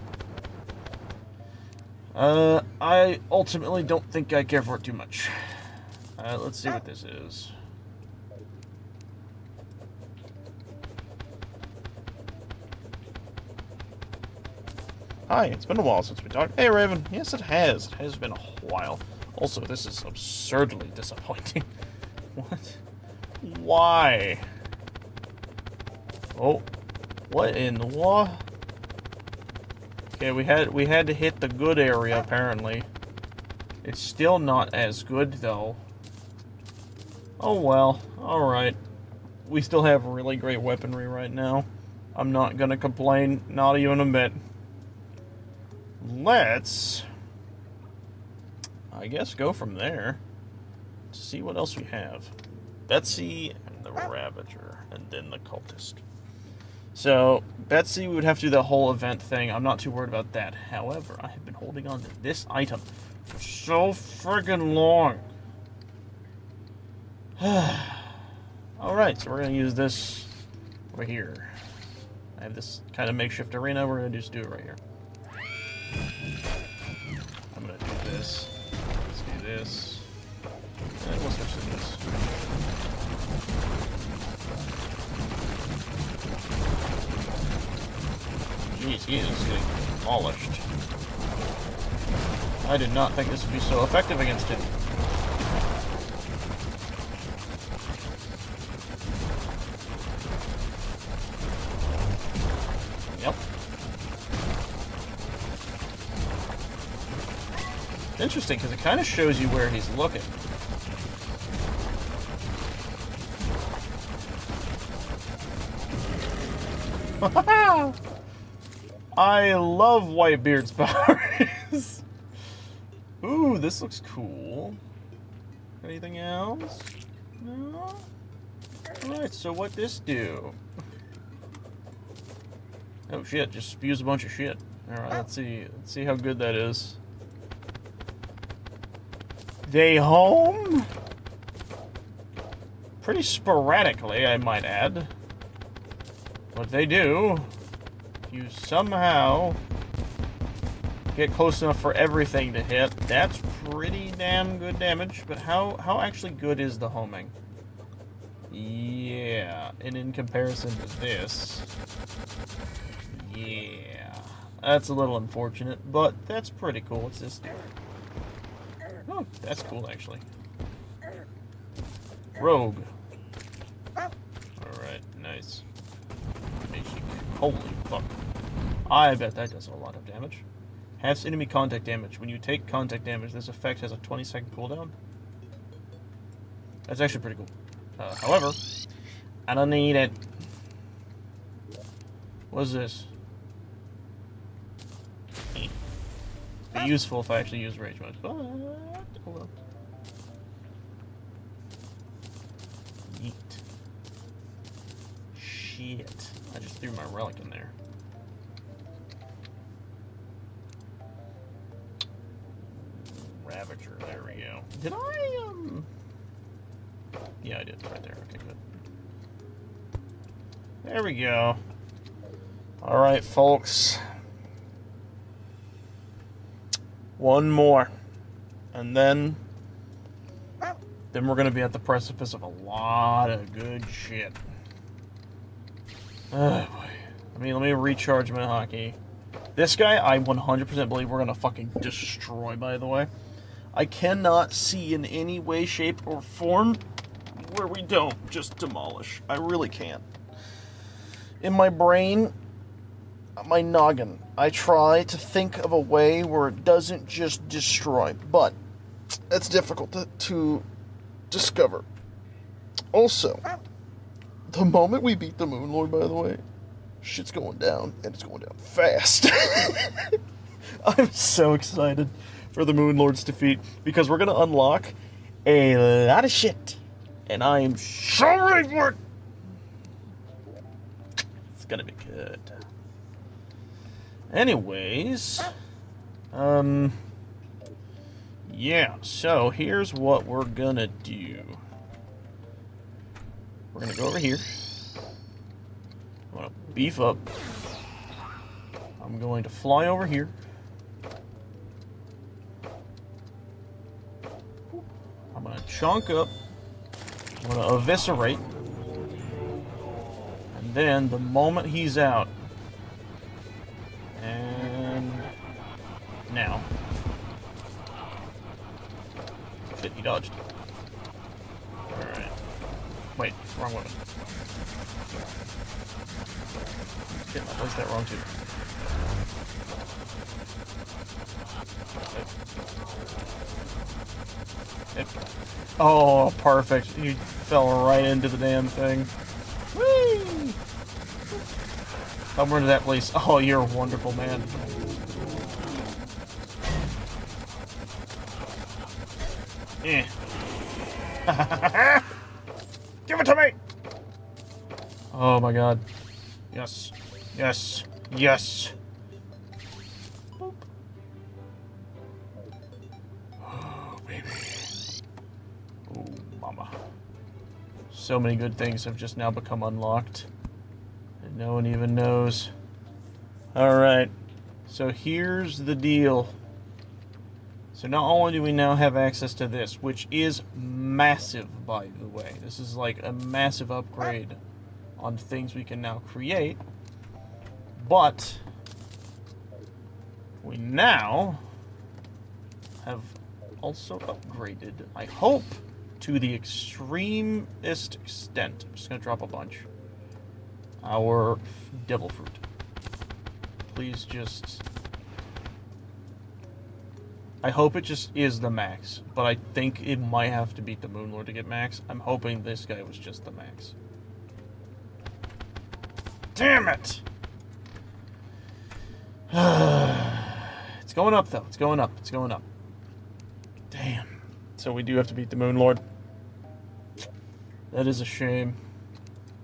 I ultimately don't think I care for it too much. Let's see what this is. Hi, it's been a while since we talked. Hey, Raven. Yes, it has. It has been a while. Also, this is absurdly disappointing. What? Why? Oh, what in the what? Okay, we had to hit the good area apparently. It's still not as good though. Oh well, alright. We still have really great weaponry right now. I'm not gonna complain, not even a bit. Let's, I guess, go from there. See what else we have. Betsy and the Ravager, and then the Cultist. So, Betsy, we would have to do the whole event thing. I'm not too worried about that. However, I have been holding on to this item for so friggin' long. Alright, so we're going to use this over here. I have this kind of makeshift arena. We're going to just do it right here. I'm going to do this. Let's do this. And we'll switch to this. Jeez, he is getting demolished. I did not think this would be so effective against him. Yep. Interesting, because it kind of shows you where he's looking. I love Whitebeard's powers. Ooh, this looks cool. Anything else? No? Alright, so what this do? Oh shit, just spews a bunch of shit. Alright, let's see how good that is. They home? Pretty sporadically, I might add. But they do. You somehow get close enough for everything to hit. That's pretty damn good damage. But how actually good is the homing? Yeah, and in comparison to this, yeah, that's a little unfortunate, but that's pretty cool. What's this do? Oh, that's cool actually. Rogue. Alright, nice. Holy fuck. I bet that does a lot of damage. Halves enemy contact damage. When you take contact damage, this effect has a 20-second cooldown. That's actually pretty cool. However, I don't need it. What's this? It'd be useful if I actually use rage mode, but hold on. Yeet. Shit. I just threw my relic in there. Ravager, there we go. Did I, yeah, I did, right there. Okay, good. There we go. Alright, folks. One more. And then we're gonna be at the precipice of a lot of good shit. Oh boy. I mean, let me recharge my hockey. This guy, I 100% believe we're gonna fucking destroy, by the way. I cannot see in any way, shape, or form where we don't just demolish. I really can't. In my brain, my noggin, I try to think of a way where it doesn't just destroy, but it's difficult to discover. Also, the moment we beat the Moon Lord, by the way, Shit's going down, and it's going down fast. I'm so excited for the Moon Lord's defeat, because we're going to unlock a lot of shit. And I'm so ready for it! It's going to be good. Anyways, yeah, so here's what we're gonna do. We're gonna go over here. I'm gonna beef up. I'm going to fly over here. I'm gonna chunk up. I'm gonna eviscerate. And then the moment he's out, and now. Shit, he dodged. Alright. Wait, wrong one. Shit, I placed that wrong too. Oh, perfect. He fell right into the damn thing. Whee! Come into that place. Oh, you're a wonderful man. Eh. Give it to me! Oh my god. Yes. Yes. Yes. Boop. Oh, baby. Oh, mama. So many good things have just now become unlocked. And no one even knows. Alright. So here's the deal. So not only do we now have access to this, which is massive, by the way. This is like a massive upgrade on things we can now create. But we now have also upgraded, I hope, to the extremest extent. I'm just going to drop a bunch. Our devil fruit. Please just... I hope it just is the max, but I think it might have to beat the Moon Lord to get max. I'm hoping this guy was just the max. Damn it! It's going up, though. It's going up. It's going up. Damn. So we do have to beat the Moon Lord. That is a shame.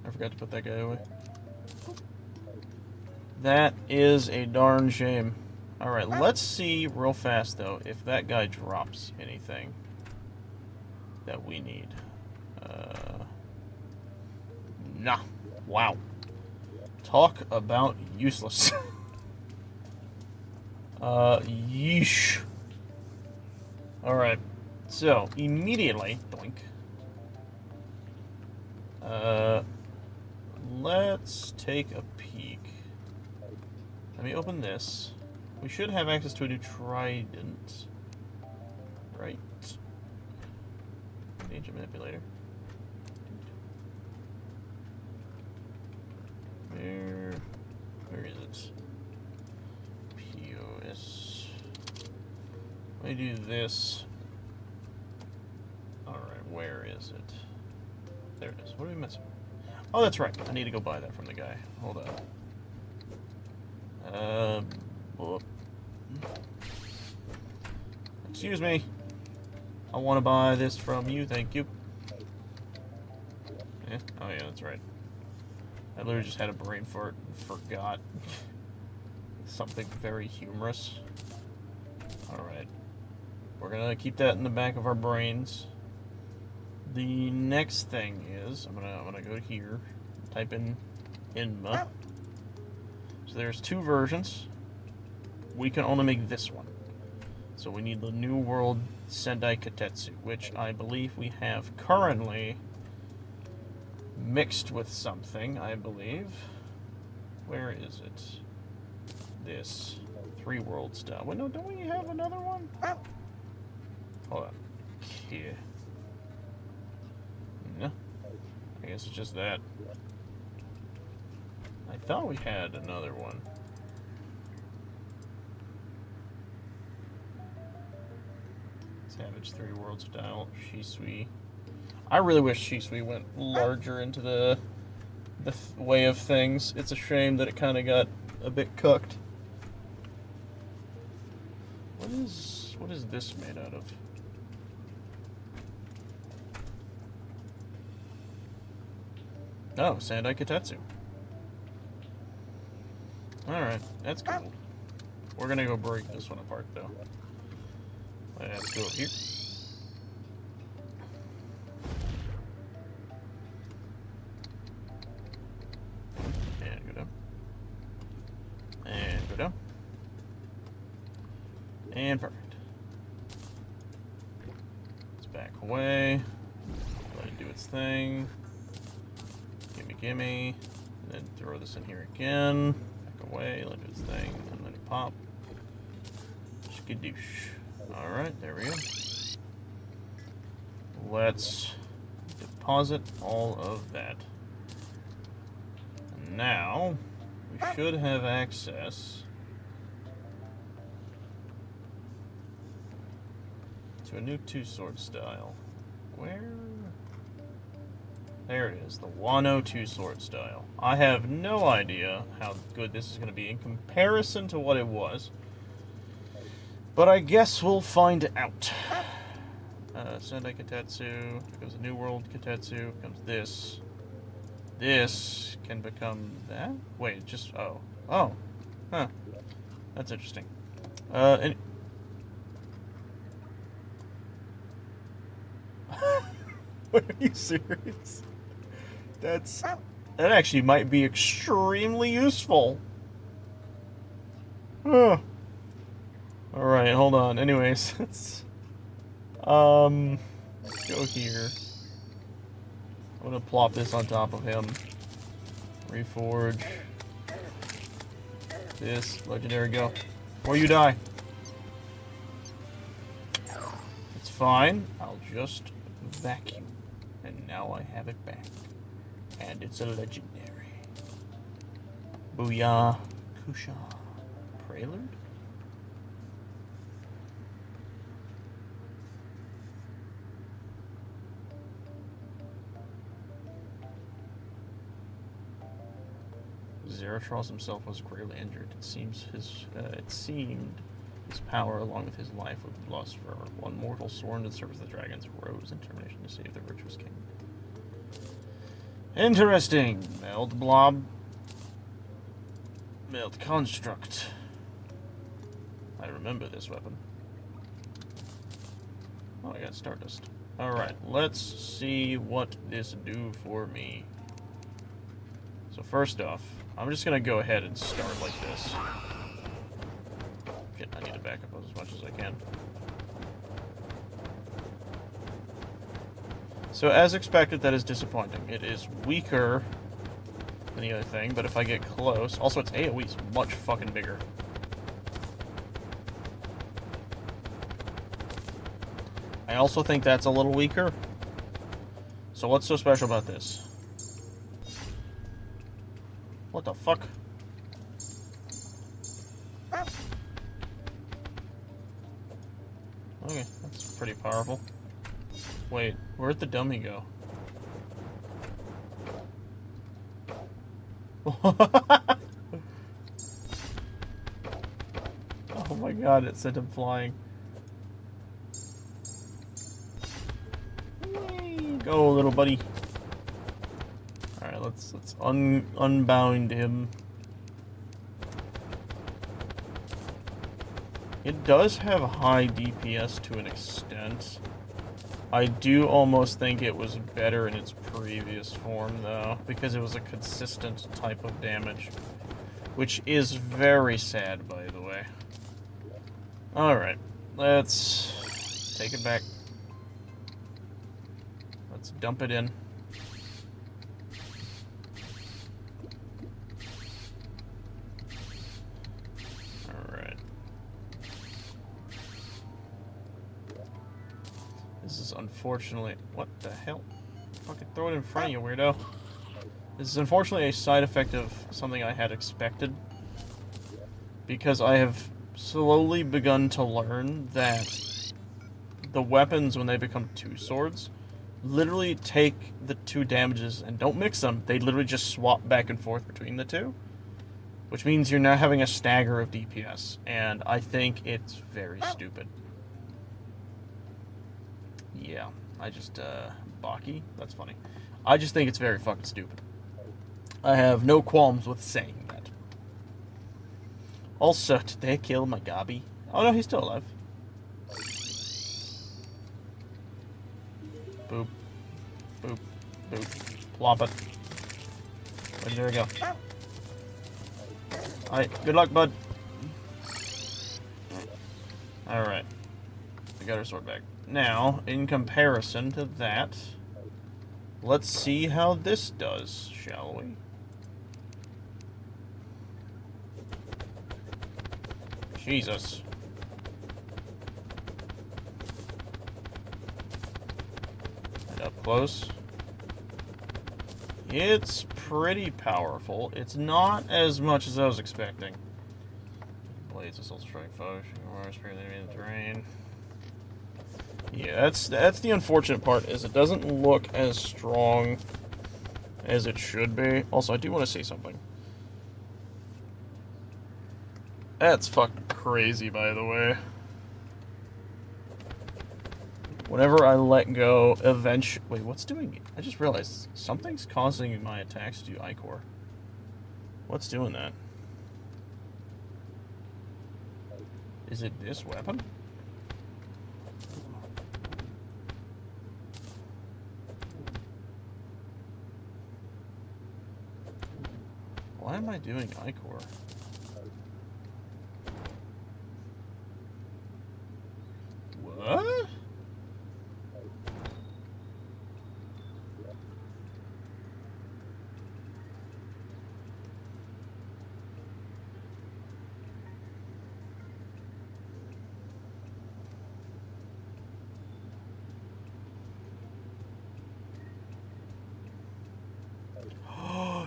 I forgot to put that guy away. That is a darn shame. Alright, let's see real fast, though, if that guy drops anything that we need. Nah. Wow. Talk about useless. Yeesh. Alright, so, immediately, doink. Let's take a peek. Let me open this. We should have access to a new trident. Right. Danger manipulator. Where is it? POS. Let me do this. Alright, where is it? There it is. What are we missing? Oh, that's right. I need to go buy that from the guy. Hold on. Excuse me. I want to buy this from you, thank you. Yeah? Oh yeah, that's right. I literally just had a brain fart and forgot something very humorous. Alright. We're gonna keep that in the back of our brains. The next thing is, I'm gonna go here, type in Inma. So there's two versions. We can only make this one. So we need the New World Sendai Katetsu, which I believe we have currently mixed with something, I believe. Where is it? This. 3 world style. Wait, no, don't we have another one? Hold on. Here. No. I guess it's just that. I thought we had another one. Savage 3 world style. Shisui. I really wish Shisui went larger into the the way of things. It's a shame that it kind of got a bit cooked. What is this made out of? Oh, Sandai Katetsu. Alright, that's cool. We're gonna go break this one apart, though. Let's go up here. And go down. And go down. And perfect. Let's back away. Let it do its thing. Gimme. And then throw this in here again. Back away, let it do its thing, and let it pop. Skadoosh. Alright, there we go. Let's deposit all of that. And now, we should have access to a new two-sword style. Where? There it is, the Wano two-sword style. I have no idea how good this is going to be in comparison to what it was. But I guess we'll find out. Sendai Katetsu, here goes the New World Katetsu, comes this. This can become that? Wait, just, oh. Oh. Huh. That's interesting. Are you serious? That actually might be extremely useful. Huh. Alright, hold on. Anyways, let's go here. I'm gonna plop this on top of him. Reforge. This. Legendary go. Before you die. It's fine. I'll just vacuum. And now I have it back. And it's a legendary. Booyah. Kusha. Prelude? Zerathros himself was gravely injured. It seemed his power, along with his life, would be lost forever. One mortal sworn to the service of the dragons rose in determination to save the virtuous king. Interesting. Meld blob. Meld construct. I remember this weapon. Oh, I got Stardust. Alright, let's see what this do for me. So first off, I'm just gonna go ahead and start like this. Shit, I need to back up as much as I can. So as expected, that is disappointing. It is weaker than the other thing, but if I get close... Also, its AoE is much fucking bigger. I also think that's a little weaker. So what's so special about this? What the fuck? Okay, that's pretty powerful. Wait, where'd the dummy go? Oh my god, it sent him flying. Whee! Go, little buddy. Alright, let's unbound him. It does have high DPS to an extent. I do almost think it was better in its previous form, though, because it was a consistent type of damage. Which is very sad, by the way. Alright, let's take it back. Let's dump it in. Alright. This is unfortunately... What the hell? Fucking throw it in front of you, weirdo. This is unfortunately a side effect of something I had expected. Because I have slowly begun to learn that the weapons, when they become two swords, literally take the two damages and don't mix them. They literally just swap back and forth between the two, which means you're now having a stagger of DPS, and I think it's very stupid. Yeah, I just, Baki? That's funny. I just think it's very fucking stupid. I have no qualms with saying that. Also, did they kill my Gabi? Oh no, he's still alive. Boop. Boop. Boop. Plop it. Where did it go? Alright, good luck, bud. Alright. We got our sword back. Now, in comparison to that, let's see how this does, shall we? Jesus. And up close. It's pretty powerful. It's not as much as I was expecting. Blades, assault, strike, foe, more spirit in the terrain. Yeah, that's the unfortunate part, is it doesn't look as strong as it should be. Also, I do want to say something. That's fucking crazy, by the way. Whenever I let go, eventually... Wait, what's doing... I just realized something's causing my attacks to do Ichor. What's doing that? Is it this weapon? Why am I doing Ichor? What?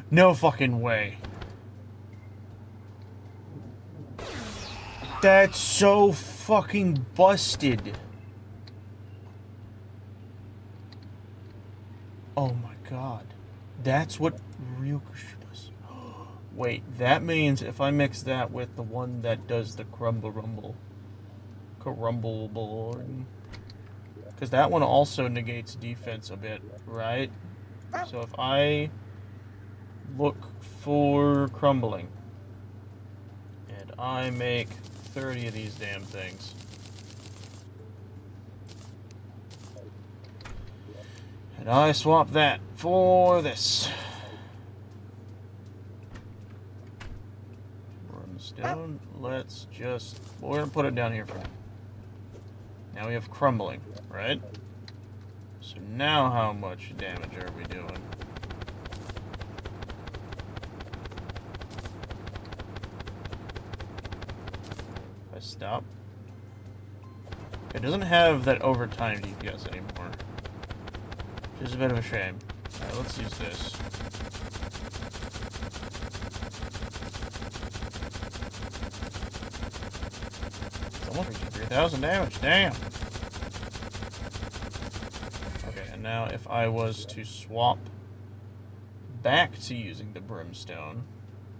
No fucking way. That's so fucking busted. Oh my god. That's what real does. Wait, that means if I mix that with the one that does the crumble born, because that one also negates defense a bit, right? So if I look for crumbling and I make 30 of these damn things, and I swap that for this brimstone, let's just, we're gonna put it down here for now. Now we have crumbling, right? So now how much damage are we doing? If I stop. It doesn't have that overtime DPS anymore. Which is a bit of a shame. Alright, let's use this. It's almost reaching 3,000 damage, damn! Okay, and now if I was to swap back to using the brimstone...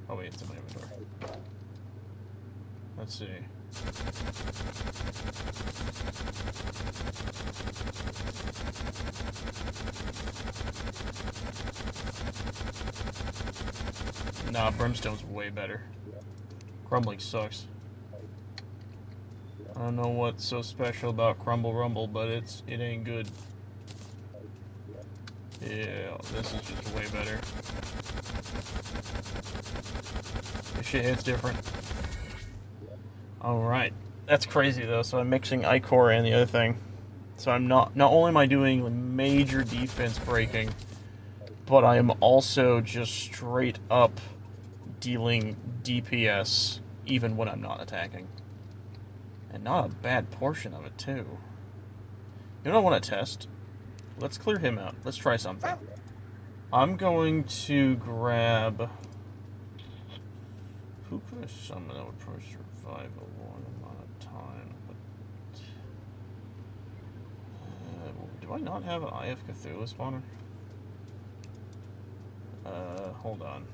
Oh wait, it's in my inventory. Let's see. Nah, brimstone's way better. Crumbling sucks. I don't know what's so special about Crumble Rumble, but it ain't good. Yeah, this is just way better. This shit hits different. Alright. That's crazy though, so I'm mixing Ichor and the other thing. So I'm not only am I doing major defense breaking, but I am also just straight up dealing DPS even when I'm not attacking. And not a bad portion of it, too. You know what I want to test? Let's clear him out. Let's try something. I'm going to grab... Who could I summon that would probably survive a long amount of time? Do I not have an Eye of Cthulhu spawner? Hold on.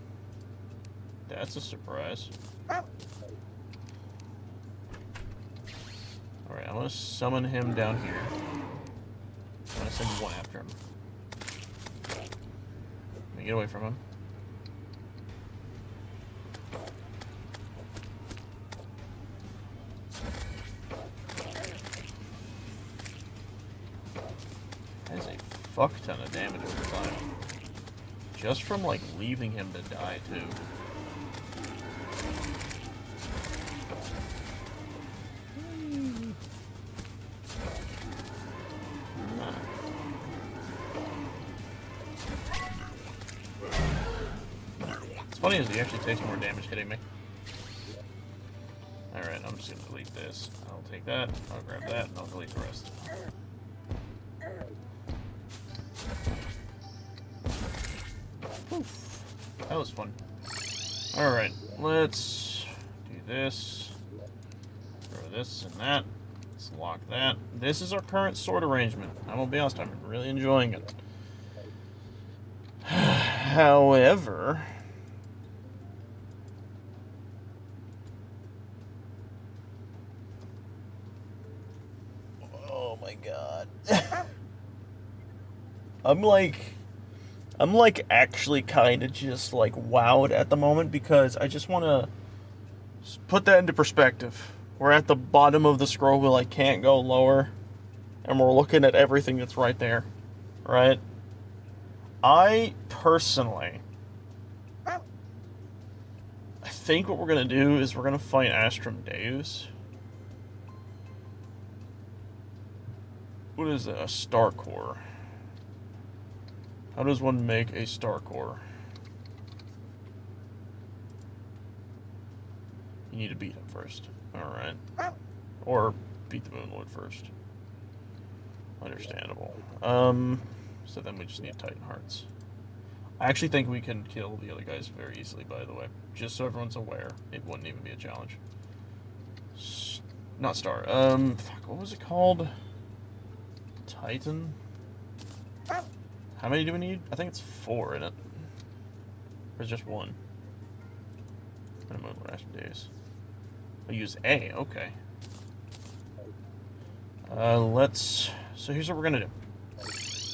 That's a surprise. Alright, I'm gonna summon him down here. I'm gonna send one after him. Let me get away from him. That is a fuck ton of damage over time. Just from, like, leaving him to die, too. What's funny is he actually takes more damage hitting me. Alright, I'm just gonna delete this. I'll take that, I'll grab that, and I'll delete the rest. Oof. That was fun. Alright, let's do this. Throw this and that. Let's lock that. This is our current sword arrangement. I'm gonna be honest, I'm really enjoying it. However... oh my god. I'm like actually kind of just like wowed at the moment because I just want to put that into perspective. We're at the bottom of the scroll wheel, I can't go lower, and we're looking at everything that's right there, right? I personally, I think what we're going to do is we're going to fight Astrum Deus. What is it? A Star Core. How does one make a Star Core? You need to beat him first. Alright. Or beat the Moon Lord first. Understandable. So then we just need Titan Hearts. I actually think we can kill the other guys very easily, by the way. Just so everyone's aware. It wouldn't even be a challenge. Not Star. Fuck, what was it called? Titan? How many do we need? I think it's 4 in it. Or just 1? I don't know what Astrum Deus. I use A, okay. So here's what we're gonna do.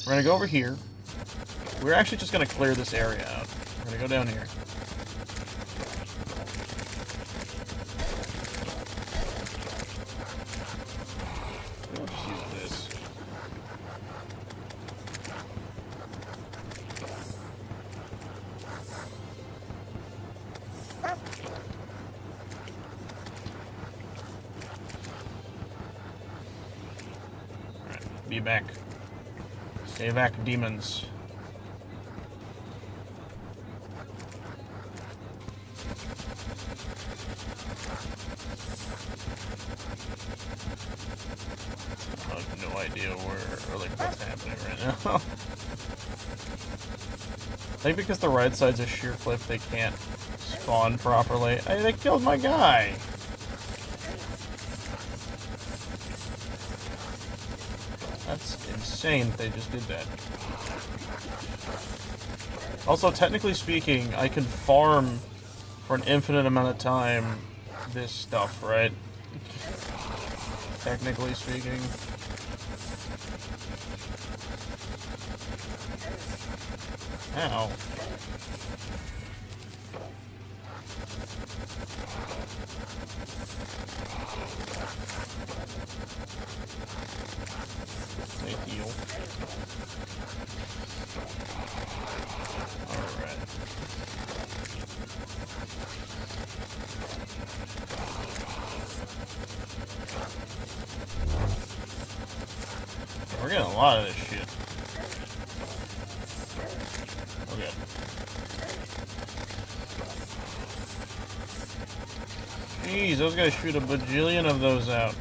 We're gonna go over here. We're actually just gonna clear this area out. We're gonna go down here. We'll just use this. Alright, be back. Stay back, demons. I have no idea where, or like what's happening right now. I think because the right side's a sheer cliff, they can't spawn properly. Hey, they killed my guy! That's insane that they just did that. Also, technically speaking, I can farm for an infinite amount of time this stuff, right? Technically speaking. Ow. They heal. Alright. We're getting a lot of this shit. Okay. Jeez, those guys shoot a bajillion of those out.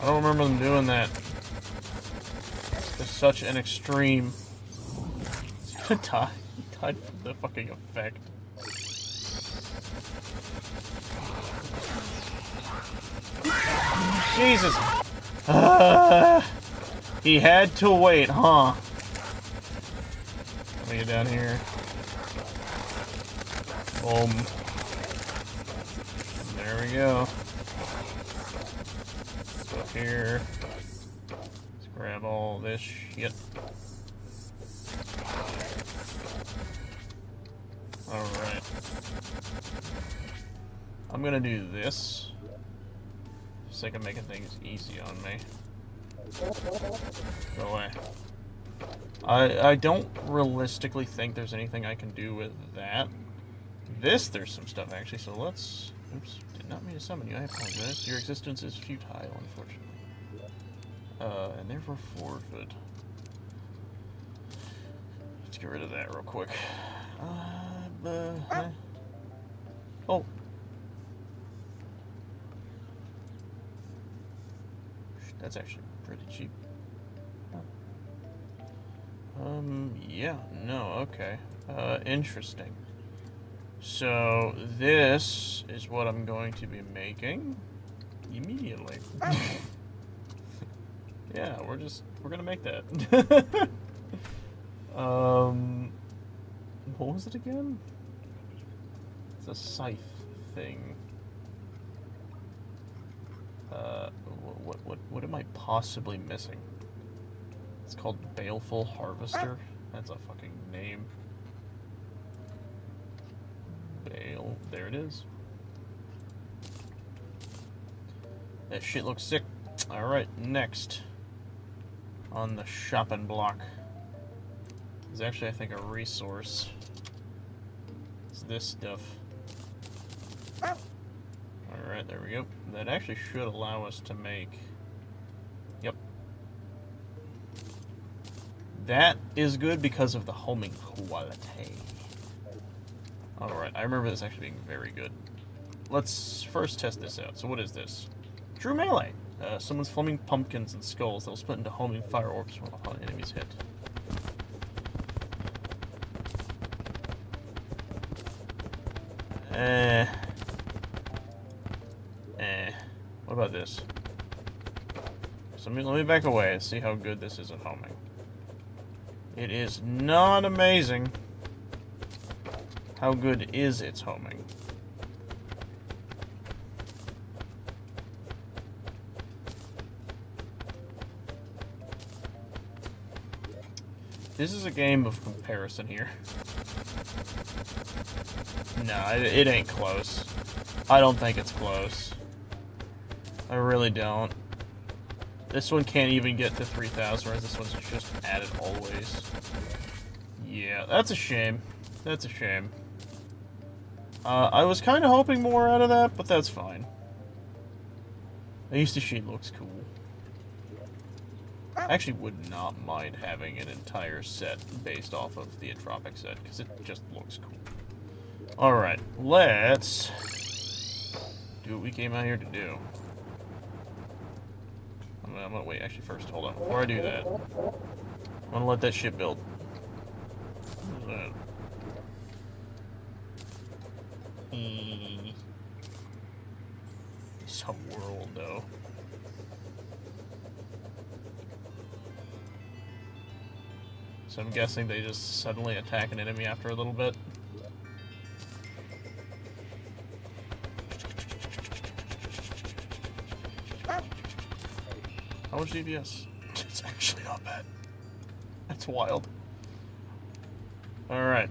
I don't remember them doing that. It's such an extreme. He's gonna die. He died from the fucking effect. Jesus! He had to wait, huh? Let me get down here. Boom. There we go. Go up here. Let's grab all this shit. Alright. I'm gonna do this. Just like I'm making things easy on me. Go away. I don't realistically think there's anything I can do with that. This, there's some stuff actually, so let's... Oops, did not mean to summon you, I apologize. Your existence is futile, unfortunately. And therefore forfeit. Let's get rid of that real quick. Oh. That's actually pretty cheap. Yeah, no, okay. Interesting. So, this is what I'm going to be making immediately. Yeah, we're gonna make that. What was it again? It's a scythe thing. What am I possibly missing? It's called Baleful Harvester. That's a fucking name. Bale. There it is. That shit looks sick. Alright, next. On the shopping block. Is actually, I think, a resource. It's this stuff. Alright, there we go. That actually should allow us to make... Yep. That is good because of the homing quality. Alright, I remember this actually being very good. Let's first test this out. So what is this? True melee. Someone's flaming pumpkins and skulls that will split into homing fire orbs upon enemies hit. What about this? So let me back away and see how good this is at homing. It is not amazing. How good is its homing? This is a game of comparison here. No, it ain't close. I don't think it's close. I really don't. This one can't even get to 3,000, whereas this one's just added always. Yeah, that's a shame. That's a shame. I was kind of hoping more out of that, but that's fine. At least the sheet looks cool. I actually would not mind having an entire set based off of the Entropic set, because it just looks cool. Alright, let's do what we came out here to do. I'm gonna wait, actually first, hold on. Before I do that, I'm gonna let that shit build. What is that? Some world, though. So I'm guessing they just suddenly attack an enemy after a little bit. How much DPS? It's actually not bad. That's wild. Alright.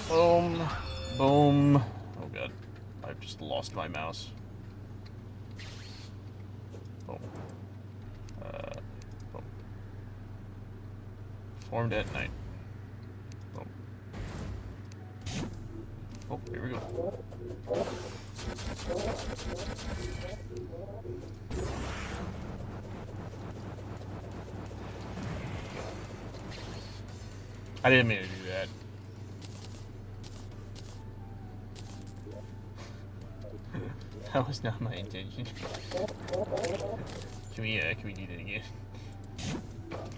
Boom. Boom. Oh god. I've just lost my mouse. Boom. Boom. Formed at night. Boom. Oh, here we go. I didn't mean to do that. That was not my intention. Can we do that again?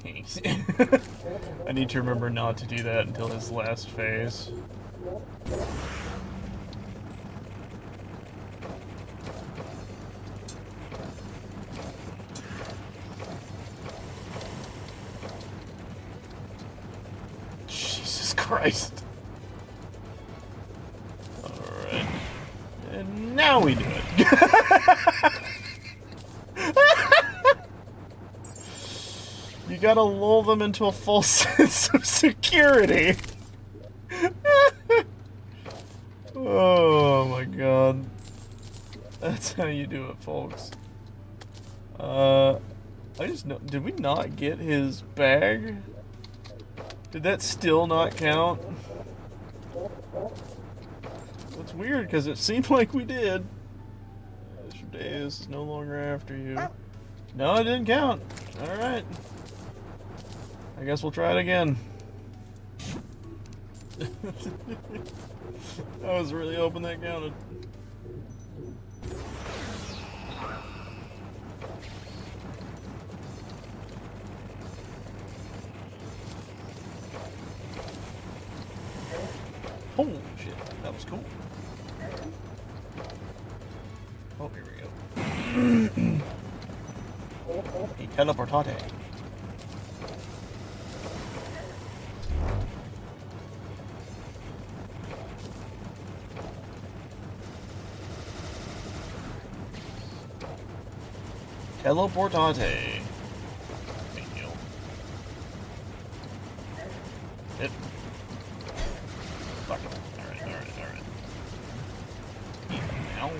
Thanks. I need to remember not to do that until his last phase. Christ. Alright. And now we do it. You gotta lull them into a false sense of security. Oh my god. That's how you do it, folks. I just know. Did we not get his bag? Did that still not count? That's weird because it seemed like we did. Mr. Davis is no longer after you. No, it didn't count. Alright. I guess we'll try it again. I was really hoping that counted. Holy shit, that was cool. Oh, here we go. He teleportate. Teleportate. Thank you. Hit. Fuck it. Alright. Now.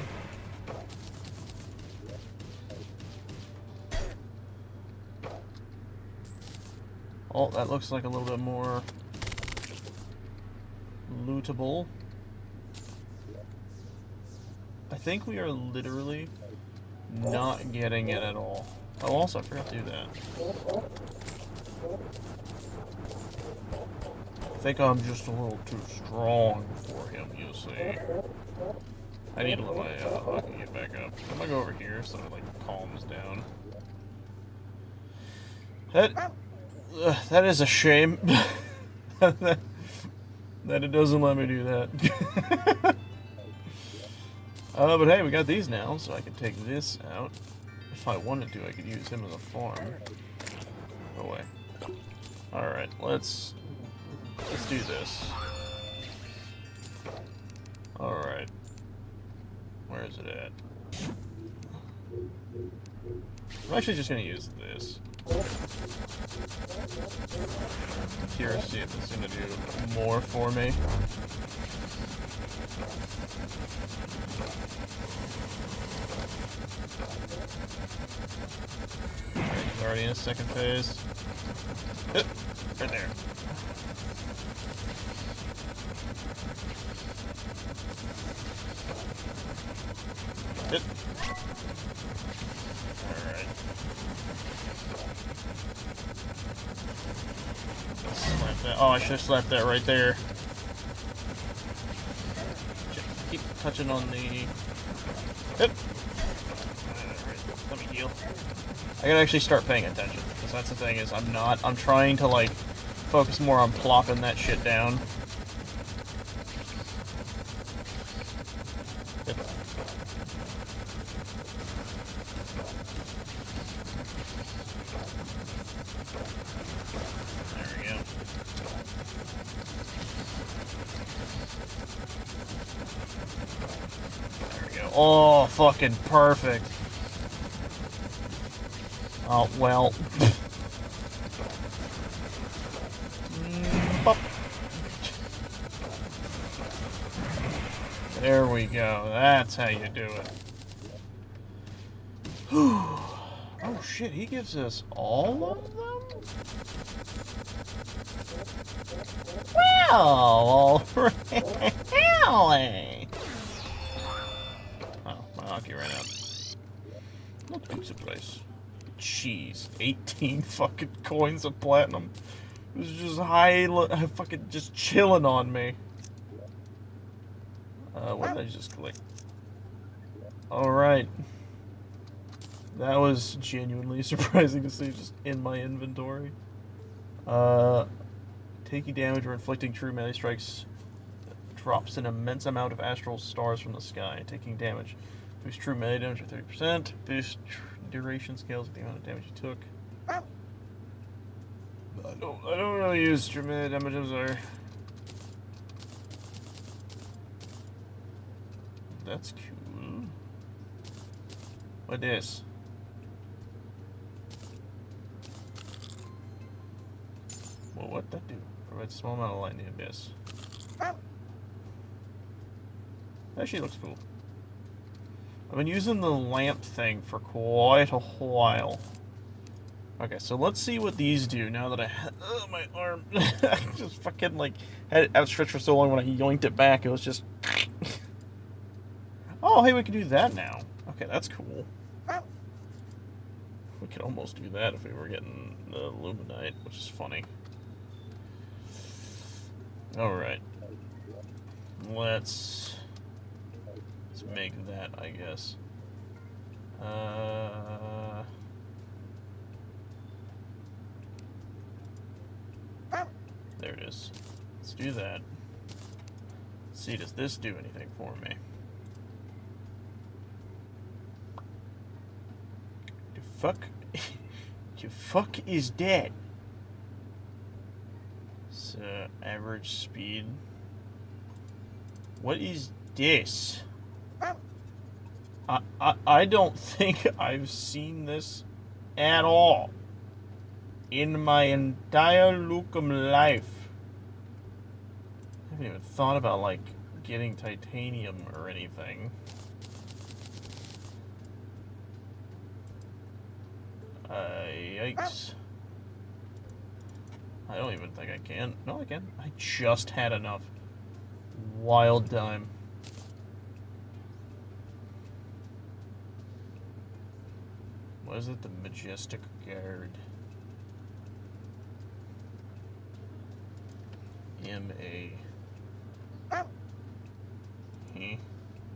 Oh, that looks like a little bit more lootable. I think we are literally not getting it at all. Oh, also, I forgot to do that. I think I'm just a little too strong for him, you see. I need to let my hockey get back up. I'm gonna go over here so it, like, calms down. That is a shame. that it doesn't let me do that. But hey, we got these now, so I can take this out. If I wanted to, I could use him as a farm. Go away. Alright, let's do this. Alright. Where is it at? I'm actually just gonna use this. Here, see if it's gonna do more for me. Alright, he's already in his second phase. Hit! Right there. Hit! Alright. Slap that. Oh, I should have slapped that right there. Keep touching on the... Hit! Alright, let me heal. I gotta actually start paying attention, because that's the thing is I'm trying to, like, focus more on plopping that shit down. Hit. There we go. There we go. Oh, fucking perfect. Oh, well. Bop. There we go. That's how you do it. Oh shit, he gives us all of them? Well, really? Oh, my hockey ran out. Not pizza place. Jeez, 18 fucking coins of platinum. It was just fucking just chilling on me. What did I just click? Alright. That was genuinely surprising to see just in my inventory. Taking damage or inflicting true melee strikes drops an immense amount of astral stars from the sky. Taking damage. Boost true melee damage by 30%. Boost duration scales with the amount of damage you took. I don't really use true melee damage, I'm sorry. That's cool. What is? Well, what'd that do? Provides a small amount of light in the abyss. Actually looks cool. I've been using the lamp thing for quite a while. Okay, so let's see what these do now that I had... Oh, my arm. I just fucking, like, had it outstretched for so long when I yoinked it back, it was just... Oh, hey, we can do that now. Okay, that's cool. We could almost do that if we were getting the Luminite, which is funny. Alright. Let's make that, I guess. There it is. Let's do that. Let's see, does this do anything for me? The fuck is that? So, average speed. What is this? I don't think I've seen this at all in my entire Lucum life. I haven't even thought about, like, getting titanium or anything. Yikes. I don't even think I can. No, I can. I just had enough. Wild time. What is it? The Majestic Guard. M.A.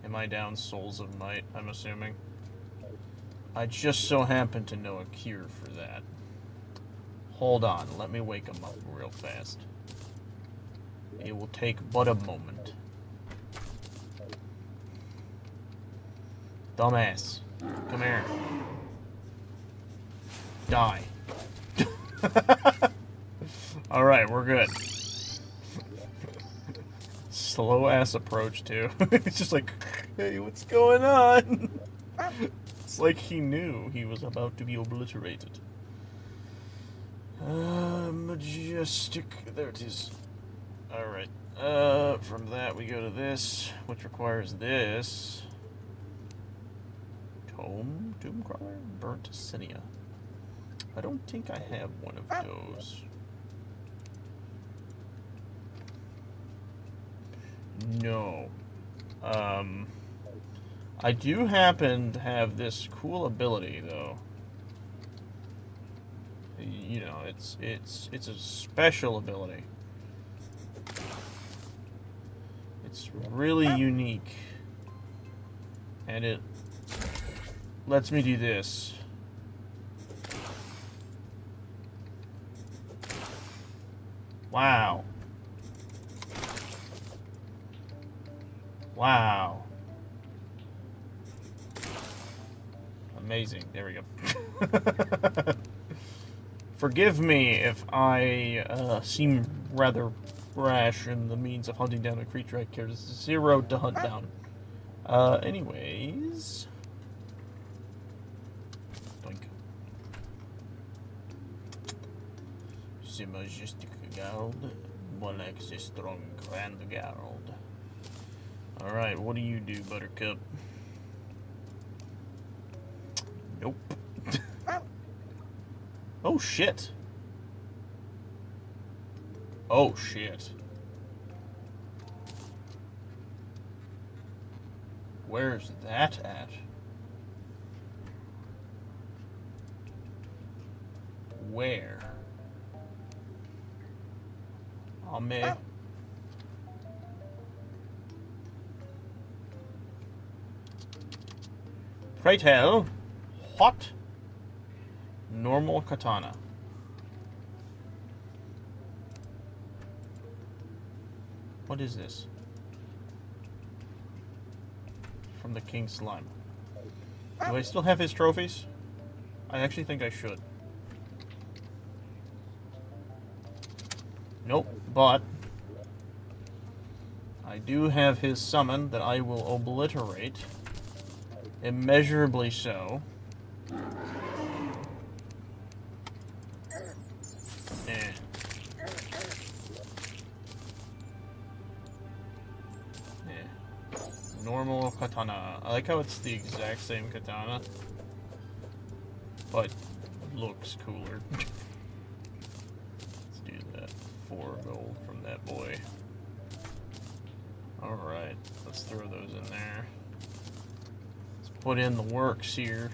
Am I down Souls of Might, I'm assuming? I just so happen to know a cure for that. Hold on, let me wake him up real fast. It will take but a moment. Dumbass. Come here. Die. Alright, we're good. Slow ass approach too. It's just like, hey, what's going on? It's like he knew he was about to be obliterated. Majestic. There it is. Alright. From that we go to this, which requires this. Tomb Crawler? Burnt Cinia. I don't think I have one of those. No. I do happen to have this cool ability, though. You know, it's a special ability. It's really unique. And it lets me do this. Wow. Wow. Amazing. There we go. Forgive me if I seem rather rash in the means of hunting down a creature I care zero to hunt down. Anyways. Doink. The Majestic Guard, more like the Strong Grand Guard. Alright, what do you do, Buttercup? Nope. Oh, shit. Oh, shit. Where's that at? Where? Ame. Pray tell, what? Normal katana. What is this? From the King Slime. Do I still have his trophies? I actually think I should. Nope, but I do have his summon that I will obliterate. Immeasurably so. Eh. Normal katana. I like how it's the exact same katana, but looks cooler. Let's do that. 4 gold from that boy. Alright, let's throw those in there. Let's put in the works here.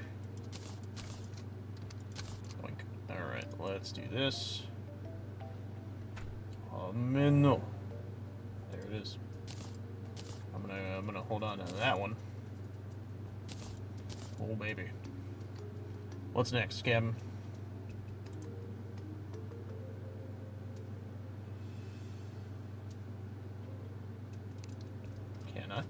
Alright, let's do this. No. There it is. I'm gonna hold on to that one. Oh baby. What's next, Captain? Can I?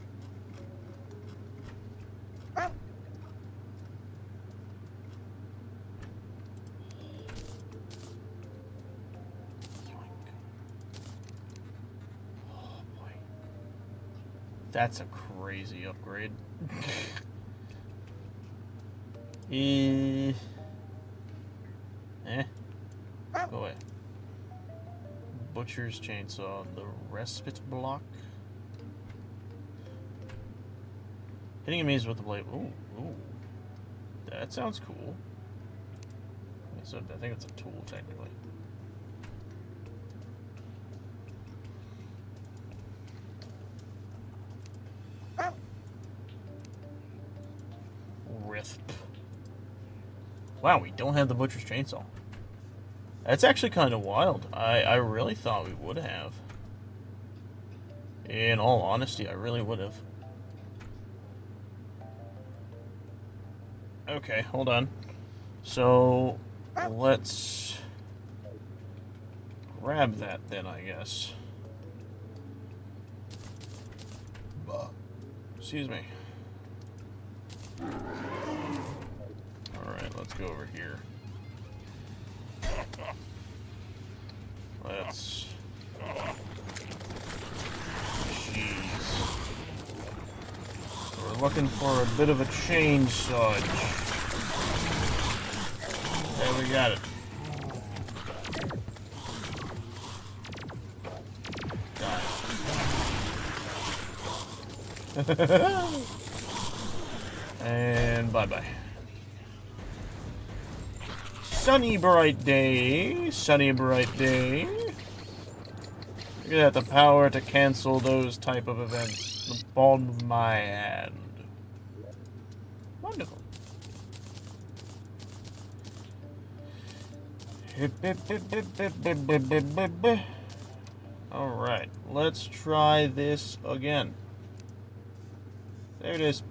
That's a crazy upgrade. Go away. Butcher's chainsaw. The respite block. Hitting enemies with the blade. Ooh, ooh. That sounds cool. So I think it's a tool, technically. Wow, we don't have the Butcher's Chainsaw. That's actually kind of wild. I really thought we would have. In all honesty, I really would have. Okay, hold on. So, let's grab that then, I guess. Excuse me. Alright, let's go over here. Let's... Jeez. So we're looking for a bit of a chainsaw. There, we got it. Got it. And bye-bye. Sunny bright day. Sunny bright day. Look at that, the power to cancel those type of events. The palm of my hand. Wonderful. Alright, let's try this again. There it is.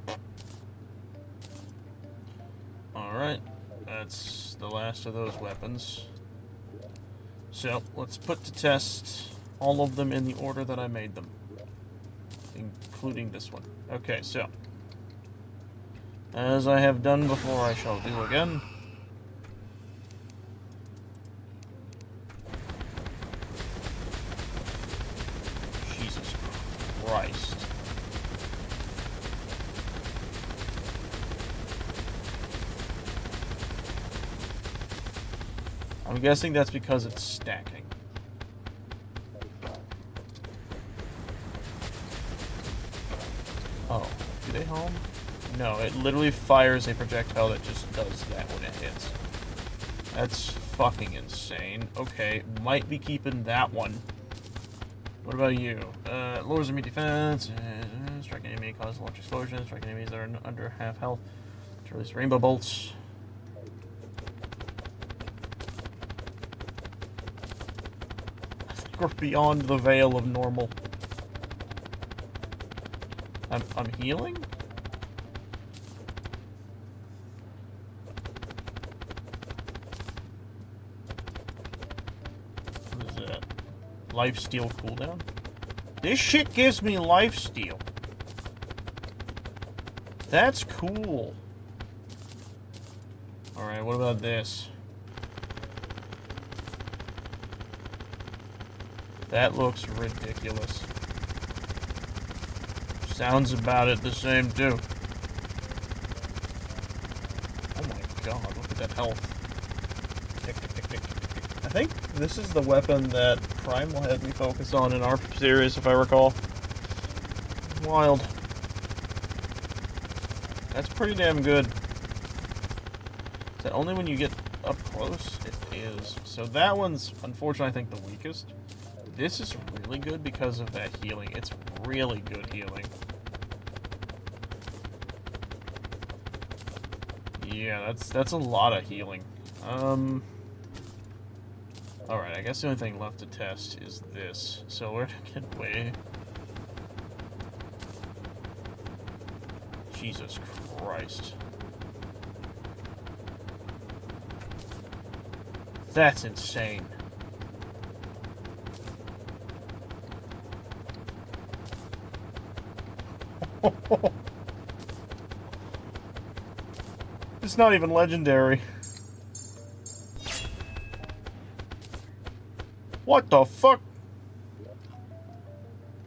Alright, that's the last of those weapons. So, let's put to test all of them in the order that I made them. Including this one. Okay, so. As I have done before, I shall do again. Jesus Christ. I'm guessing that's because it's stacking. Oh, do they home? No, it literally fires a projectile that just does that when it hits. That's fucking insane. Okay, might be keeping that one. What about you? Lowers enemy defense. Striking enemy causes large explosions. Striking enemies that are under half health. To release rainbow bolts. We're beyond the veil of normal. I'm healing? What is that? Lifesteal cooldown? This shit gives me lifesteal. That's cool. Alright, what about this? That looks ridiculous. Sounds about it the same, too. Oh my god, look at that health. Tick, tick, tick, tick, tick, tick, tick. I think this is the weapon that Primal had me focus on in our series, if I recall. Wild. That's pretty damn good. Is that only when you get up close? It is. So that one's, unfortunately, I think the weakest. This is really good because of that healing. It's really good healing. Yeah, that's a lot of healing. Alright, I guess the only thing left to test is this. So we're gonna get way... Jesus Christ. That's insane. It's not even legendary. What the fuck?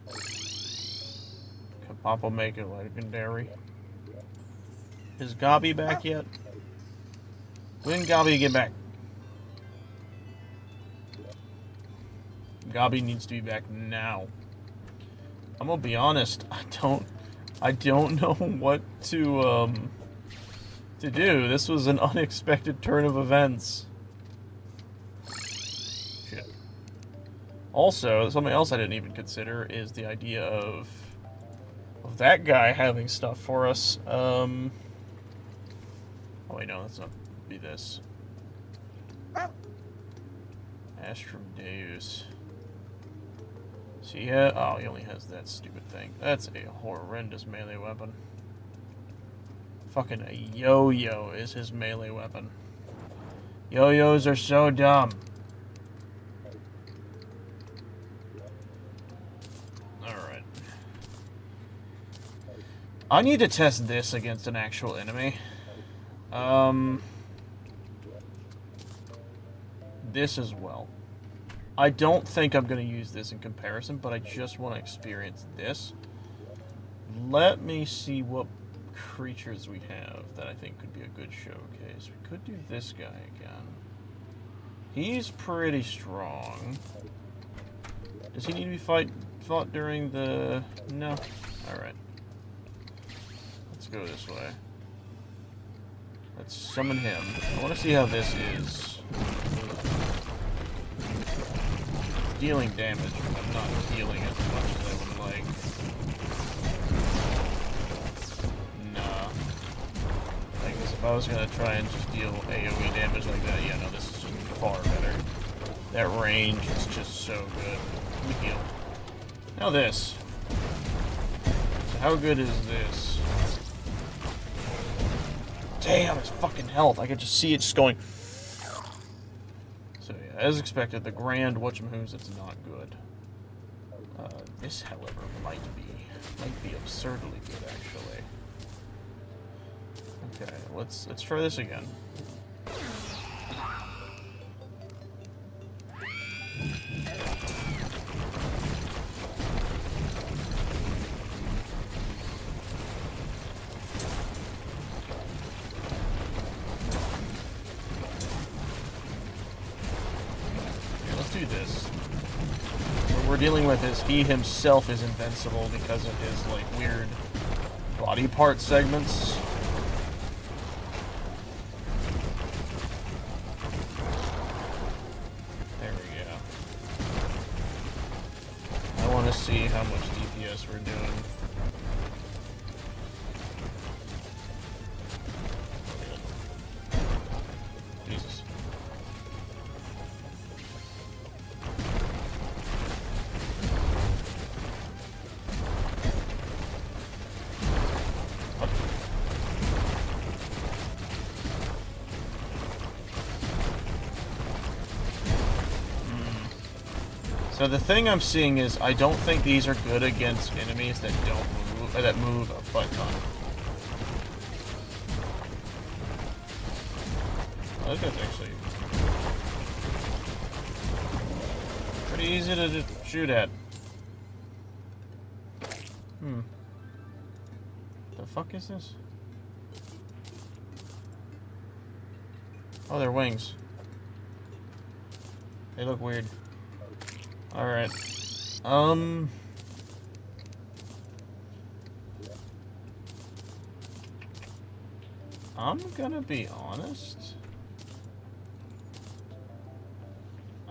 Can Papa make it legendary? Is Gabi back yet? When Gabi get back? Gabi needs to be back now. I'm gonna be honest, I don't know what to do. This was an unexpected turn of events. Shit. Also, something else I didn't even consider is the idea of that guy having stuff for us. Oh wait, no, let's not be this. Astrum Deus. See, yeah, oh, he only has that stupid thing. That's a horrendous melee weapon. Fucking a yo-yo is his melee weapon. Yo-yos are so dumb. Alright. I need to test this against an actual enemy. This as well. I don't think I'm going to use this in comparison, but I just want to experience this. Let me see what creatures we have that I think could be a good showcase. We could do this guy again. He's pretty strong. Does he need to be fought during the... No. Alright. Let's go this way. Let's summon him. I want to see how this is. Dealing damage, but I'm not healing as much as I would like. Nah. I guess if I was gonna try and just deal AoE damage like that, yeah, no, this is just far better. That range is just so good. Let me heal. Now this. So how good is this? Damn, his fucking health. I could just see it just going... So yeah, as expected, the grand whatchamhoos, it's not good. This, however, might be absurdly good, actually. Okay, let's try this again. This. What we're dealing with is he himself is invincible because of his, like, weird body part segments. There we go. I want to see how much DPS we're doing. Jesus. So the thing I'm seeing is I don't think these are good against enemies that don't move, or that move a butt ton. Oh, this guy's actually pretty easy to just shoot at. fuck is this? Oh, they're wings. They look weird. Alright. I'm gonna be honest.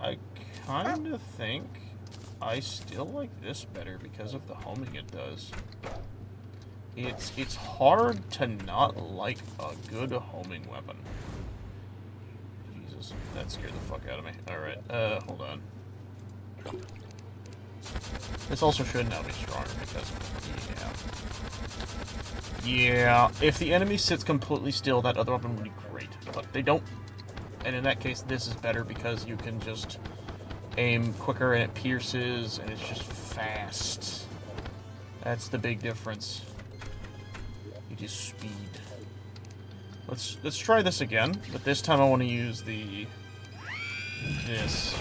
I kind of think I still like this better because of the homing it does. It's hard to not like a good homing weapon. Jesus, that scared the fuck out of me. Alright, hold on. This also should now be stronger because, yeah, if the enemy sits completely still, that other weapon would be great, but they don't. And in that case, this is better because you can just aim quicker and it pierces and it's just fast. That's the big difference. It is speed. Let's try this again, but this time I want to use this. Jeez,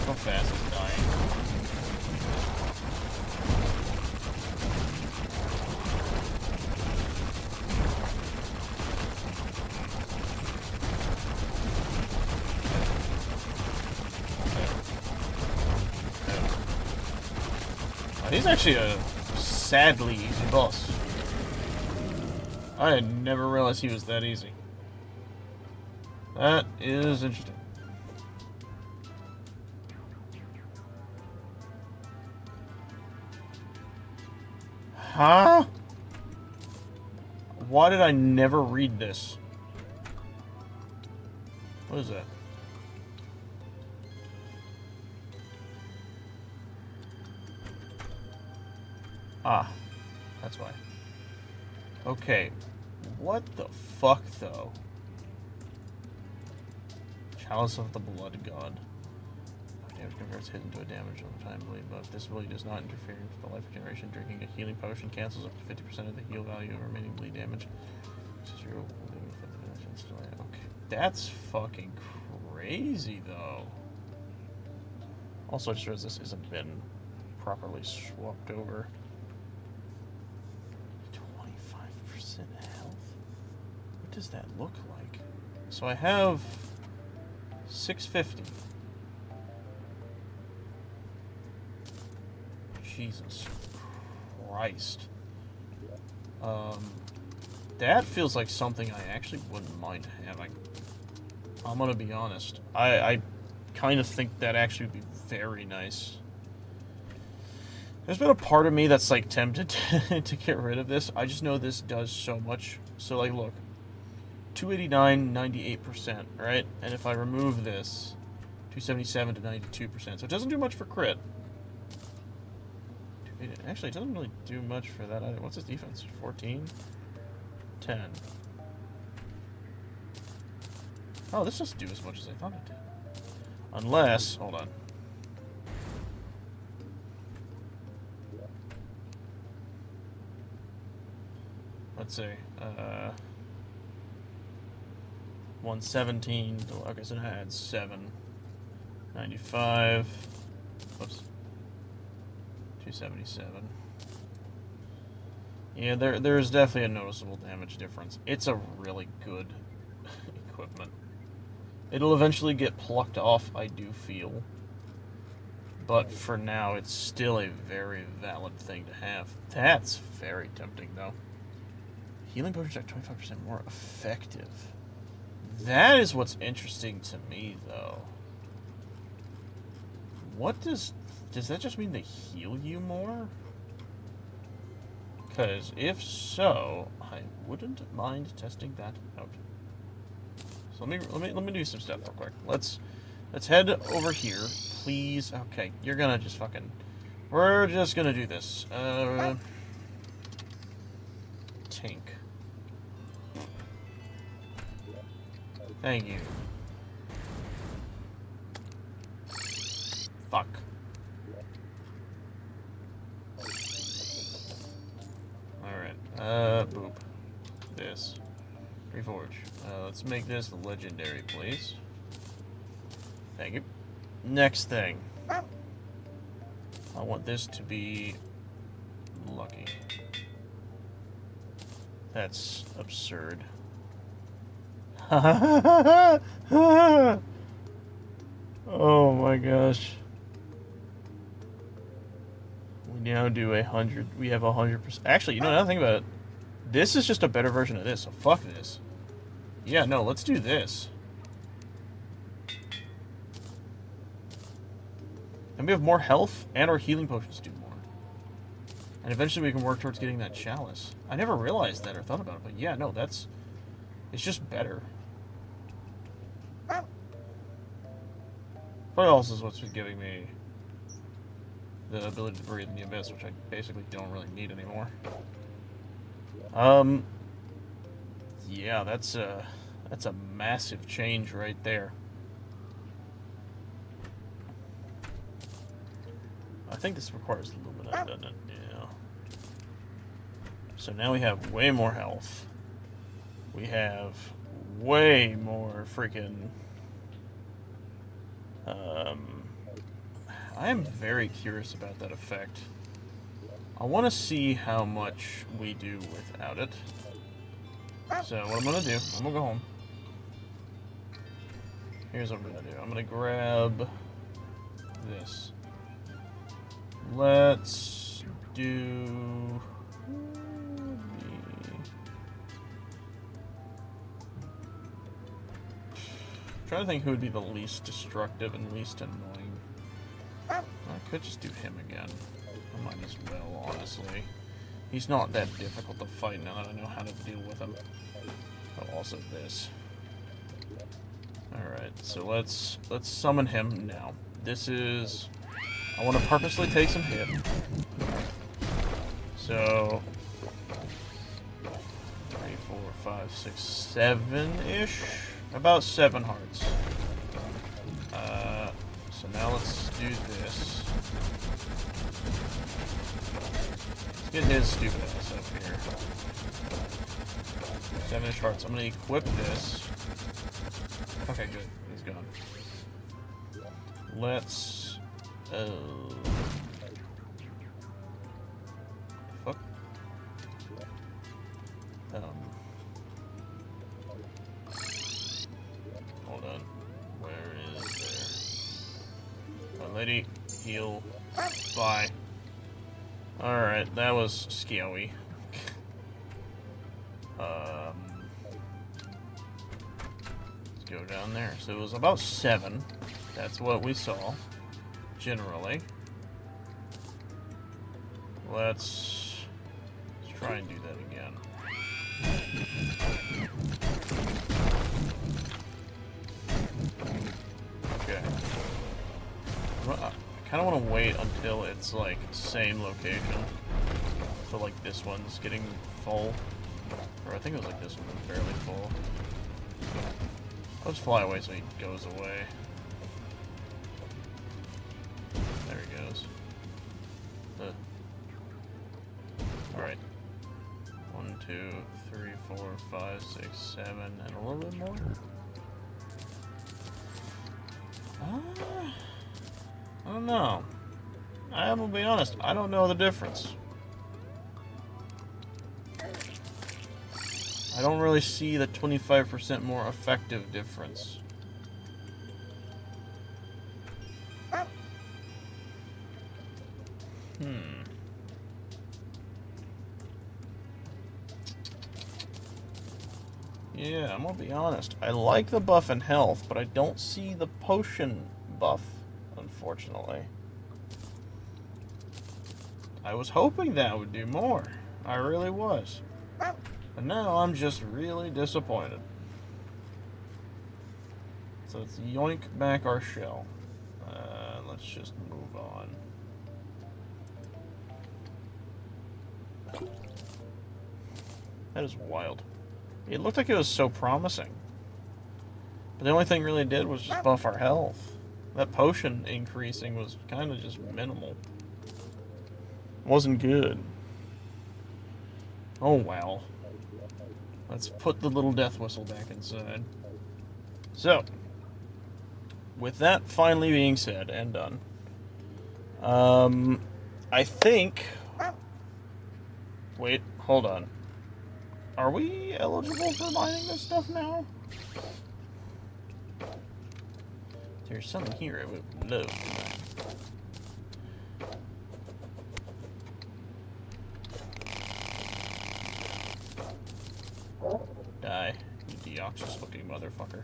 how fast is dying? He's actually a sadly easy boss. I had never realized he was that easy. That is interesting. Huh? Why did I never read this? What is that? Ah, that's why. Okay, what the fuck, though? Chalice of the Blood God. Damage converts hit into a damage over time bleed, but this ability does not interfere with the life regeneration. Drinking a healing potion cancels up to 50% of the heal value of remaining bleed damage. Okay, that's fucking crazy, though. Also, I just realized this isn't been properly swapped over. 25% health? What does that look like? So I have 650. Jesus Christ. That feels like something I actually wouldn't mind having. I'm gonna be honest. I kind of think that actually would be very nice. There's been a part of me that's, like, tempted to get rid of this. I just know this does so much. So, like, look. 289, 98%, right? And if I remove this, 277 to 92%. So it doesn't do much for crit. Actually, it doesn't really do much for that either. What's his defense? 14? 10. Oh, this doesn't do as much as I thought it did. Unless, hold on. Let's see, 117, okay, so now add 7, 95, whoops, 277. Yeah, there's definitely a noticeable damage difference. It's a really good equipment. It'll eventually get plucked off, I do feel. But for now, it's still a very valid thing to have. That's very tempting, though. Healing potions are 25% more effective. That is what's interesting to me, though. What does that just mean they heal you more? Because if so, I wouldn't mind testing that out. So let me do some stuff real quick. Let's head over here, please. Okay, you're gonna just fucking. We're just gonna do this. Tink. Thank you. Fuck. Alright, boop. This. Reforge. let's make this legendary, please. Thank you. Next thing. I want this to be lucky. That's absurd. Oh my gosh. We now do 100. We have 100%. Actually, you know, now that I think about it, this is just a better version of this, so fuck this. Yeah, no, let's do this. And we have more health, and our healing potions do more. And eventually we can work towards getting that chalice. I never realized that or thought about it, but yeah, no, that's... It's just better. What else is what's giving me the ability to breathe in the abyss, which I basically don't really need anymore. Yeah, that's a massive change right there. I think this requires Lumina, doesn't it? Yeah. So now we have way more health. We have way more freaking... I am very curious about that effect. I want to see how much we do without it. So what I'm going to do, I'm going to go home. Here's what I'm going to do. I'm going to grab this. Let's do... I'm trying to think who would be the least destructive and least annoying. I could just do him again. I might as well, honestly. He's not that difficult to fight now that I know how to deal with him. Oh, also this. Alright, so let's summon him now. This is... I want to purposely take some hit. So... 3, 4, 5, 6, 7-ish? About 7 hearts. So now let's do this. Let's get his stupid ass up here. 7-ish hearts. I'm gonna equip this. Okay, good. He's gone. Let's... fuck. Hold on. Where is there? Lady, heal. Bye. Alright, that was scary. Let's go down there. So it was about 7. That's what we saw. Generally. Let's try and do that again. Okay. I kind of want to wait until it's like same location. So like this one's getting full. Or I think it was like this one was barely full. I'll just fly away so he goes away. There he goes. Alright. 1, 2, 3, 4, 5, 6, 7, and a little bit more. I don't know. I'm gonna be honest, I don't know the difference. I don't really see the 25% more effective difference. Yeah, I'm gonna be honest. I like the buff in health, but I don't see the potion buff, unfortunately. I was hoping that would do more. I really was. But now I'm just really disappointed. So let's yoink back our shell. Let's just move on. That is wild. It looked like it was so promising. But the only thing it really did was just buff our health. That potion increasing was kind of just minimal. Wasn't good. Oh, well. Let's put the little death whistle back inside. So, with that finally being said and done, I think... Wait, hold on. Are we eligible for mining this stuff now? There's something here I would love to mine. Die, you deoxys looking motherfucker.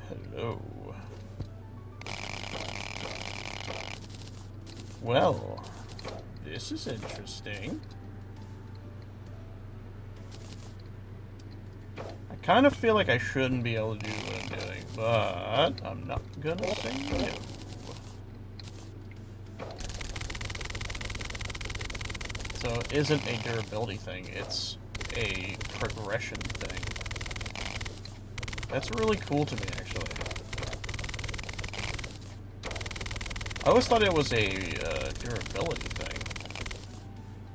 Hello. Well, this is interesting. I kind of feel like I shouldn't be able to do what I'm doing, but I'm not gonna say no. So it isn't a durability thing, it's a progression thing. That's really cool to me, actually. I always thought it was a durability thing.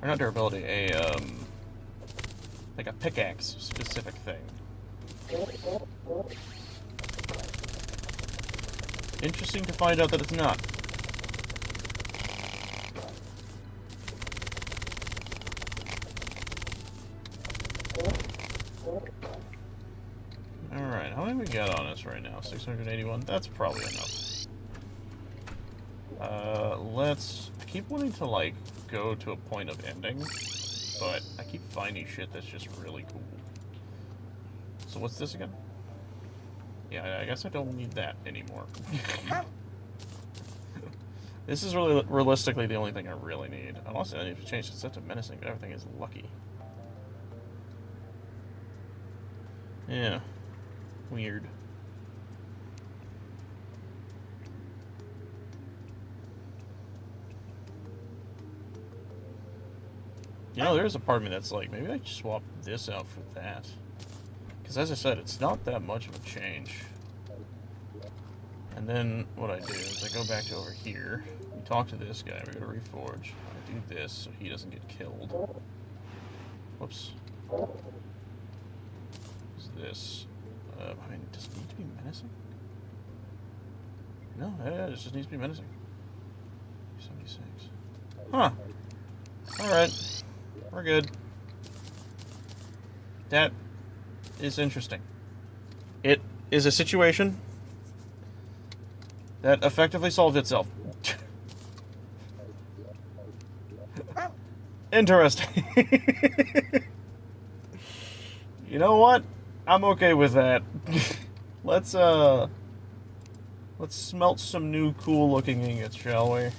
Or not durability, like a pickaxe specific thing. Interesting to find out that it's not. Alright, how many we got on us right now? 681? That's probably enough. I keep wanting to, like, go to a point of ending, but I keep finding shit that's just really cool. So what's this again? Yeah, I guess I don't need that anymore. This is really, realistically, the only thing I really need. Unless I need to change the set to menacing, but everything is lucky. Yeah. Weird. You know, there's a part of me that's like, maybe I should swap this out for that. Because as I said, it's not that much of a change. And then what I do is I go back to over here. We talk to this guy. We go to Reforge. I do this so he doesn't get killed. Whoops. What's this? I mean, does it need to be menacing? No, yeah, it just needs to be menacing. 76. Huh. Alright. We're good. That is interesting. It is a situation that effectively solved itself. Interesting. You know what? I'm okay with that. Let's smelt some new cool looking ingots, shall we?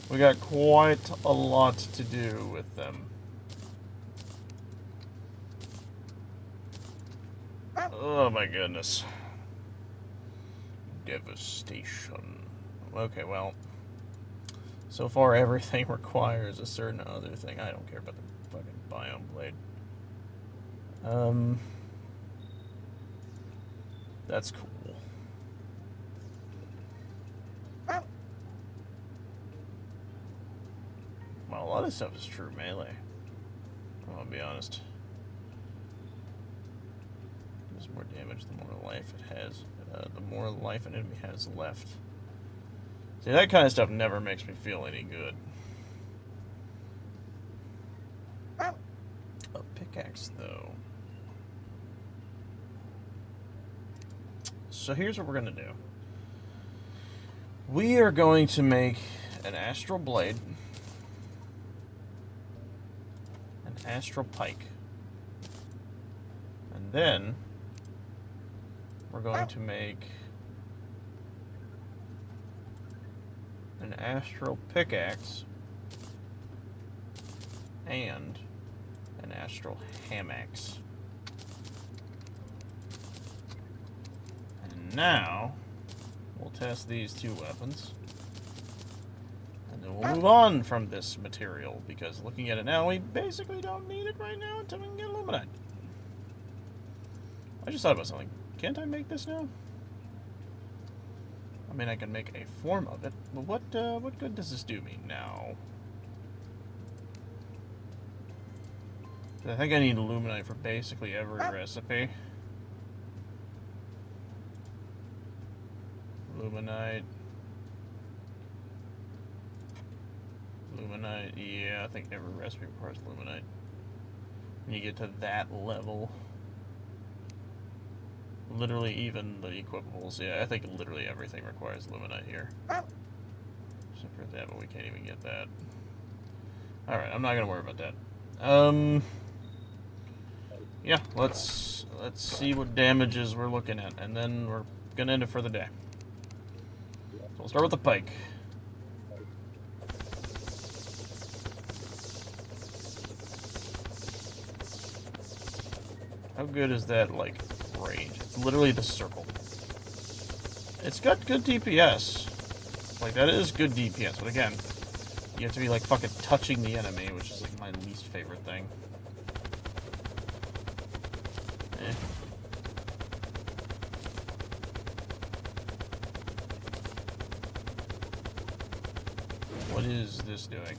We got quite a lot to do with them. Oh my goodness. Devastation. Okay, well. So far everything requires a certain other thing. I don't care about the fucking biome blade. That's cool. Well, a lot of stuff is true melee. I'm gonna be honest. It does more damage the more life it has. The more life an enemy has left. See, that kind of stuff never makes me feel any good. A pickaxe, though. So here's what we're gonna do. We are going to make an astral blade. Astral pike. And then we're going to make an astral pickaxe and an astral hamaxe. And now we'll test these two weapons. And then we'll move on from this material, because looking at it now, we basically don't need it right now until we can get illuminite. I just thought about something. Can't I make this now? I mean, I can make a form of it, but what good does this do me now? I think I need aluminite for basically every recipe. Aluminite. Aluminite, yeah, I think every recipe requires aluminite. When you get to that level. Literally even the equipables, yeah, I think literally everything requires aluminite here. Except for that, but we can't even get that. Alright, I'm not gonna worry about that. Yeah, let's see what damages we're looking at, and then we're gonna end it for the day. So we'll start with the pike. How good is that, like, range? It's literally the circle. It's got good DPS. Like, that is good DPS, but again, you have to be, like, fucking touching the enemy, which is, like, my least favorite thing. Eh. What is this doing?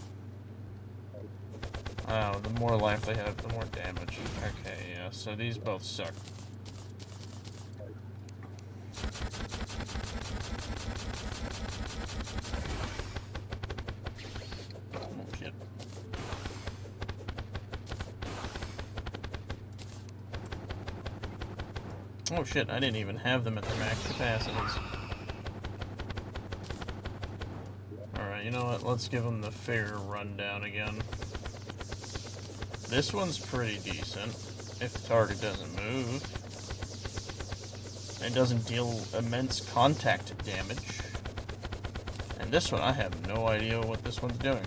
Oh, the more life they have, the more damage. Okay, yeah, so these both suck. Oh, shit. Oh, shit, I didn't even have them at their max capacities. Alright, you know what? Let's give them the fair rundown again. This one's pretty decent, if the target doesn't move. It doesn't deal immense contact damage. And this one, I have no idea what this one's doing.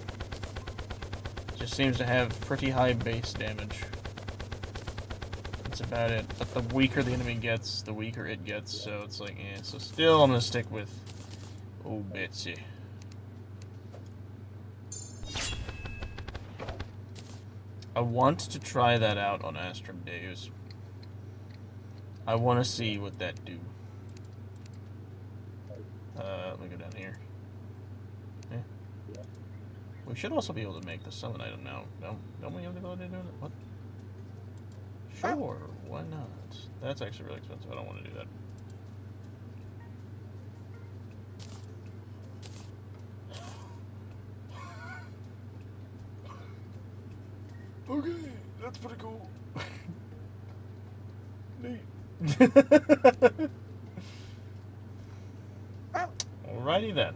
It just seems to have pretty high base damage. That's about it. But the weaker the enemy gets, the weaker it gets, so it's like, eh. So still, I'm gonna stick with Oh Betsy. I want to try that out on Astrum Deus. I want to see what that do. Let me go down here. Yeah. We should also be able to make the summon item now. Don't we have the ability to do it? What? Sure, why not? That's actually really expensive. I don't want to do that. Okay, that's pretty cool. Neat. Alrighty then.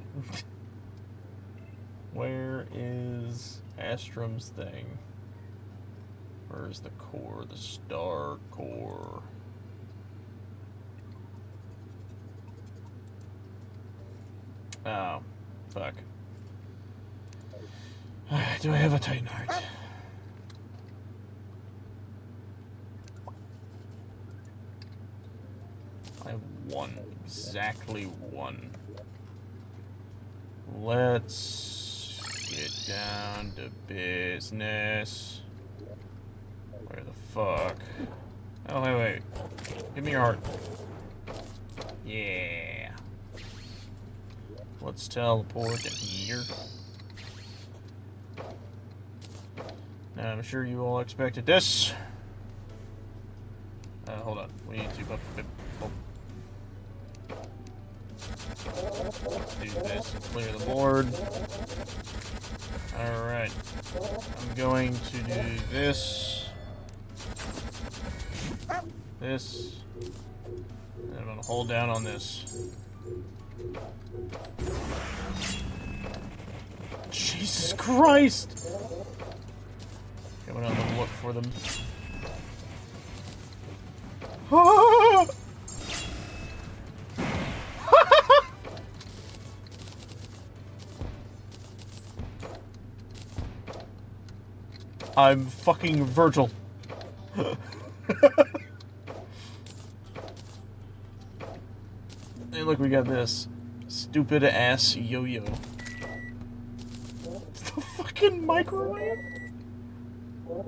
Where is Astrum's thing? Where's the core? The star core. Oh, fuck. Do I have a Titan Heart? I have one. Exactly one. Let's get down to business. Where the fuck? Oh, wait. Give me your heart. Yeah. Let's teleport in here. Now, I'm sure you all expected this. Hold on. We need to... do this and clear the board. Alright. I'm going to do this. This. And I'm going to hold down on this. Jesus Christ! Coming on to look for them. Ah! I'm fucking Virgil. Hey, look, we got this stupid ass yo-yo. It's the fucking microwave?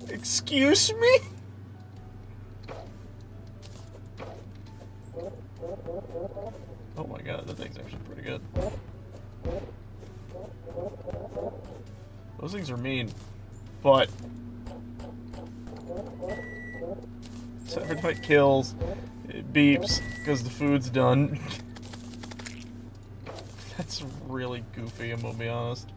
Excuse me? Oh my god, that thing's actually pretty good. Those things are mean, but every time it kills, it beeps because the food's done. That's really goofy, I'm gonna be honest.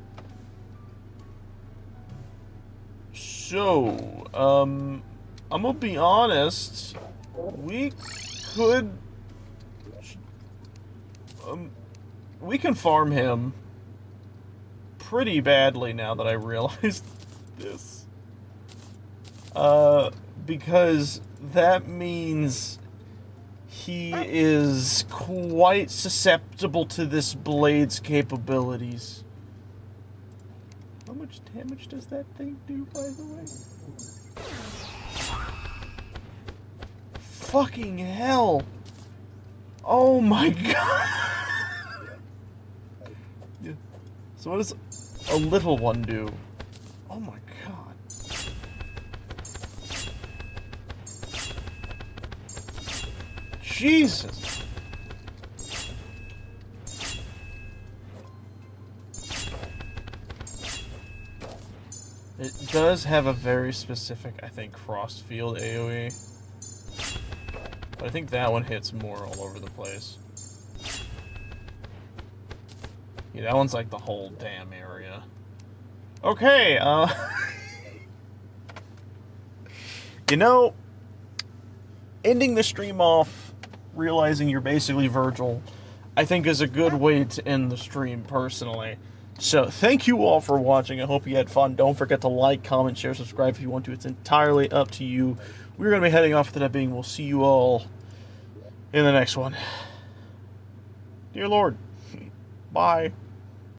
So, I'm gonna be honest, we can farm him pretty badly now that I realized this. Because that means he is quite susceptible to this blade's capabilities. How much damage does that thing do, by the way? Fucking hell! Oh my god! Yeah. So what does a little one do? Oh my god. Jesus! It does have a very specific, I think, frost field AoE. But I think that one hits more all over the place. Yeah, that one's like the whole damn area. Okay, you know, ending the stream off, realizing you're basically Virgil, I think is a good way to end the stream, personally. So, thank you all for watching. I hope you had fun. Don't forget to like, comment, share, subscribe if you want to. It's entirely up to you. We're going to be heading off for that being. We'll see you all in the next one. Dear Lord. Bye.